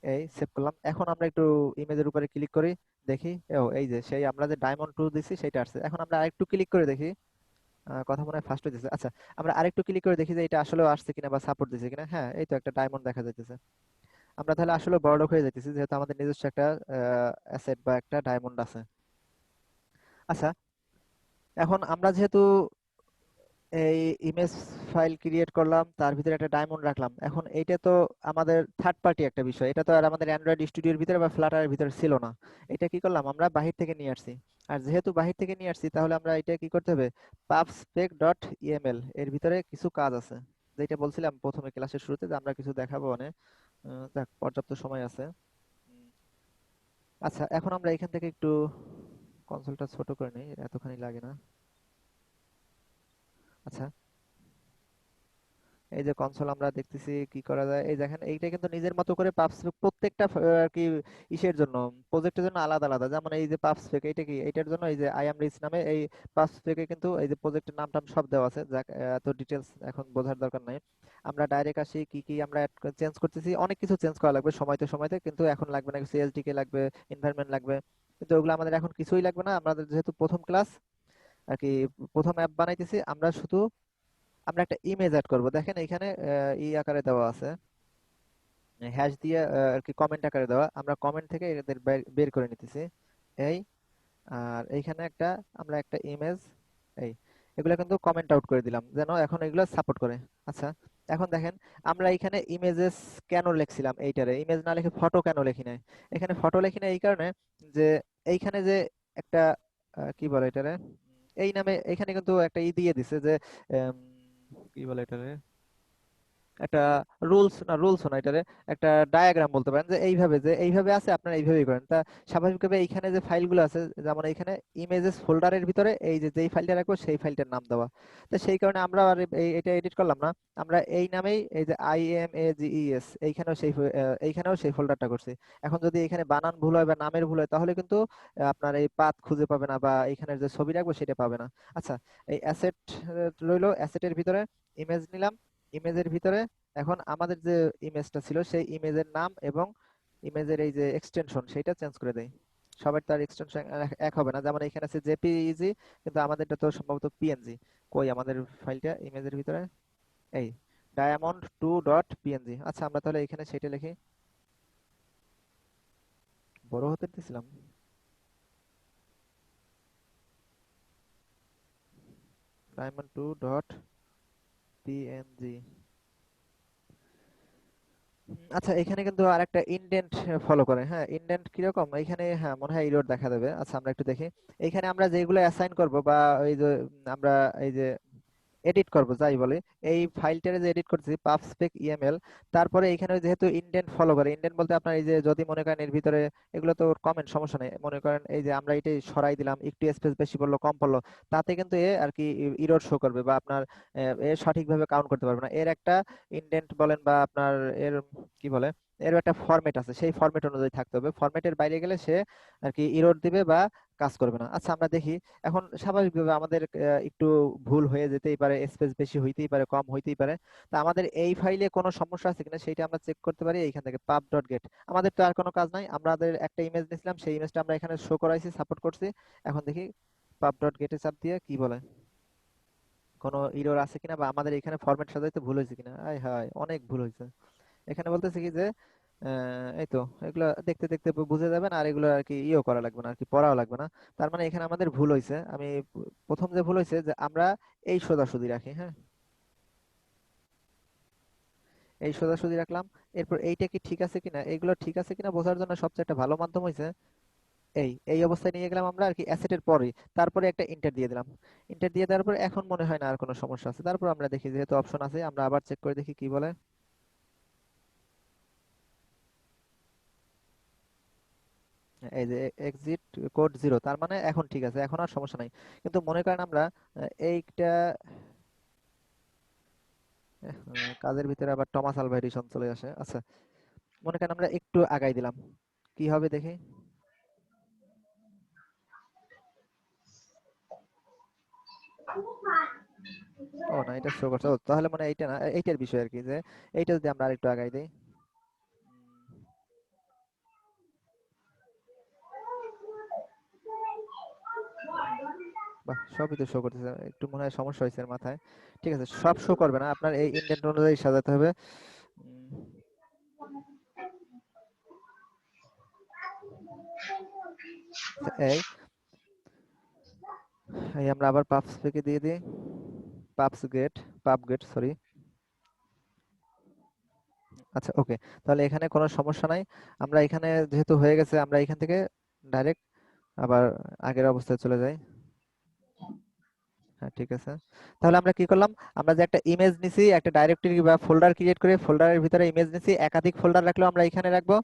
এই সেভ করলাম। এখন আমরা একটু ইমেজের উপরে ক্লিক করি, দেখি, ও এই যে সেই আমরা যে ডায়মন্ড 2 দিছি সেটা আসছে। এখন আমরা আরেকটু ক্লিক করে দেখি, কথা মনে হয় ফার্স্ট হইতেছে। আচ্ছা, আমরা আরেকটু ক্লিক করে দেখি যে এটা আসলেও আসছে কিনা বা সাপোর্ট দিছে কিনা। হ্যাঁ, এই তো একটা ডায়মন্ড দেখা যাইতেছে। আমরা তাহলে আসলে বড়লোক হয়ে যাইতেছি, যেহেতু আমাদের নিজস্ব একটা অ্যাসেট বা একটা ডায়মন্ড আছে। আচ্ছা, এখন আমরা যেহেতু এই ইমেজ ফাইল ক্রিয়েট করলাম, তার ভিতরে একটা ডায়মন্ড রাখলাম, এখন এইটা তো আমাদের থার্ড পার্টি একটা বিষয়, এটা তো আর আমাদের অ্যান্ড্রয়েড স্টুডিওর ভিতরে বা ফ্লাটারের ভিতরে ছিল না। এটা কি করলাম, আমরা বাহির থেকে নিয়ে আসছি। আর যেহেতু বাহির থেকে নিয়ে আসছি, তাহলে আমরা এটা কি করতে হবে, পাবস্পেক ডট ইএমএল এর ভিতরে কিছু কাজ আছে, যেটা বলছিলাম প্রথমে ক্লাসের শুরুতে যে আমরা কিছু দেখাবো অনেক। যাক, পর্যাপ্ত সময় আছে। উম, আচ্ছা, এখন আমরা এখান থেকে একটু কনসোলটা ছোট করে নিই, এতখানি লাগে না। আচ্ছা, এই যে কনসোল আমরা দেখতেছি কি করা যায়, এই দেখেন এইটা কিন্তু নিজের মতো করে পাবস্পেক প্রত্যেকটা আর কি ইসের জন্য, প্রজেক্টের জন্য আলাদা আলাদা। যেমন এই যে পাবস্পেক, এইটা কি, এইটার জন্য এই যে আই এম রিচ নামে এই পাবস্পেকে কিন্তু এই যে প্রজেক্টের নাম টাম সব দেওয়া আছে। যাক, এত ডিটেলস এখন বোঝার দরকার নাই। আমরা ডাইরেক্ট আসি, কি কি আমরা চেঞ্জ করতেছি, অনেক কিছু চেঞ্জ করা লাগবে সময়তে সময়তে, কিন্তু এখন লাগবে না। সিএসডিকে লাগবে, এনভায়রনমেন্ট লাগবে, কিন্তু ওগুলো আমাদের এখন কিছুই লাগবে না। আমাদের যেহেতু প্রথম ক্লাস আর কি, প্রথম অ্যাপ বানাইতেছি, আমরা শুধু আমরা একটা ইমেজ অ্যাড করব। দেখেন এখানে ই আকারে দেওয়া আছে, হ্যাশ দিয়ে আর কি কমেন্ট আকারে দেওয়া, আমরা কমেন্ট থেকে এদের বের করে নিতেছি। এই, আর এইখানে একটা আমরা একটা ইমেজ, এই এগুলা কিন্তু কমেন্ট আউট করে দিলাম যেন এখন এগুলো সাপোর্ট করে। আচ্ছা, এখন দেখেন আমরা এখানে ইমেজেস কেন লিখছিলাম, এইটারে ইমেজ না লিখে ফটো কেন লিখি নাই? এখানে ফটো লিখি না এই কারণে যে এইখানে যে একটা কি বলে এটারে, এই নামে এখানে কিন্তু একটা ই দিয়ে দিছে যে উম, কি বলে এটারে, একটা রুলস না, রুলস না এটারে, একটা ডায়াগ্রাম বলতে পারেন, যে এইভাবে, যে এইভাবে আছে আপনারা এইভাবেই করেন। তা স্বাভাবিকভাবে এইখানে যে ফাইলগুলো আছে, যেমন এইখানে ইমেজেস ফোল্ডারের ভিতরে এই যে যেই ফাইলটা রাখবো সেই ফাইলটার নাম দেওয়া। তো সেই কারণে আমরা আর এটা এডিট করলাম না, আমরা এই নামেই এই যে IMAGES এইখানেও এইখানেও সেই ফোল্ডারটা করছি। এখন যদি এখানে বানান ভুল হয় বা নামের ভুল হয়, তাহলে কিন্তু আপনার এই পাথ খুঁজে পাবে না, বা এইখানের যে ছবি রাখবো সেটা পাবে না। আচ্ছা, এই অ্যাসেট রইলো, অ্যাসেটের ভিতরে ইমেজ নিলাম। ইমেজের ভিতরে এখন আমাদের যে ইমেজটা ছিল সেই ইমেজের নাম এবং ইমেজের এই যে এক্সটেনশন সেটা চেঞ্জ করে দেই। সবার তার এক্সটেনশন এক হবে না, যেমন এখানে আছে জেপিইজি, কিন্তু আমাদেরটা তো সম্ভবত পিএনজি। কই আমাদের ফাইলটা ইমেজের ভিতরে, এই diamond2.png। আচ্ছা, আমরা তাহলে এখানে সেটা লিখি, বড় হতে দিছিলাম। diamond2.png। আচ্ছা, এখানে কিন্তু আরেকটা ইনডেন্ট ফলো করে। হ্যাঁ, ইনডেন্ট কিরকম, এখানে হ্যাঁ মনে হয় এরর দেখা দেবে। আচ্ছা, আমরা একটু দেখি। এইখানে আমরা যেগুলো অ্যাসাইন করব বা ওই যে আমরা এই যে এডিট করব যাই বলে, এই ফাইলটারে যে এডিট করতেছি পাবস্পেক ইএমএল, তারপরে এখানে যেহেতু ইনডেন্ট ফলো করে, ইনডেন্ট বলতে আপনার এই যে যদি মনে করেন এর ভিতরে এগুলো তো কমেন্ট সমস্যা নেই, মনে করেন এই যে আমরা এটাই সরাই দিলাম, একটু স্পেস বেশি পড়লো কম পড়লো, তাতে কিন্তু এ আর কি ইরর শো করবে বা আপনার এ সঠিকভাবে কাউন্ট করতে পারবে না। এর একটা ইনডেন্ট বলেন বা আপনার এর কি বলে, এর একটা ফরম্যাট আছে, সেই ফরম্যাট অনুযায়ী থাকতে হবে। ফরম্যাটের বাইরে গেলে সে আর কি ইরর দিবে বা কাজ করবে না। আচ্ছা, আমরা দেখি। এখন স্বাভাবিকভাবে আমাদের একটু ভুল হয়ে যেতেই পারে, স্পেস বেশি হইতেই পারে, কম হইতেই পারে। তা আমাদের এই ফাইলে কোনো সমস্যা আছে কিনা সেইটা আমরা চেক করতে পারি এইখান থেকে pub.get। আমাদের তো আর কোনো কাজ নাই, আমাদের একটা ইমেজ নিয়েছিলাম, সেই ইমেজটা আমরা এখানে শো করাইছি, সাপোর্ট করছি। এখন দেখি pub.get এ চাপ দিয়ে কি বলে, কোনো ইরর আছে কিনা বা আমাদের এখানে ফরম্যাট সাজাইতে ভুল হয়েছে কিনা। আয় হায়, অনেক ভুল হয়েছে। এখানে বলতেছে কি যে এই তো এগুলো দেখতে দেখতে বুঝে যাবেন, আর এগুলো আর কি ইও করা লাগবে না, আর কি পড়াও লাগবে না। তার মানে এখানে আমাদের ভুল হয়েছে। আমি প্রথম যে ভুল হয়েছে যে আমরা এই সোজাসুজি রাখি। হ্যাঁ, এই সোজাসুজি রাখলাম। এরপর এইটা কি ঠিক আছে কিনা, এগুলো ঠিক আছে কিনা বোঝার জন্য সবচেয়ে একটা ভালো মাধ্যম হয়েছে এই অবস্থায় নিয়ে গেলাম আমরা আর কি অ্যাসেটের পরে, তারপরে একটা ইন্টার দিয়ে দিলাম। ইন্টার দিয়ে দেওয়ার পর এখন মনে হয় না আর কোনো সমস্যা আছে। তারপর আমরা দেখি, যেহেতু অপশন আছে, আমরা আবার চেক করে দেখি কি বলে। এই যে এক্সিট কোড 0, তার মানে এখন ঠিক আছে, এখন আর সমস্যা নাই। কিন্তু মনে করেন আমরা এইটা কাজের ভিতরে আবার টমাস আলভা এডিশন চলে আসে। আচ্ছা, মনে করেন আমরা একটু আগাই দিলাম, কি হবে দেখি। ও না, এটা শো করছে। ও তাহলে মানে এইটা না, এইটার বিষয় আর কি, যে এইটা যদি আমরা আরেকটু আগাই দিই। বাহ, সবই তো শো করতেছে, একটু মনে হয় সমস্যা হয়েছে এর মাথায়। ঠিক আছে, সব শো করবে না, আপনার এই ইন্ডেন্ট অনুযায়ী সাজাতে হবে। উম, এই এই আমরা আবার পাবস থেকে দিয়ে দিই, পাব গেট সরি। আচ্ছা, ওকে, তাহলে এখানে কোনো সমস্যা নাই। আমরা এখানে যেহেতু হয়ে গেছে, আমরা এখান থেকে ডাইরেক্ট আবার আগের অবস্থায় চলে যাই। হ্যাঁ, ঠিক আছে। তাহলে আমরা কি করলাম, আমরা যে একটা ইমেজ নিছি, একটা ডাইরেক্টরি বা ফোল্ডার ক্রিয়েট করে ফোল্ডারের ভিতরে ইমেজ নিছি, একাধিক ফোল্ডার রাখলেও আমরা এখানে রাখবো।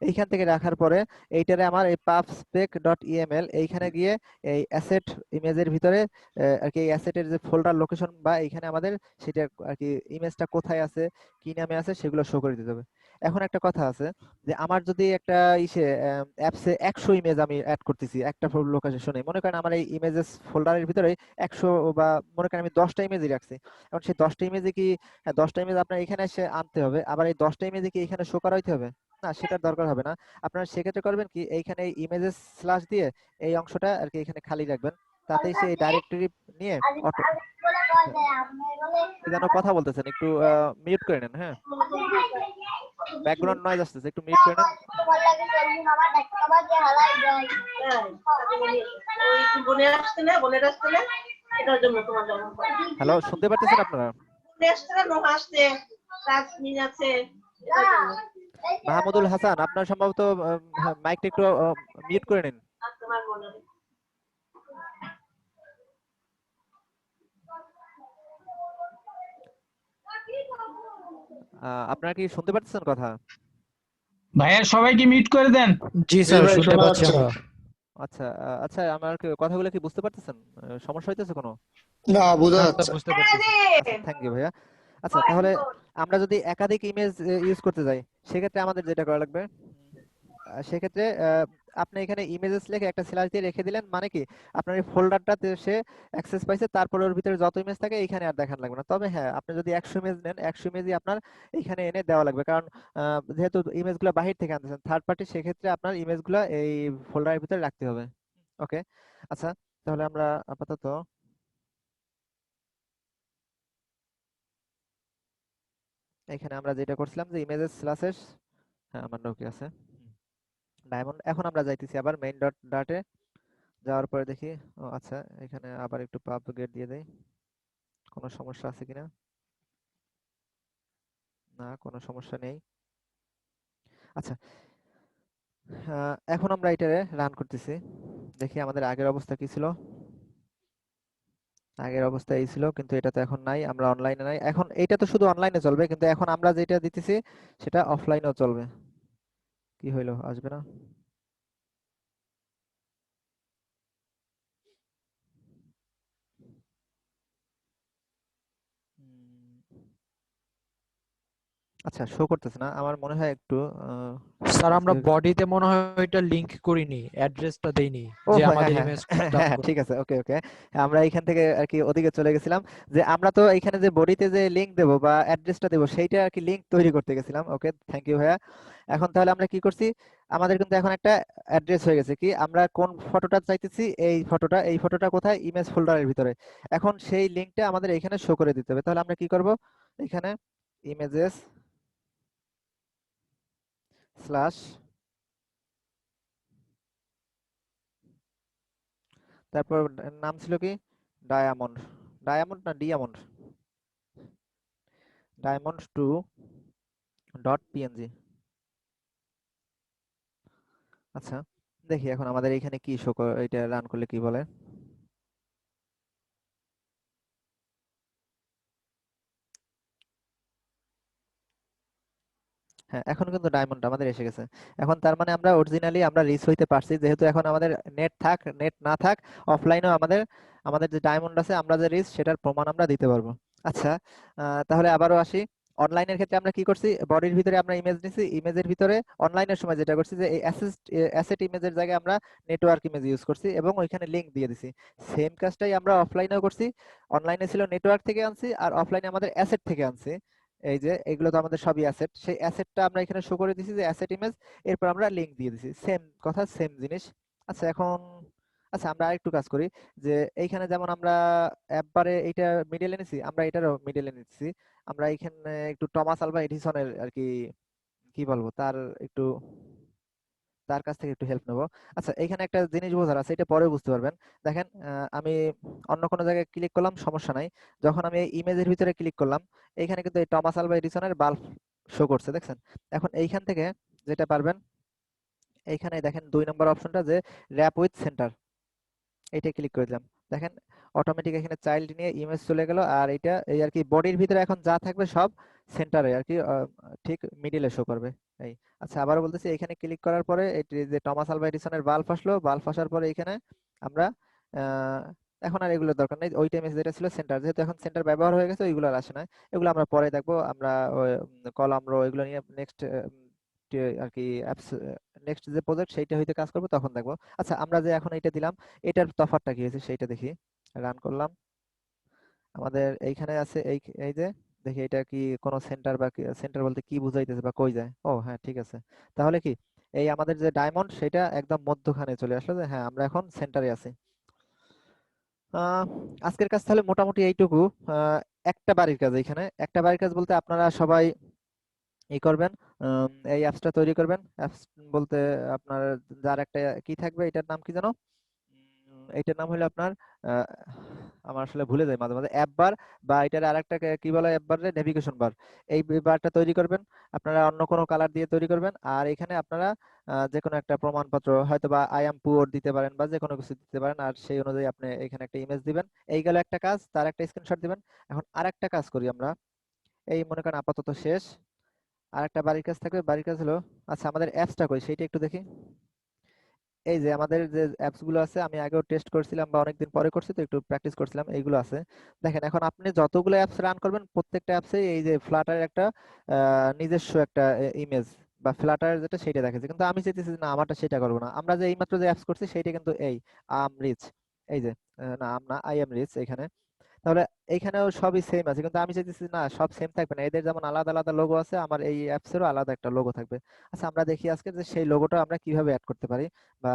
এইখান থেকে রাখার পরে এইটারে আমার এই pubspec.eml এইখানে গিয়ে এই অ্যাসেট ইমেজের ভিতরে আর কি এই অ্যাসেটের যে ফোল্ডার লোকেশন বা এইখানে আমাদের সেটা আর কি ইমেজটা কোথায় আছে, কি নামে আছে, সেগুলো শো করে দিতে হবে। এখন একটা কথা আছে, যে আমার যদি একটা ইসে অ্যাপসে 100 ইমেজ আমি অ্যাড করতেছি একটা লোকেশনে, মনে করেন আমার এই ইমেজেস ফোল্ডারের ভিতরে 100 বা মনে করেন আমি 10টা ইমেজই রাখছি। এখন সেই 10টা ইমেজে কি, হ্যাঁ 10টা ইমেজ আপনার এখানে এসে আনতে হবে, আবার এই 10টা ইমেজে কি এখানে শো করা হইতে হবে? না, সেটার দরকার হবে না। আপনারা সেক্ষেত্রে করবেন কি, এইখানে ইমেজেস স্ল্যাশ দিয়ে এই অংশটা আর কি এখানে খালি রাখবেন, তাতেই সে ডাইরেক্টরি নিয়ে অটো। কি যেন কথা বলতেছেন, একটু মিউট করে নেন। হ্যাঁ, ব্যাকগ্রাউন্ড নয়েজ আসতেছে, একটু মিউট করে নেন। হ্যালো, শুনতে পারতেছেন আপনারা? মাহমুদুল হাসান, আপনার সম্ভবত মাইকটা একটু মিউট করে নিন। আপনারা কি শুনতে পারতেছেন কথা? ভাইয়া সবাইকে মিউট করে দেন। জি জি স্যার, ভাই, শুনতে শোনা পাচ্ছি যাচ্ছে। আমরা। আচ্ছা, আচ্ছা, আমার কথাগুলো কি বুঝতে পারতেছেন? সমস্যা হইতেছে কোনো? না, বোঝা না স্যার, যাচ্ছে। বুঝতে পারতেছি। আচ্ছা, থ্যাংক ইউ ভাইয়া। আচ্ছা, তাহলে আমরা যদি একাধিক ইমেজ ইউজ করতে যাই, সেক্ষেত্রে আমাদের যেটা করা লাগবে, সেক্ষেত্রে আপনি এখানে ইমেজেস লিখে একটা স্ল্যাশ দিয়ে রেখে দিলেন, মানে কি আপনার এই ফোল্ডারটাতে সে অ্যাক্সেস পাইছে, তারপরে ওর ভিতরে যত ইমেজ থাকে এখানে আর দেখান লাগবে না। তবে হ্যাঁ, আপনি যদি 100 ইমেজ নেন, 100 ইমেজই আপনার এখানে এনে দেওয়া লাগবে, কারণ যেহেতু ইমেজগুলো বাহির থেকে আনতেছেন থার্ড পার্টি, সেক্ষেত্রে আপনার ইমেজগুলো এই ফোল্ডারের ভিতরে রাখতে হবে। ওকে, আচ্ছা, তাহলে আমরা আপাতত এখানে আমরা যেটা করছিলাম যে ইমেজেস স্ল্যাশেস, হ্যাঁ আমার ওকে আছে ডায়মন্ড। এখন আমরা যাইতেছি আবার মেইন ডটে, যাওয়ার পরে দেখি, ও আচ্ছা, এখানে আবার একটু পাব গেট দিয়ে দেই। কোনো সমস্যা আছে কিনা? না, কোনো সমস্যা নেই। আচ্ছা, এখন আমরা এটারে রান করতেছি। দেখি আমাদের আগের অবস্থা কি ছিল। আগের অবস্থা এই ছিল, কিন্তু এটা তো এখন নাই, আমরা অনলাইনে নাই। এখন এইটা তো শুধু অনলাইনে চলবে, কিন্তু এখন আমরা যেটা দিতেছি সেটা অফলাইনেও চলবে। কি হইলো, আসবে না? উম, আচ্ছা, শো করতেছে না, আমার মনে হয় একটু স্যার আমরা SQL বডিতে মনে হয় ওইটা লিংক করিনি, অ্যাড্রেসটা দেইনি ও যে হ্যাঁ হ্যাঁ আমাদের হ্যাঁ ইমেজ হ্যাঁ ডাউন হ্যাঁ, করুন। ঠিক আছে, ওকে ওকে। আমরা এইখান থেকে আর কি ওদিকে চলে গেছিলাম, যে আমরা তো এইখানে যে বডিতে যে লিংক দেবো বা অ্যাড্রেসটা দেবো সেইটা আর কি লিংক তৈরি করতে গেছিলাম। ওকে, থ্যাংক ইউ ভাইয়া। এখন তাহলে আমরা কি করছি, আমাদের কিন্তু এখন একটা অ্যাড্রেস হয়ে গেছে, কি আমরা কোন ফটোটা চাইতেছি, এই ফটোটা কোথায়, ইমেজ ফোল্ডারের ভিতরে। এখন সেই লিংকটা আমাদের এখানে শো করে দিতে হবে। তাহলে আমরা কি করব, এখানে ইমেজেস স্ল্যাশ, তারপর নাম ছিল কি, ডায়ামন্ড, ডায়ামন্ড না ডিয়ামন্ড, ডায়মন্ড 2 ডট পিএনজি। আচ্ছা, দেখি এখন আমাদের এখানে কি শো এটা রান করলে কি বলে। হ্যাঁ, এখন কিন্তু ডায়মন্ড আমাদের এসে গেছে। এখন তার মানে আমরা অরিজিনালি আমরা রিচ হইতে পারছি, যেহেতু এখন আমাদের নেট থাক নেট না থাক অফলাইনেও আমাদের আমাদের যে ডায়মন্ড আছে, আমরা যে রিচ সেটার প্রমাণ আমরা দিতে পারবো। আচ্ছা, তাহলে আবারও আসি। অনলাইনের ক্ষেত্রে আমরা কি করছি, বডির ভিতরে আমরা ইমেজ নিছি, ইমেজের ভিতরে অনলাইনের সময় যেটা করছি যে এই অ্যাসেট ইমেজের জায়গায় আমরা নেটওয়ার্ক ইমেজ ইউজ করছি এবং ওইখানে লিংক দিয়ে দিছি। সেম কাজটাই আমরা অফলাইনেও করছি। অনলাইনে ছিল নেটওয়ার্ক থেকে আনছি, আর অফলাইনে আমাদের অ্যাসেট থেকে আনছি। এই যে এগুলো তো আমাদের সবই অ্যাসেট, সেই অ্যাসেটটা আমরা এখানে শো করে দিছি যে অ্যাসেট ইমেজ, এরপর আমরা লিংক দিয়ে দিছি, সেম কথা সেম জিনিস। আচ্ছা এখন, আচ্ছা আমরা আরেকটু কাজ করি, যে এইখানে যেমন আমরা অ্যাপ বারে এইটা মিডলে নিছি, আমরা এটারও মিডলে নিচ্ছি। আমরা এইখানে একটু টমাস আলভা এডিসনের আর কি, কি বলবো, একটু তার কাছ থেকে একটু হেল্প নেবো। আচ্ছা, এখানে একটা জিনিস বোঝার আছে, এটা পরে বুঝতে পারবেন। দেখেন, আমি অন্য কোনো জায়গায় ক্লিক করলাম, সমস্যা নাই। যখন আমি এই ইমেজের ভিতরে ক্লিক করলাম, এইখানে কিন্তু এই টমাস আলভা এডিসনের বাল্ব শো করছে, দেখছেন? এখন এইখান থেকে যেটা পারবেন, এইখানে দেখেন 2 নম্বর অপশনটা যে র্যাপ উইথ সেন্টার, এইটা ক্লিক করে দিলাম। দেখেন অটোমেটিক এখানে চাইল্ড নিয়ে ইমেজ চলে গেল, আর এটা এই আর কি বডির ভিতরে এখন যা থাকবে সব সেন্টারে আর কি, ঠিক মিডিলে শো করবে। এই, আচ্ছা আবারও বলতেছি, এখানে ক্লিক করার পরে এটি যে টমাস আলভা এডিসনের বাল্ব আসলো, বাল্ব আসার পরে এখানে আমরা আহ, এখন আর এগুলোর দরকার নেই, ওই টাইমে যেটা ছিল সেন্টার, যেহেতু এখন সেন্টার ব্যবহার হয়ে গেছে, ওইগুলো আর আসে না। এগুলো আমরা পরে দেখবো, আমরা কলাম রো এগুলো নিয়ে নেক্সট আর কি অ্যাপস, নেক্সট যে প্রজেক্ট সেইটা হইতে কাজ করবো তখন দেখবো। আচ্ছা, আমরা যে এখন এটা দিলাম, এটার তফাৎটা কি হয়েছে সেইটা দেখি। রান করলাম, আমাদের এইখানে আছে এই এই যে, দেখি এটা কি কোনো সেন্টার, বা সেন্টার বলতে কি বুঝাইতেছে বা কই যায়। ও হ্যাঁ, ঠিক আছে। তাহলে কি এই আমাদের যে ডায়মন্ড সেটা একদম মধ্যখানে চলে আসলো, যে হ্যাঁ আমরা এখন সেন্টারে আছি। আহ, আজকের কাজ তাহলে মোটামুটি এইটুকু। আহ, একটা বাড়ির কাজ, এখানে একটা বাড়ির কাজ বলতে আপনারা সবাই করবেন, এই অ্যাপসটা তৈরি করবেন। অ্যাপস বলতে আপনার যার একটা কি থাকবে, এটার নাম কি জানো, এইটার নাম হলো আপনার আহ, আমার আসলে ভুলে যাই মাঝে মাঝে, অ্যাপ বার, বা এটার আরেকটা কি বলে, অ্যাপ বার, নেভিগেশন বার। এই বারটা তৈরি করবেন আপনারা, অন্য কোনো কালার দিয়ে তৈরি করবেন। আর এখানে আপনারা যে কোনো একটা প্রমাণপত্র, হয়তো বা আই এম পুওর দিতে পারেন, বা যে কোনো কিছু দিতে পারেন, আর সেই অনুযায়ী আপনি এখানে একটা ইমেজ দিবেন। এই গেল একটা কাজ, তার একটা স্ক্রিনশট দিবেন। এখন আরেকটা কাজ করি আমরা, এই মনে করেন আপাতত শেষ। আরেকটা বাড়ির কাজ থাকবে, বাড়ির কাজ হলো, আচ্ছা আমাদের অ্যাপসটা কই সেইটা একটু দেখি। এই যে আমাদের যে অ্যাপস গুলো আছে, আমি আগেও টেস্ট করছিলাম বা অনেকদিন পরে করছি, তো একটু প্র্যাকটিস করছিলাম, এইগুলো আছে। দেখেন এখন আপনি যতগুলো অ্যাপস রান করবেন, প্রত্যেকটা অ্যাপসে এই যে ফ্লাটারের একটা নিজস্ব একটা ইমেজ বা ফ্লাটার যেটা সেটা দেখাচ্ছে, কিন্তু আমি চাইতেছি যে না, আমারটা সেটা করবো না। আমরা যে এইমাত্র যে অ্যাপস করছি সেইটা কিন্তু এই আম রিচ, এই যে না আম না, আই এম রিচ এখানে। তাহলে এইখানেও সবই সেম আছে, কিন্তু আমি চাইতেছি না সব সেম থাকবে না, এদের যেমন আলাদা আলাদা লোগো আছে, আমার এই অ্যাপসেরও আলাদা একটা লোগো থাকবে। আচ্ছা, আমরা দেখি আজকে যে সেই লোগোটা আমরা কিভাবে অ্যাড করতে পারি, বা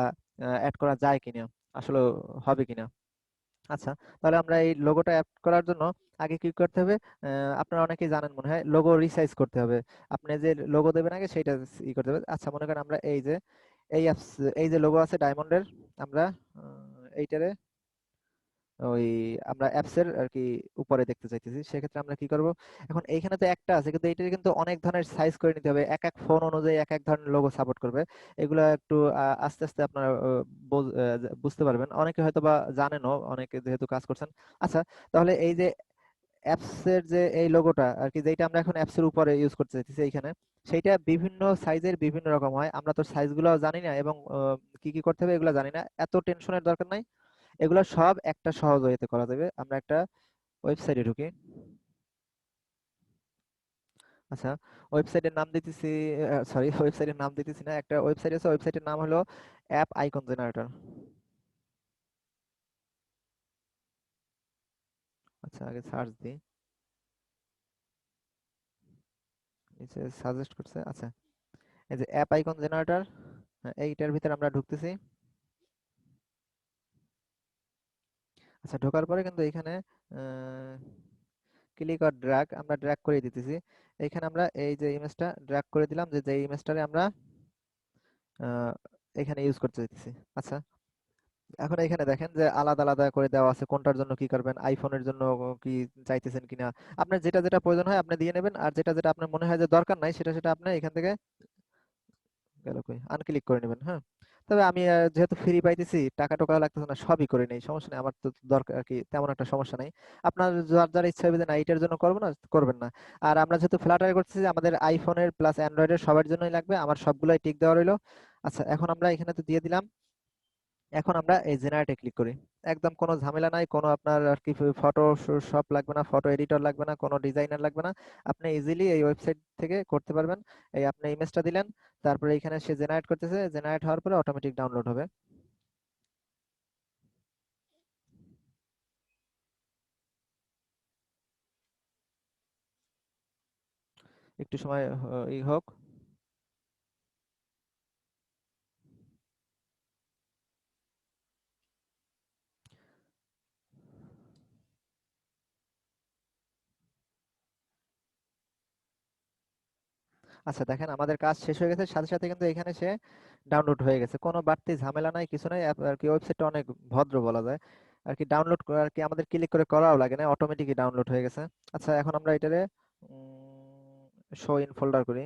অ্যাড করা যায় কিনা, আসলে হবে কিনা। আচ্ছা, তাহলে আমরা এই লোগোটা অ্যাড করার জন্য আগে কি করতে হবে, আপনারা অনেকেই জানেন মনে হয়, লোগো রিসাইজ করতে হবে। আপনি যে লোগো দেবেন আগে সেইটা ই করতে হবে। আচ্ছা, মনে করেন আমরা এই যে এই অ্যাপস, এই যে লোগো আছে ডায়মন্ডের, আমরা এইটারে ওই আমরা অ্যাপসের আর কি উপরে দেখতে চাইতেছি, সেক্ষেত্রে আমরা কি করব? এখন এইখানে তো একটা আছে, কিন্তু এইটার কিন্তু অনেক ধরনের সাইজ করে নিতে হবে, এক এক ফোন অনুযায়ী এক এক ধরনের লোগো সাপোর্ট করবে। এগুলা একটু আস্তে আস্তে আপনারা বুঝতে পারবেন, অনেকে হয়তো বা জানেনও, অনেকে যেহেতু কাজ করছেন। আচ্ছা, তাহলে এই যে অ্যাপসের যে এই লোগোটা আর কি, যেটা আমরা এখন অ্যাপসের উপরে ইউজ করতে চাইতেছি এইখানে, সেইটা বিভিন্ন সাইজের বিভিন্ন রকম হয়। আমরা তো সাইজগুলো জানি না, এবং কি কি করতে হবে এগুলো জানি না, এত টেনশনের দরকার নাই। এগুলো সব একটা সহজ ওয়েতে করা যাবে। আমরা একটা ওয়েবসাইটে ঢুকি। আচ্ছা, ওয়েবসাইটের নাম দিতেছি, সরি ওয়েবসাইটের নাম দিতেছি না, একটা ওয়েবসাইট আছে, ওয়েবসাইটের নাম হলো অ্যাপ আইকন জেনারেটর। আচ্ছা, আগে সার্চ দিই, নিচে সাজেস্ট করছে। আচ্ছা, এই যে অ্যাপ আইকন জেনারেটর, এইটার ভিতরে আমরা ঢুকতেছি। আচ্ছা, ঢোকার পরে কিন্তু এখানে ক্লিক অর ড্র্যাগ, আমরা ড্র্যাগ করে দিতেছি। এইখানে আমরা এই যে ইমেজটা ড্র্যাগ করে দিলাম, যে ইমেজটারে আমরা আহ, এখানে ইউজ করতে চাইতেছি। আচ্ছা, এখন এখানে দেখেন যে আলাদা আলাদা করে দেওয়া আছে, কোনটার জন্য কি করবেন, আইফোনের জন্য কি চাইতেছেন কিনা। আপনার যেটা যেটা প্রয়োজন হয় আপনি দিয়ে নেবেন, আর যেটা যেটা আপনার মনে হয় যে দরকার নাই সেটা সেটা আপনি এখান থেকে গেল কই আনক্লিক করে নেবেন। হ্যাঁ, তবে আমি যেহেতু ফ্রি পাইতেছি, টাকা টোকা লাগতেছে না, সবই করে নেই, সমস্যা নেই, আমার তো দরকার আর কি, তেমন একটা সমস্যা নাই। আপনার যার যার ইচ্ছা হবে যে না এইটার জন্য করবো না, করবেন না। আর আমরা যেহেতু ফ্ল্যাটার করতেছি, আমাদের আইফোনের প্লাস অ্যান্ড্রয়েডের সবার জন্যই লাগবে, আমার সবগুলাই টিক দেওয়া রইলো। আচ্ছা, এখন আমরা এখানে তো দিয়ে দিলাম। এখন আমরা এই জেনারেটে ক্লিক করি। একদম কোনো ঝামেলা নাই, কোনো আপনার আর কি ফটো শপ লাগবে না, ফটো এডিটর লাগবে না, কোনো ডিজাইনার লাগবে না। আপনি ইজিলি এই ওয়েবসাইট থেকে করতে পারবেন। এই আপনি ইমেজটা দিলেন, তারপরে এখানে সে জেনারেট করতেছে, জেনারেট হওয়ার পরে অটোমেটিক ডাউনলোড হবে। একটু সময় হোক। আচ্ছা, দেখেন আমাদের কাজ শেষ হয়ে গেছে, সাথে সাথে কিন্তু এখানে সে ডাউনলোড হয়ে গেছে, কোনো বাড়তি ঝামেলা নাই, কিছু নাই। আর কি ওয়েবসাইটটা অনেক ভদ্র বলা যায় আর কি, ডাউনলোড আর কি আমাদের ক্লিক করে করাও লাগে না, অটোমেটিকই ডাউনলোড হয়ে গেছে। আচ্ছা, এখন আমরা এটারে শো ইন ফোল্ডার করি।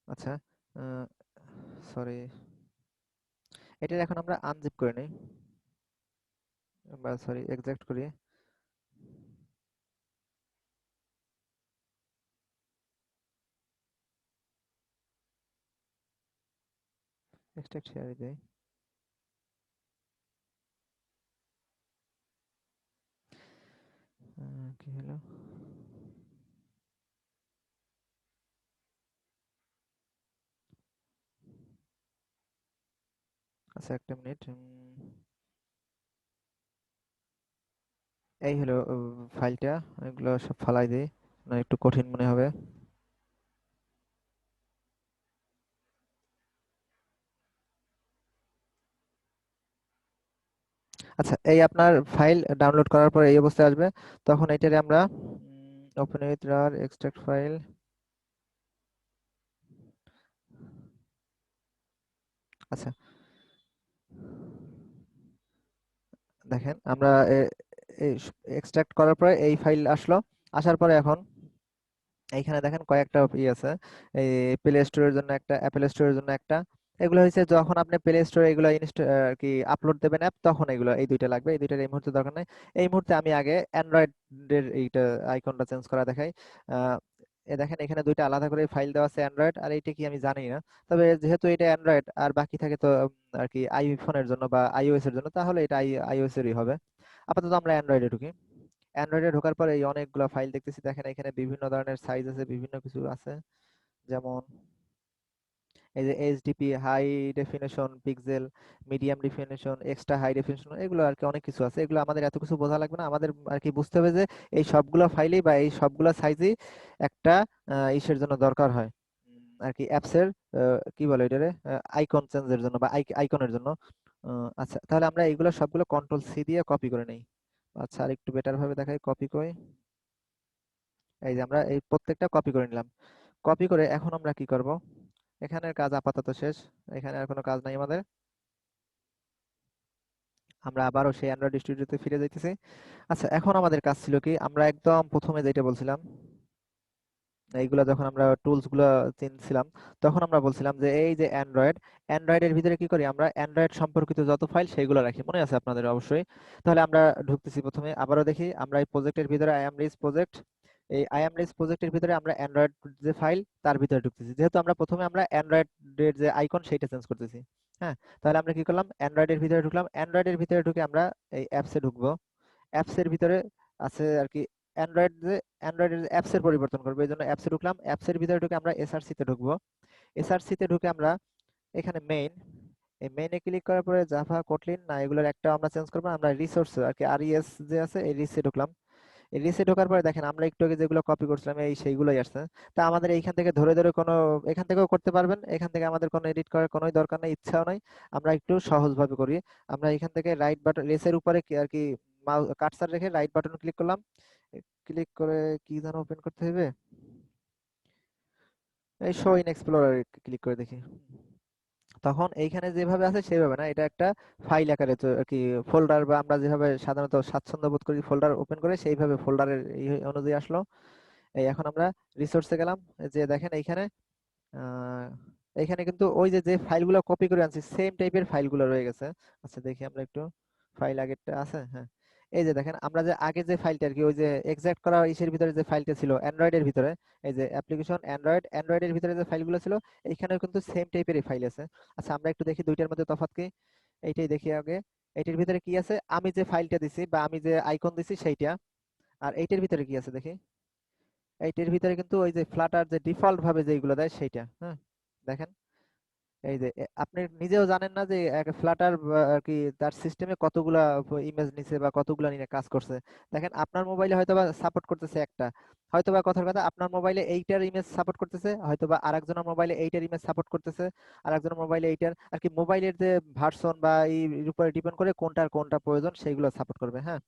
আচ্ছা, সরি, এটার এখন আমরা আনজিপ করে নিই, বা সরি এক্সট্রাক্ট করি। এক্সট্রাক্ট শেয়ার দেই। কি হলো? আচ্ছা, একটা মিনিট। এই হলো ফাইলটা, এগুলো সব ফালাই দিই, না একটু কঠিন মনে হবে। আচ্ছা, এই আপনার ফাইল ডাউনলোড করার পর এই অবস্থায় আসবে, তখন এটারে আমরা open with RAR extract file. আচ্ছা, দেখেন আমরা এক্সট্রাক্ট করার পরে এই ফাইল আসলো, আসার পরে এখন এইখানে দেখেন কয়েকটা আছে, এই প্লে স্টোরের জন্য একটা, অ্যাপেল স্টোরের জন্য একটা। এগুলো হচ্ছে যখন আপনি প্লে স্টোরে এগুলো আর কি আপলোড দেবেন অ্যাপ, তখন এগুলো এই দুইটা লাগবে, এই দুইটার এই মুহূর্তে দরকার নাই। এই মুহূর্তে আমি আগে অ্যান্ড্রয়েডের এইটা আইকনটা চেঞ্জ করা দেখাই। আহ, এ দেখেন এখানে দুইটা আলাদা করে ফাইল দেওয়া আছে, অ্যান্ড্রয়েড আর এইটা কি আমি জানি না। তবে যেহেতু এটা অ্যান্ড্রয়েড আর বাকি থাকে তো আর কি আইফোনের জন্য বা আইওএস এর জন্য, তাহলে এটা আইওএস এরই হবে। আপাতত আমরা অ্যান্ড্রয়েডে ঢুকি। অ্যান্ড্রয়েডে ঢোকার পরে এই অনেকগুলো ফাইল দেখতেছি, দেখেন এখানে বিভিন্ন ধরনের সাইজ আছে, বিভিন্ন কিছু আছে, যেমন এই যে H D P, high definition pixel, medium definition, extra high definition, এগুলো আর কি অনেক কিছু আছে। এগুলো আমাদের এত কিছু বোঝা লাগবে না, আমাদের আর কি বুঝতে হবে যে এই সবগুলো ফাইলই বা এই সবগুলো সাইজই একটা ইসের জন্য দরকার হয়, আর কি অ্যাপসের কি বলে এটারে, আইকন চেঞ্জের জন্য বা আইকনের জন্য। আচ্ছা, তাহলে আমরা এইগুলো সবগুলো কন্ট্রোল সি দিয়ে কপি করে নেই। আচ্ছা, আর একটু বেটার ভাবে দেখাই, কপি কই, এই যে আমরা এই প্রত্যেকটা কপি করে নিলাম। কপি করে এখন আমরা কি করব, এখানের কাজ আপাতত শেষ, এখানে আর কোনো কাজ নাই আমাদের। আমরা আবারও সেই অ্যান্ড্রয়েড স্টুডিওতে ফিরে যাইতেছি। আচ্ছা, এখন আমাদের কাজ ছিল কি, আমরা একদম প্রথমে যেটা বলছিলাম, এইগুলা যখন আমরা টুলস গুলা চিনছিলাম, তখন আমরা বলছিলাম যে এই যে অ্যান্ড্রয়েডের ভিতরে কি করি আমরা, অ্যান্ড্রয়েড সম্পর্কিত যত ফাইল সেগুলো রাখি, মনে আছে আপনাদের অবশ্যই। তাহলে আমরা ঢুকতেছি প্রথমে, আবারও দেখি আমরা এই প্রজেক্টের ভিতরে আইএমরিজ প্রজেক্ট, এই আইএমরিজ প্রজেক্টের ভিতরে আমরা অ্যান্ড্রয়েড যে ফাইল তার ভিতরে ঢুকতেছি, যেহেতু আমরা প্রথমে আমরা অ্যান্ড্রয়েডের যে আইকন সেইটা চেঞ্জ করতেছি। হ্যাঁ, তাহলে আমরা কি করলাম, অ্যান্ড্রয়েডের ভিতরে ঢুকলাম, অ্যান্ড্রয়েডের ভিতরে ঢুকে আমরা এই অ্যাপসে ঢুকবো। অ্যাপসের ভিতরে আছে আর কি অ্যান্ড্রয়েডের অ্যাপসের পরিবর্তন করবো, এই জন্য অ্যাপসে ঢুকলাম। অ্যাপসের ভিতরে ঢুকে আমরা এসআরসি তে ঢুকবো। এসআরসি তে ঢুকে আমরা এখানে এই মেইনে ক্লিক করার পরে জাভা কোটলিন না, এগুলোর একটা আমরা চেঞ্জ করবো, আমরা রিসোর্স আর কি আরইএস যে আছে এই রিসে ঢুকলাম। এই রিসে ঢোকার পরে দেখেন আমরা একটু আগে যেগুলো কপি করছিলাম এই সেইগুলোই আসছে। তা আমাদের এইখান থেকে ধরে ধরে কোনো, এখান থেকেও করতে পারবেন, এখান থেকে আমাদের কোনো এডিট করার কোনো দরকার নেই, ইচ্ছাও নাই। আমরা একটু সহজভাবে করি। আমরা এখান থেকে রাইট বাটন রেসের উপরে আর কি কার্সার রেখে রাইট বাটন ক্লিক করলাম। ক্লিক করে কি যেন ওপেন করতে হবে, এই শো ইন এক্সপ্লোরার ক্লিক করে দেখি। তখন এইখানে যেভাবে আছে সেভাবে না, এটা একটা ফাইল আকারে আর কি ফোল্ডার, বা আমরা যেভাবে সাধারণত স্বাচ্ছন্দ্য বোধ করি ফোল্ডার ওপেন করে, সেইভাবে ফোল্ডারের অনুযায়ী আসলো। এই এখন আমরা রিসোর্সে গেলাম, যে দেখেন এইখানে এইখানে কিন্তু ওই যে যে ফাইলগুলো কপি করে আনছি সেম টাইপের ফাইলগুলো রয়ে গেছে। আচ্ছা দেখি আমরা একটু, ফাইল আগেরটা আছে, হ্যাঁ এই যে দেখেন আমরা যে আগে যে ফাইলটা আর কি ওই যে এক্সট্রাক্ট করা ইসের ভিতরে যে ফাইলটা ছিল অ্যান্ড্রয়েডের ভিতরে, এই যে অ্যাপ্লিকেশন অ্যান্ড্রয়েডের ভিতরে যে ফাইলগুলো ছিল, এইখানেও কিন্তু সেম টাইপেরই ফাইল আছে। আচ্ছা আমরা একটু দেখি দুইটার মধ্যে তফাৎ কি, এইটাই দেখি আগে। এইটার ভিতরে কি আছে, আমি যে ফাইলটা দিছি বা আমি যে আইকন দিছি সেইটা, আর এইটার ভিতরে কি আছে দেখি। এইটার ভিতরে কিন্তু ওই যে ফ্লাটার যে ডিফল্ট ভাবে যেগুলো দেয় সেইটা, হ্যাঁ দেখেন। এই যে আপনি নিজেও জানেন না যে ফ্লাটার আর কি তার সিস্টেমে কতগুলা ইমেজ নিছে বা কতগুলা নিয়ে কাজ করছে। দেখেন আপনার মোবাইলে হয়তোবা সাপোর্ট করতেছে একটা, হয়তোবা কথার কথা আপনার মোবাইলে এইটার ইমেজ সাপোর্ট করতেছে, হয়তোবা আরেকজনের মোবাইলে এইটার ইমেজ সাপোর্ট করতেছে, আরেকজনের মোবাইলে এইটার আর কি, মোবাইলের যে ভার্সন বা এর উপরে ডিপেন্ড করে কোনটার কোনটা প্রয়োজন সেইগুলো সাপোর্ট করবে। হ্যাঁ,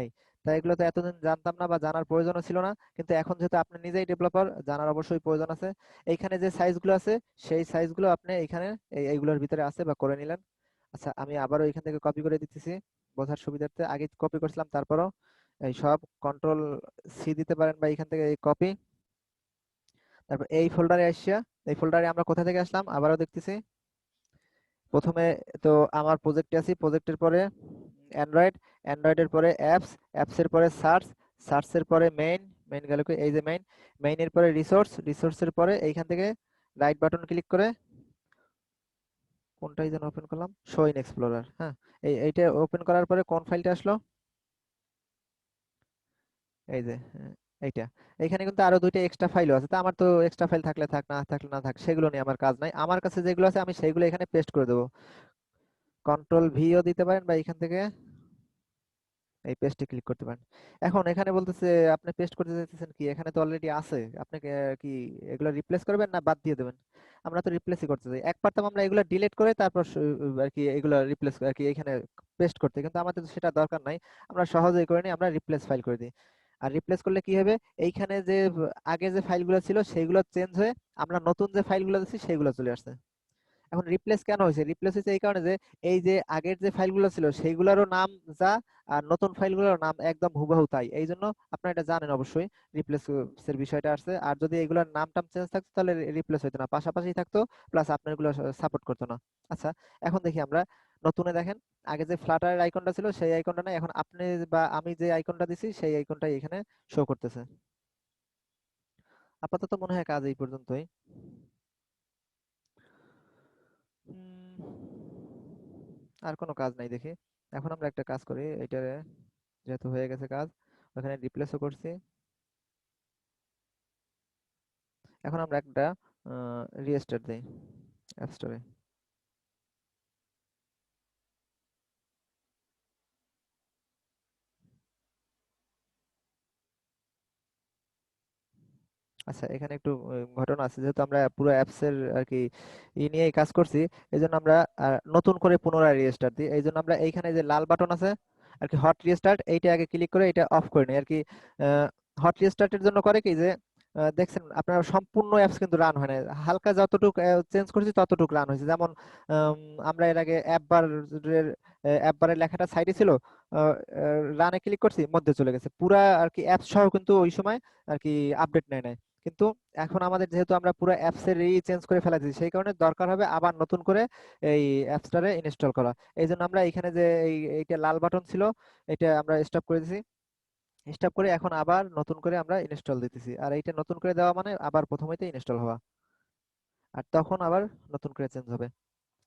এই তাই এগুলো তো এতদিন জানতাম না বা জানার প্রয়োজনও ছিল না, কিন্তু এখন যেহেতু আপনি নিজেই ডেভেলপার জানার অবশ্যই প্রয়োজন আছে। এইখানে যে সাইজগুলো আছে সেই সাইজগুলো আপনি এইখানে এইগুলোর ভিতরে আছে বা করে নিলেন। আচ্ছা আমি আবারও এখান থেকে কপি করে দিতেছি বোঝার সুবিধার্থে, আগে কপি করছিলাম তারপরও এই সব কন্ট্রোল সি দিতে পারেন, বা এখান থেকে এই কপি, তারপর এই ফোল্ডারে আসিয়া, এই ফোল্ডারে আমরা কোথা থেকে আসলাম আবারও দেখতেছি। প্রথমে তো আমার প্রজেক্টে আছি, প্রজেক্টের পরে অ্যান্ড্রয়েডের পরে অ্যাপসের পরে সার্চের পরে মেইন গেল কি, এই যে মেইনের পরে রিসোর্সের পরে এইখান থেকে রাইট বাটন ক্লিক করে কোনটাই যেন ওপেন করলাম, শো ইন এক্সপ্লোরার। হ্যাঁ, এইটা ওপেন করার পরে কোন ফাইলটা আসলো, এই যে এইটা। এইখানে কিন্তু আরো দুইটা এক্সট্রা ফাইলও আছে, তা আমার তো এক্সট্রা ফাইল থাকলে থাক, না থাকলে না থাক, সেগুলো নিয়ে আমার কাজ নাই। আমার কাছে যেগুলো আছে আমি সেইগুলো এখানে পেস্ট করে দেবো। কন্ট্রোল ভিও দিতে পারেন, বা এখান থেকে এই পেস্টে ক্লিক করতে পারেন। এখন এখানে বলতেছে আপনি পেস্ট করতে চাইতেছেন কি, এখানে তো অলরেডি আছে, আপনি কি এগুলো রিপ্লেস করবেন না বাদ দিয়ে দেবেন? আমরা তো রিপ্লেসই করতে চাই, এক পারতাম আমরা এগুলো ডিলিট করে তারপর আর কি এগুলো রিপ্লেস আর কি এখানে পেস্ট করতে, কিন্তু আমাদের তো সেটা দরকার নাই, আমরা সহজেই করে নিই, আমরা রিপ্লেস ফাইল করে দিই। আর রিপ্লেস করলে কি হবে, এইখানে যে আগে যে ফাইলগুলো ছিল সেইগুলো চেঞ্জ হয়ে আমরা নতুন যে ফাইলগুলো দিচ্ছি সেইগুলো চলে আসছে। এখন রিপ্লেস কেন হয়েছে, রিপ্লেস হয়েছে এই কারণে যে এই যে আগের যে ফাইলগুলো ছিল সেইগুলোরও নাম যা, আর নতুন ফাইলগুলোর নাম একদম হুবহু তাই, এই জন্য আপনারা এটা জানেন অবশ্যই রিপ্লেস এর বিষয়টা আসছে। আর যদি এগুলোর নাম টাম চেঞ্জ থাকতো তাহলে রিপ্লেস হতো না, পাশাপাশি থাকতো, প্লাস আপনার এগুলো সাপোর্ট করতো না। আচ্ছা এখন দেখি আমরা নতুনে, দেখেন আগে যে ফ্লাটারের আইকনটা ছিল সেই আইকনটা নাই, এখন আপনি বা আমি যে আইকনটা দিছি সেই আইকনটাই এখানে শো করতেছে। আপাতত মনে হয় কাজ এই পর্যন্তই। আর কোনো কাজ নাই দেখি। এখন আমরা একটা কাজ করি, এইটারে যেহেতু হয়ে গেছে কাজ, ওখানে রিপ্লেসও করছি, এখন আমরা একটা রিস্টার্ট দেই অ্যাপ স্টোরে। আচ্ছা এখানে একটু ঘটনা আছে, যেহেতু আমরা পুরো অ্যাপস এর আর কি নিয়েই কাজ করছি, এই জন্য আমরা নতুন করে পুনরায় রিস্টার্ট দিই। এই জন্য আমরা এইখানে যে লাল বাটন আছে আর কি হট রিস্টার্ট, এইটা আগে ক্লিক করে এটা অফ করে নিই আর কি। হট রিস্টার্টের জন্য করে কি যে দেখছেন আপনার সম্পূর্ণ অ্যাপস কিন্তু রান হয় না, হালকা যতটুকু চেঞ্জ করেছি ততটুকু রান হয়েছে। যেমন আম, আমরা এর আগে অ্যাপ বারের লেখাটা সাইডে ছিল, রানে ক্লিক করছি মধ্যে চলে গেছে, পুরা আর কি অ্যাপস সহ কিন্তু ওই সময় আর কি আপডেট নেয় নাই। কিন্তু এখন আমাদের যেহেতু আমরা পুরো অ্যাপসের চেঞ্জ করে ফেলাইছি, সেই কারণে দরকার হবে আবার নতুন করে এই অ্যাপসটারে ইনস্টল করা। এই জন্য আমরা এখানে যে এইটা লাল বাটন ছিল, এটা আমরা স্টপ করে দিছি। স্টপ করে এখন আবার নতুন করে আমরা ইনস্টল দিতেছি, আর এইটা নতুন করে দেওয়া মানে আবার প্রথম হইতে ইনস্টল হওয়া, আর তখন আবার নতুন করে চেঞ্জ হবে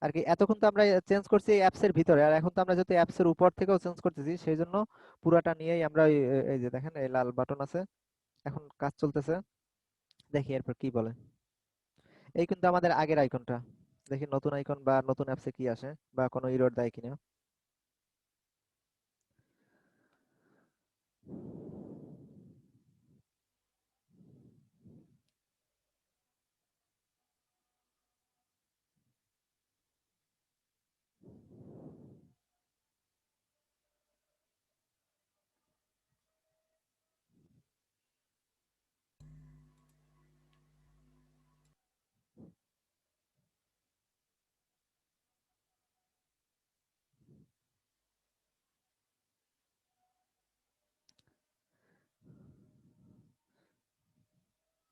আর কি। এতক্ষণ তো আমরা চেঞ্জ করছি এই অ্যাপস এর ভিতরে, আর এখন তো আমরা যদি অ্যাপস এর উপর থেকেও চেঞ্জ করতেছি, সেই জন্য পুরাটা নিয়েই আমরা এই যে দেখেন এই লাল বাটন আছে, এখন কাজ চলতেছে। দেখি এরপর কি বলে। এই কিন্তু আমাদের আগের আইকনটা, দেখি নতুন আইকন বা নতুন অ্যাপসে কি আসে বা কোনো এরর দেয় কিনা।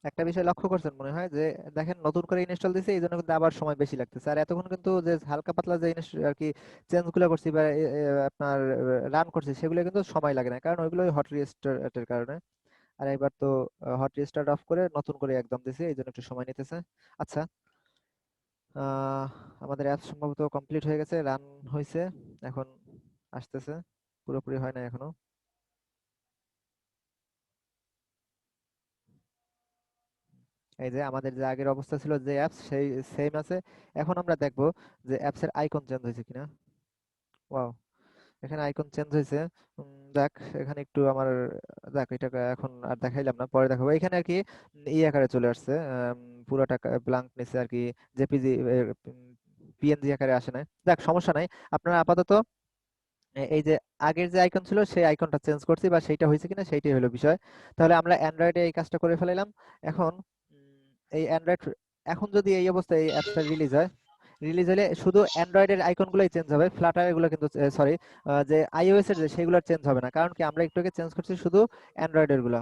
একটা বিষয় লক্ষ্য করছেন মনে হয় যে দেখেন নতুন করে ইনস্টল দিছে, এই জন্য কিন্তু আবার সময় বেশি লাগতেছে। আর এতক্ষণ কিন্তু যে হালকা পাতলা যে আর কি চেঞ্জ গুলো করছি বা আপনার রান করছি, সেগুলো কিন্তু সময় লাগে না, কারণ ওইগুলো হট রিস্টার্টের কারণে। আর এবার তো হট রিস্টার্ট অফ করে নতুন করে একদম দিছি, এই জন্য একটু সময় নিতেছে। আচ্ছা, আহ আমাদের অ্যাপ সম্ভবত কমপ্লিট হয়ে গেছে, রান হয়েছে, এখন আসতেছে, পুরোপুরি হয় না এখনো। এই যে আমাদের যে আগের অবস্থা ছিল, যে অ্যাপস সেই সেম আছে। এখন আমরা দেখব যে অ্যাপসের আইকন চেঞ্জ হয়েছে কিনা। ওয়াও, এখানে আইকন চেঞ্জ হয়েছে। দেখ, এখানে একটু আমার, দেখ এটা এখন আর দেখাইলাম না, পরে দেখাবো। এখানে আর কি ই আকারে চলে আসছে, পুরোটা ব্ল্যাঙ্ক নিচে আর কি, জেপিজি পিএনজি আকারে আসে না। দেখ সমস্যা নাই, আপনারা আপাতত এই যে আগের যে আইকন ছিল সেই আইকনটা চেঞ্জ করছি, বা সেইটা হয়েছে কিনা সেইটাই হলো বিষয়। তাহলে আমরা অ্যান্ড্রয়েডে এই কাজটা করে ফেলাইলাম। এখন এই অ্যান্ড্রয়েড, এখন যদি এই অবস্থায় এই অ্যাপসটা রিলিজ হলে শুধু অ্যান্ড্রয়েডের আইকনগুলোই চেঞ্জ হবে, ফ্লাটার এগুলো কিন্তু, সরি, যে আইওএস এর যে সেগুলো চেঞ্জ হবে না, কারণ কি আমরা একটু আগে চেঞ্জ করছি শুধু অ্যান্ড্রয়েডের গুলো।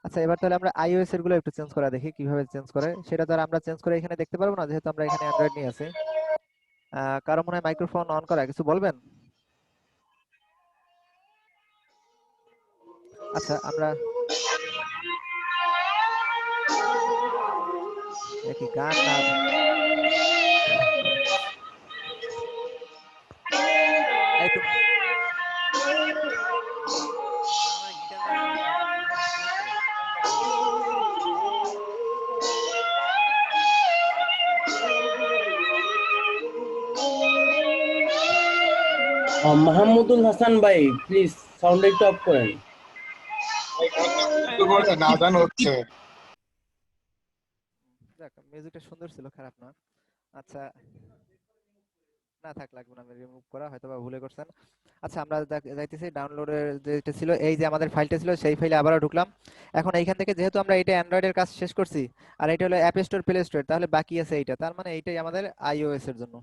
আচ্ছা, এবার তাহলে আমরা আইওএস এর গুলো একটু চেঞ্জ করা দেখি কিভাবে চেঞ্জ করে। সেটা তো আর আমরা চেঞ্জ করে এখানে দেখতে পারবো না, যেহেতু আমরা এখানে অ্যান্ড্রয়েড নিয়ে আছি। কারো মনে হয় মাইক্রোফোন অন করা, কিছু বলবেন? আচ্ছা, আমরা কি গান না, একটু আমার গিটার বাজানো শোনা যাচ্ছে, হ্যাঁ মিউট করো। মাহমুদুল হাসান ভাই, প্লিজ সাউন্ড একটু অফ করেন। যাক, মিউজিকটা সুন্দর ছিল, খারাপ না। আচ্ছা, না থাক, লাগবে না, আমি রিমুভ করা হয়তো বা ভুলে করছেন। আচ্ছা, আমরা যাইতেছি ডাউনলোডের যেটা ছিল, এই যে আমাদের ফাইলটা ছিল সেই ফাইলে আবারও ঢুকলাম। এখন এইখান থেকে যেহেতু আমরা এটা অ্যান্ড্রয়েডের কাজ শেষ করছি, আর এটা হলো অ্যাপ স্টোর প্লে স্টোর, তাহলে বাকি আছে এইটা, তার মানে এইটাই আমাদের আইওএস এর জন্য।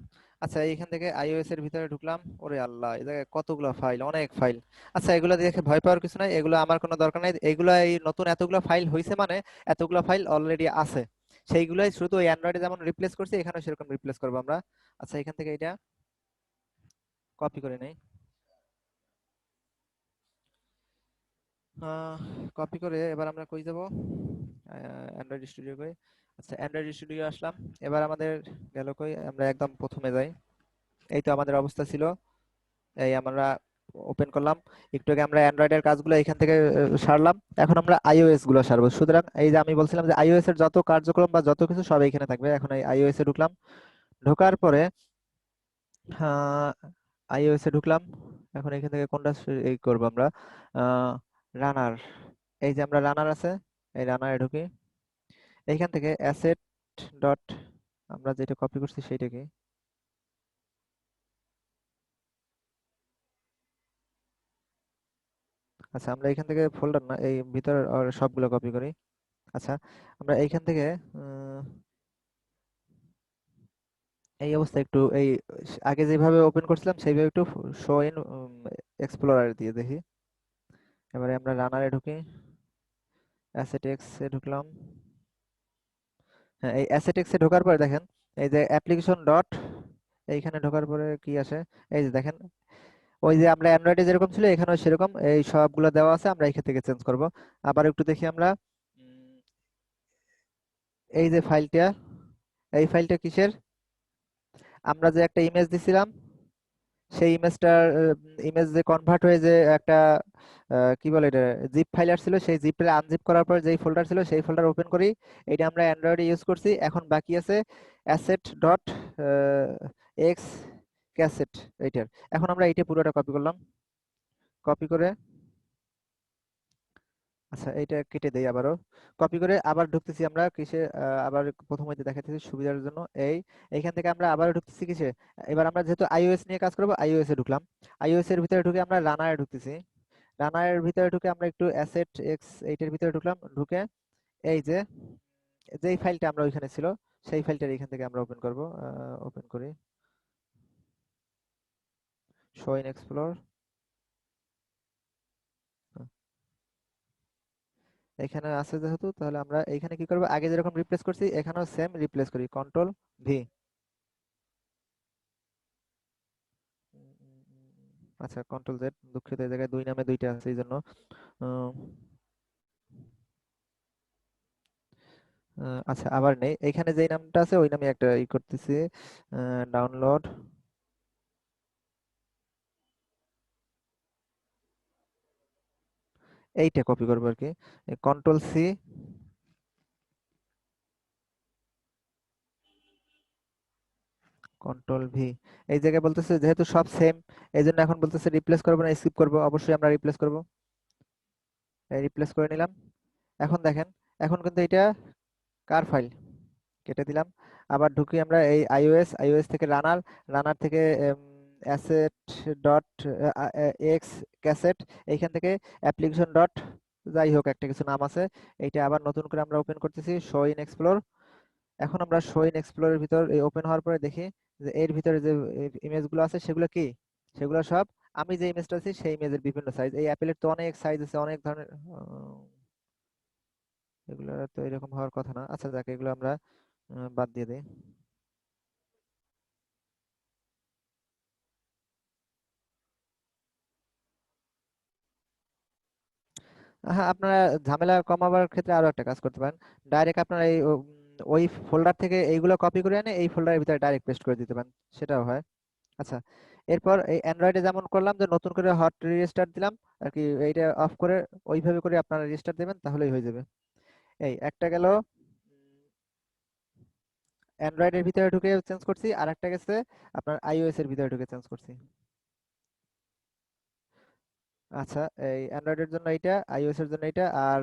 আচ্ছা, এইখান থেকে আইওএস এর ভিতরে ঢুকলাম। ওরে আল্লাহ, এই জায়গায় কতগুলো ফাইল, অনেক ফাইল। আচ্ছা, এগুলো দেখে ভয় পাওয়ার কিছু নাই, এগুলো আমার কোনো দরকার নাই। এগুলো এই নতুন এতগুলো ফাইল হয়েছে মানে এতগুলো ফাইল অলরেডি আছে, সেইগুলোই শুধু ওই অ্যান্ড্রয়েডে যেমন রিপ্লেস করছি এখানেও সেরকম রিপ্লেস করবো আমরা। আচ্ছা, এখান থেকে এটা কপি করে নেই, কপি করে এবার আমরা কই যাব, অ্যান্ড্রয়েড স্টুডিও কই। আচ্ছা, অ্যান্ড্রয়েড স্টুডিও আসলাম। এবার আমাদের গেল কই, আমরা একদম প্রথমে যাই। এই তো আমাদের অবস্থা ছিল, এই আমরা ওপেন করলাম। একটু আগে আমরা অ্যান্ড্রয়েডের কাজগুলো এখান থেকে সারলাম, এখন আমরা আইওএস গুলো সারবো। সুতরাং এই যে আমি বলছিলাম যে আইওএস এর যত কার্যক্রম বা যত কিছু সব এখানে থাকবে। এখন এই আইওএস এ ঢুকলাম, ঢোকার পরে আইওএস এ ঢুকলাম। এখন এখান থেকে কোনটা এই করবো আমরা, রানার, এই যে আমরা রানার আছে, এই রানারে ঢুকি। এইখান থেকে অ্যাসেট ডট, আমরা যেটা কপি করছি সেইটাকে, আচ্ছা আমরা এখান থেকে ফোল্ডার না, এই ভিতর সবগুলো কপি করি। আচ্ছা, আমরা এইখান থেকে এই অবস্থা একটু এই আগে যেভাবে ওপেন করছিলাম সেইভাবে একটু শো ইন এক্সপ্লোরার দিয়ে দেখি। এবারে আমরা রানারে ঢুকি, অ্যাসেটেক্স এ ঢুকলাম। হ্যাঁ, এই অ্যাসেটেক্স এ ঢোকার পরে দেখেন এই যে অ্যাপ্লিকেশন ডট, এইখানে ঢোকার পরে কি আসে, এই যে দেখেন ওই যে আমরা অ্যান্ড্রয়েডে যেরকম ছিল এখানেও সেরকম এই সবগুলো দেওয়া আছে। আমরা এখান থেকে চেঞ্জ করব। আবার একটু দেখি আমরা, উম, এই যে ফাইলটা, এই ফাইলটা কিসের, আমরা যে একটা ইমেজ দিছিলাম সেই ইমেজটার ইমেজ যে কনভার্ট হয়ে যে একটা কি বলে এটা জিপ ফাইল আসছিল, সেই জিপটা আনজিপ করার পর যেই ফোল্ডার ছিল সেই ফোল্ডার ওপেন করি। এটা আমরা অ্যান্ড্রয়েডে ইউজ করছি। এখন বাকি আছে অ্যাসেট ডট এক্স ক্যাসেট এইটার। এখন আমরা এইটা পুরোটা কপি করলাম, কপি করে, আচ্ছা এইটা কেটে দেই আবারও, কপি করে আবার ঢুকতেছি আমরা কিসে, আবার প্রথম হইতে দেখাতেছি সুবিধার জন্য। এইখান থেকে আমরা আবার ঢুকতেছি কিসে, এবার আমরা যেহেতু আইওএস নিয়ে কাজ করব আইওএস এ ঢুকলাম। আইওএস এর ভিতরে ঢুকে আমরা রানারে ঢুকতেছি। রানারের ভিতরে ঢুকে আমরা একটু অ্যাসেট এক্স এইটার ভিতরে ঢুকলাম, ঢুকে এই যে যেই ফাইলটা আমরা ওইখানে ছিল সেই ফাইলটার এখান থেকে আমরা ওপেন করব। ওপেন করি, শো ইন এক্সপ্লোর। এখানে আছে যেহেতু, তাহলে আমরা এখানে কি করব, আগে যেরকম রিপ্লেস করছি এখানেও সেম রিপ্লেস করি, কন্ট্রোল ভি। আচ্ছা, কন্ট্রোল জেড, দুঃখিত এই জায়গায় দুই নামে দুইটা আছে এই জন্য। উম, আচ্ছা আবার নেই, এখানে যেই নামটা আছে ওই নামে একটা ই করতেছি, ডাউনলোড। এইটা কপি করবো আর কি, কন্ট্রোল সি, কন্ট্রোল ভি। এই জায়গায় বলতেছে যেহেতু সব সেম এই জন্য এখন বলতেছে রিপ্লেস করবো না স্কিপ করবো, অবশ্যই আমরা রিপ্লেস করবো। রিপ্লেস করে নিলাম। এখন দেখেন, এখন কিন্তু এটা কার ফাইল, কেটে দিলাম। আবার ঢুকি আমরা এই আইওএস, আইওএস থেকে রানার, রানার থেকে অ্যাসেট ডট এক্স ক্যাসেট, এইখান থেকে অ্যাপ্লিকেশন ডট যাই হোক একটা কিছু নাম আছে, এইটা আবার নতুন করে আমরা ওপেন করতেছি, শো ইন এক্সপ্লোর। এখন আমরা শো ইন এক্সপ্লোরের ভিতর এই ওপেন হওয়ার পরে দেখি যে এর ভিতরে যে ইমেজগুলো আছে সেগুলো কি, সেগুলো সব আমি যে ইমেজটা আছে সেই ইমেজের বিভিন্ন সাইজ। এই অ্যাপেলের তো অনেক সাইজ আছে, অনেক ধরনের, এগুলো তো এরকম হওয়ার কথা না। আচ্ছা যাক, এগুলো আমরা বাদ দিয়ে দিই। হ্যাঁ, আপনারা ঝামেলা কমাবার ক্ষেত্রে আরো একটা কাজ করতে পারেন। ডাইরেক্ট আপনারা এই ওই ফোল্ডার থেকে এইগুলো কপি করে এনে এই ফোল্ডারের ভিতরে ডাইরেক্ট পেস্ট করে দিতে পারেন, সেটাও হয়। আচ্ছা, এরপর এই অ্যান্ড্রয়েডে যেমন করলাম যে নতুন করে হট রিস্টার্ট দিলাম আর কি, এইটা অফ করে ওইভাবে করে আপনারা রিস্টার্ট দেবেন তাহলেই হয়ে যাবে। এই একটা গেল অ্যান্ড্রয়েডের ভিতরে ঢুকে চেঞ্জ করছি, আর একটা গেছে আপনার আইওএস এর ভিতরে ঢুকে চেঞ্জ করছি। আচ্ছা, এই অ্যান্ড্রয়েডের জন্য এইটা, আইওএস এর জন্য এইটা। আর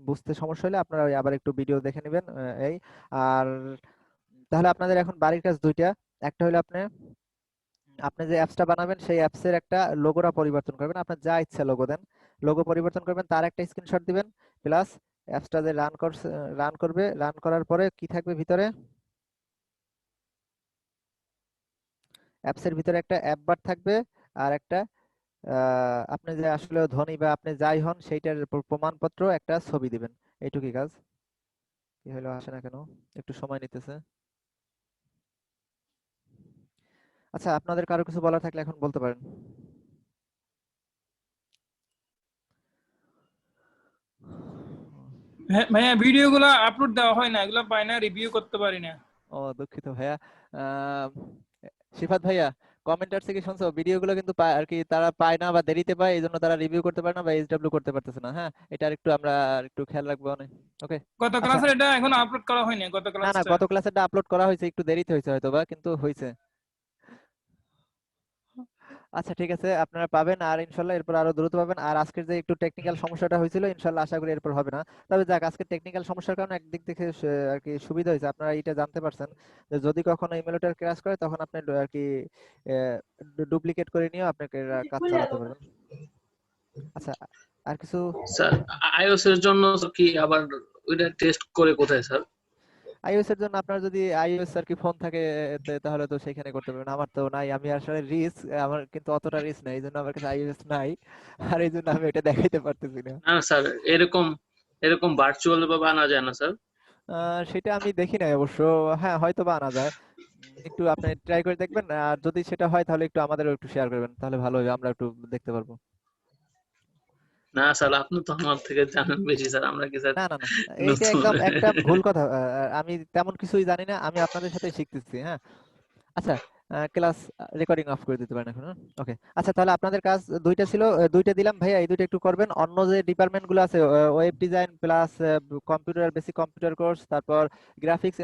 বুঝতে সমস্যা হলে আপনারা ওই আবার একটু ভিডিও দেখে নেবেন। এই আর তাহলে আপনাদের এখন বাড়ির কাজ দুইটা। একটা হলো আপনি আপনি যে অ্যাপসটা বানাবেন সেই অ্যাপসের একটা লোগোটা পরিবর্তন করবেন, আপনার যা ইচ্ছা লোগো দেন, লোগো পরিবর্তন করবেন, তার একটা স্ক্রিনশট দিবেন। প্লাস অ্যাপসটা যে রান করছে, রান করবে, রান করার পরে কি থাকবে ভিতরে, অ্যাপসের ভিতরে একটা অ্যাপ বার থাকবে, আর একটা আপনি যে আসলে ধনী বা আপনি যাই হন সেইটার প্রমাণপত্র একটা ছবি দিবেন। এইটুকুই কাজ। কি হলো, আসে না কেন, একটু সময় নিতেছে। আচ্ছা, আপনাদের কারো কিছু বলার থাকলে এখন বলতে পারেন। হ্যাঁ ভাইয়া, ভিডিও গুলো আপলোড দেওয়া হয় না, এগুলো পাই না, রিভিউ করতে পারি না। ও দুঃখিত ভাইয়া। আহ, সিফাত ভাইয়া, কমেন্টার থেকে শুনছো ভিডিওগুলো কিন্তু আর কি তারা পায় না বা দেরিতে পায়, এই জন্য তারা রিভিউ করতে পারে না বা এইচডব্লিউ করতে পারতেছে না। হ্যাঁ, এটা একটু আমরা একটু খেয়াল রাখবো অনেক। ওকে। গত আচ্ছা, ক্লাসের এটা এখনো আপলোড করা হয়নি, গত না না, ক্লাসটা। গত ক্লাসেরটা আপলোড করা হয়েছে, একটু দেরিতে হয়েছে হয়তো বা, কিন্তু হয়েছে। আচ্ছা ঠিক আছে, আপনারা পাবেন আর ইনশাল্লাহ এরপর আরো দ্রুত পাবেন। আর আজকের যে একটু টেকনিক্যাল সমস্যাটা হয়েছিল ইনশাল্লাহ আশা করি এরপর হবে না। তবে যাক, আজকে টেকনিক্যাল সমস্যার কারণে একদিক থেকে আর কি সুবিধা হয়েছে, আপনারা এটা জানতে পারছেন যে যদি কখনো ইমেলটার ক্র্যাশ করে তখন আপনি আর কি ডুপ্লিকেট করে নিয়েও আপনাকে কাজ চালাতে পারবেন। আচ্ছা, আর কিছু? স্যার, আইওএস এর জন্য কি আবার ওইটা টেস্ট করে কোথায় স্যার? আইওএস এর জন্য আপনার যদি আইওএস আর কি ফোন থাকে তাহলে তো সেখানে করতে পারবেন। আমার তো নাই, আমি আসলে আমার কিন্তু অতটা রিস্ক নাই, এই জন্য আমার কাছে আইওএস নাই, আর এই জন্য আমি এটা দেখাইতে পারতেছি না। না স্যার, এরকম এরকম ভার্চুয়াল ভাবে আনা যায় না স্যার? সেটা আমি দেখি নাই অবশ্য। হ্যাঁ, হয়তো বা আনা যায়। একটু আপনি ট্রাই করে দেখবেন, আর যদি সেটা হয় তাহলে একটু আমাদেরও একটু শেয়ার করবেন, তাহলে ভালো হবে, আমরা একটু দেখতে পারবো। না স্যার, আপনি তো আমার থেকে জানেন বেশি স্যার, আমরা কি স্যার না না না, এইটা নতুন? একদম একটা ভুল কথা। আমি তেমন কিছুই জানি না, আমি আপনাদের সাথে শিখতেছি। হ্যাঁ, আচ্ছা, ক্লাস রেকর্ডিং অফ করে দিতে পারেন এখন। ওকে, আচ্ছা, তাহলে আপনাদের কাজ দুইটা ছিল, দুইটা দিলাম ভাইয়া, এই দুইটা একটু করবেন। অন্য যে ডিপার্টমেন্ট গুলো আছে, web design plus computer, basic computer course, তারপর গ্রাফিক্স,